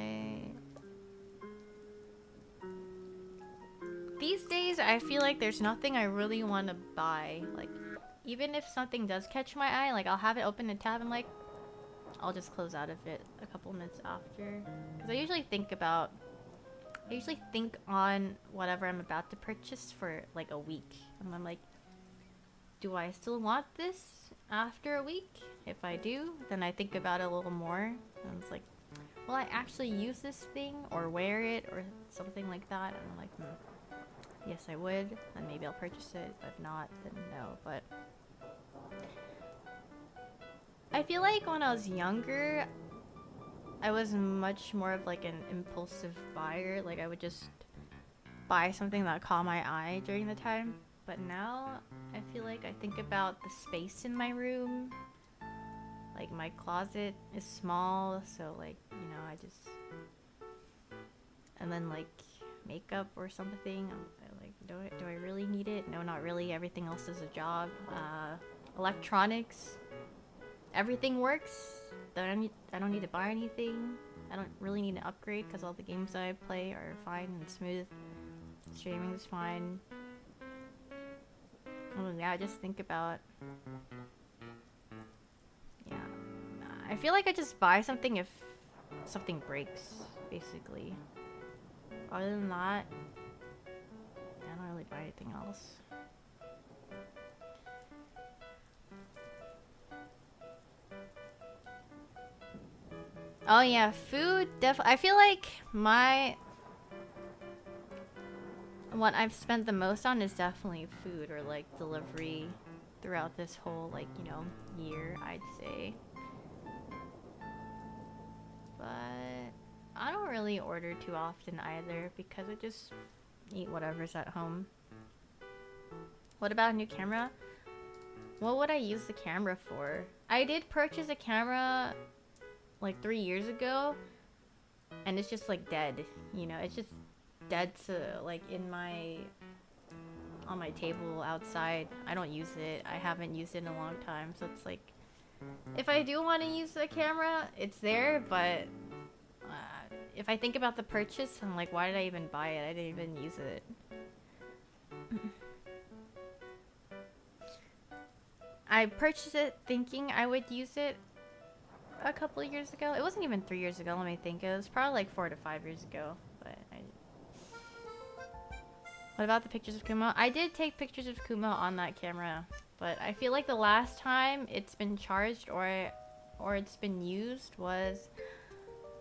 These days, I feel like there's nothing I really want to buy. Like, even if something does catch my eye, like I'll have it open a tab and like, I'll just close out of it a couple minutes after. Because I usually think on whatever I'm about to purchase for like a week. And I'm like, do I still want this after a week? If I do, then I think about it a little more. And it's like, will I actually use this thing or wear it or something like that? And I'm like, yes, I would. Then maybe I'll purchase it. If not, then no. But I feel like when I was younger, I was much more of like an impulsive buyer. Like I would just buy something that caught my eye during the time. But now I feel like I think about the space in my room. Like my closet is small, so like, you know, I just, and then like makeup or something, like do I really need it? No, not really. Everything else is a job. Electronics, everything works. I don't need to buy anything. I don't really need to upgrade because all the games that I play are fine and smooth. Streaming is fine. Oh yeah, I just think about, yeah. I feel like I just buy something if something breaks, basically. Other than that, I don't really buy anything else. Oh yeah, food definitely. I feel like what I've spent the most on is definitely food or like delivery throughout this whole like, you know, year, I'd say. But I don't really order too often either because I just eat whatever's at home. What about a new camera? What would I use the camera for? I did purchase a camera like 3 years ago and it's just like dead, you know, it's just dead to like on my table outside. I don't use it. I haven't used it in a long time, so it's like if I do want to use the camera, it's there, but if I think about the purchase, I'm like, why did I even buy it? I didn't even use it. I purchased it thinking I would use it a couple of years ago. It wasn't even 3 years ago, let me think. It was probably like 4 to 5 years ago. But what about the pictures of Kumo? I did take pictures of Kumo on that camera, but I feel like the last time it's been charged or it's been used was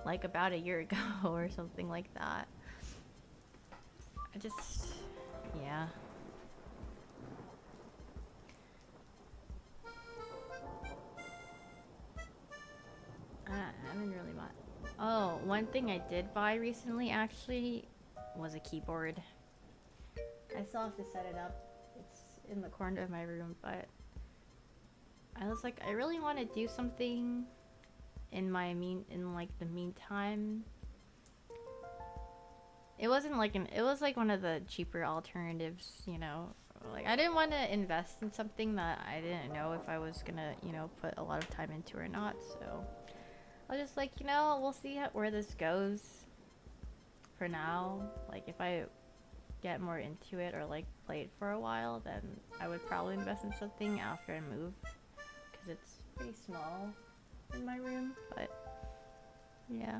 like about a year ago or something like that. Yeah. I haven't really bought. Oh, one thing I did buy recently actually was a keyboard. I still have to set it up. It's in the corner of my room, but I was like, I really want to do something in the meantime. It wasn't like it was like one of the cheaper alternatives, you know. Like I didn't want to invest in something that I didn't know if I was gonna, you know, put a lot of time into or not. So I was just like, you know, we'll see where this goes. For now, like if I get more into it or like play it for a while, then I would probably invest in something after I move, because it's pretty small in my room. But yeah,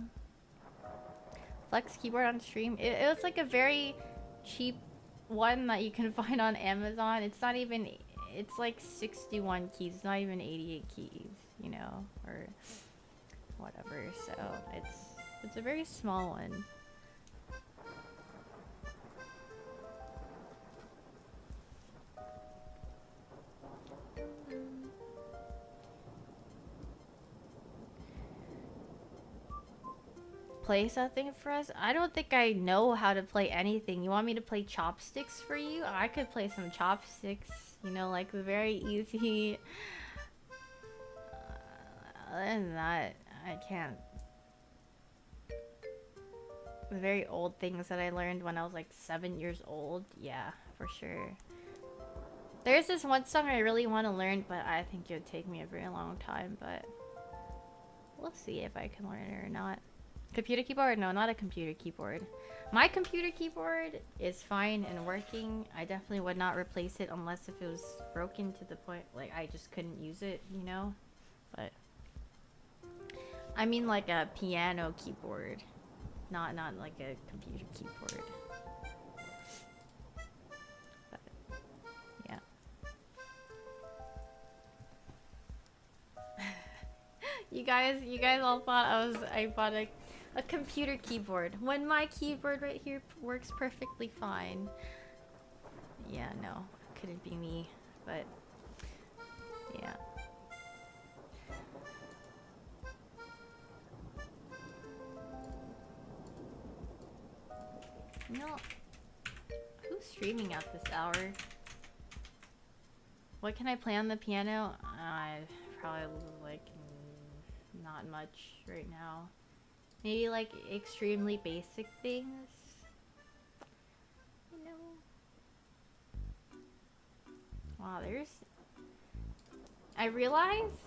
Flex keyboard on stream. It was like a very cheap one that you can find on Amazon. It's not even, it's like 61 keys, it's not even 88 keys, you know, or whatever. So it's a very small one. Play something for us? I don't think I know how to play anything. You want me to play chopsticks for you? I could play some chopsticks, you know, like the very easy. Other than that, I can't. The very old things that I learned when I was like 7 years old, yeah, for sure. There's this one song I really want to learn, but I think it would take me a very long time, but we'll see if I can learn it or not. Computer keyboard? No, not a computer keyboard. My computer keyboard is fine and working. I definitely would not replace it unless if it was broken to the point like I just couldn't use it, you know? But I mean like a piano keyboard, not like a computer keyboard. But, yeah. You guys all thought I bought a computer keyboard when my keyboard right here works perfectly fine. Yeah, no, couldn't be me, but yeah. No, who's streaming at this hour? What can I play on the piano? I probably like not much right now. Maybe like extremely basic things. You know. Wow, I realized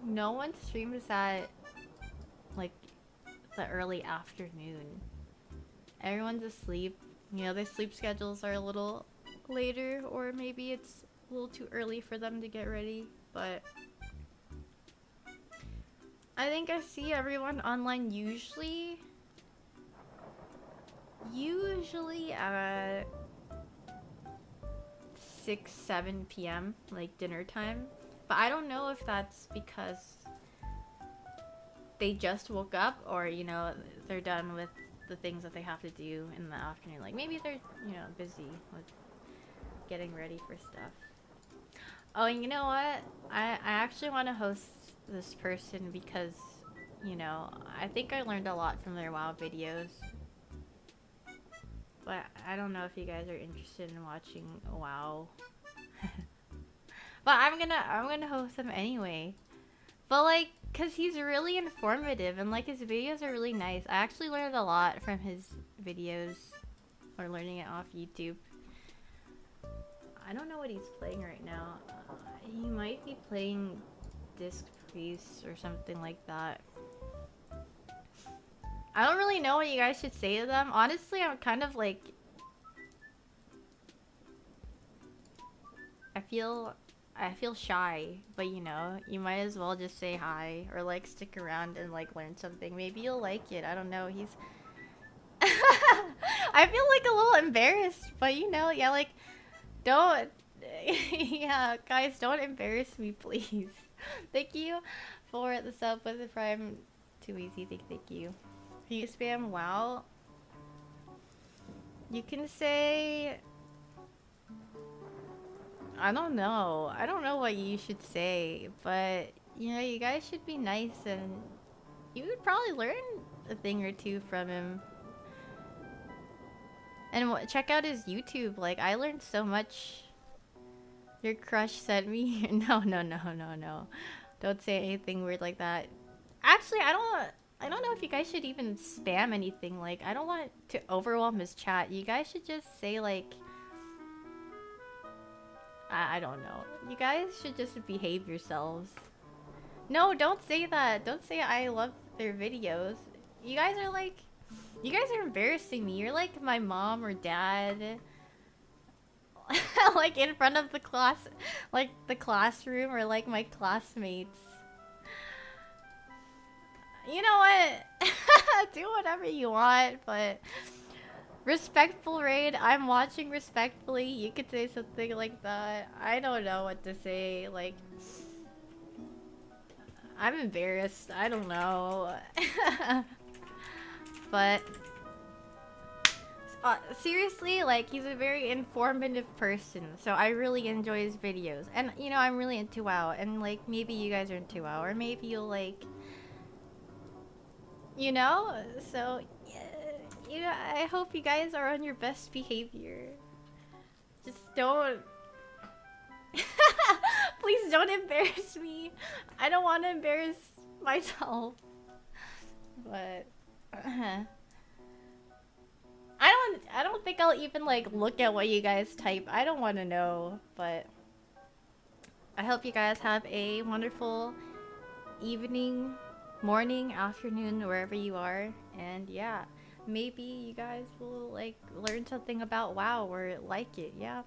no one streams at like the early afternoon. Everyone's asleep. You know, their sleep schedules are a little later, or maybe it's a little too early for them to get ready, but I think I see everyone online usually at 6-7 p.m. like dinner time, but I don't know if that's because they just woke up or, you know, they're done with the things that they have to do in the afternoon. Like maybe they're, you know, busy with getting ready for stuff. Oh, and you know what? I actually want to host this person because, you know, I think I learned a lot from their WoW videos. But I don't know if you guys are interested in watching WoW. But I'm gonna host him anyway. But like, cause he's really informative and like his videos are really nice. I actually learned a lot from his videos, or learning it off YouTube. I don't know what he's playing right now. He might be playing Disc Priest or something like that. I don't really know what you guys should say to them. Honestly, I'm kind of like... I feel shy, but you know, you might as well just say hi or like stick around and like learn something. Maybe you'll like it. I don't know. He's... I feel like a little embarrassed, but you know, yeah, like, don't... yeah, guys, don't embarrass me, please. Thank you for the sub with the Prime. Too easy. Thank you. Can you spam WoW? You can say... I don't know. I don't know what you should say, but you know, you guys should be nice and you would probably learn a thing or two from him. And check out his YouTube. Like, I learned so much. Your crush sent me. No. Don't say anything weird like that. Actually, I don't know if you guys should even spam anything. Like, I don't want to overwhelm his chat. You guys should just say like, I don't know. You guys should just behave yourselves. No, don't say that. Don't say I love their videos. You guys are like... You guys are embarrassing me. You're like my mom or dad. Like in front of the class... Like the classroom or like my classmates. You know what? Do whatever you want, but... Respectful raid, I'm watching respectfully. You could say something like that. I don't know what to say. Like, I'm embarrassed. I don't know. But seriously, like, he's a very informative person. So I really enjoy his videos. And, you know, I'm really into WoW. And, like, maybe you guys are into WoW. Or maybe you'll, like... You know? So... Yeah, I hope you guys are on your best behavior. Just don't... Please don't embarrass me. I don't want to embarrass myself. But... I don't think I'll even, like, look at what you guys type. I don't want to know, but... I hope you guys have a wonderful evening, morning, afternoon, wherever you are. And yeah, maybe you guys will like learn something about WoW or like it. Yeah.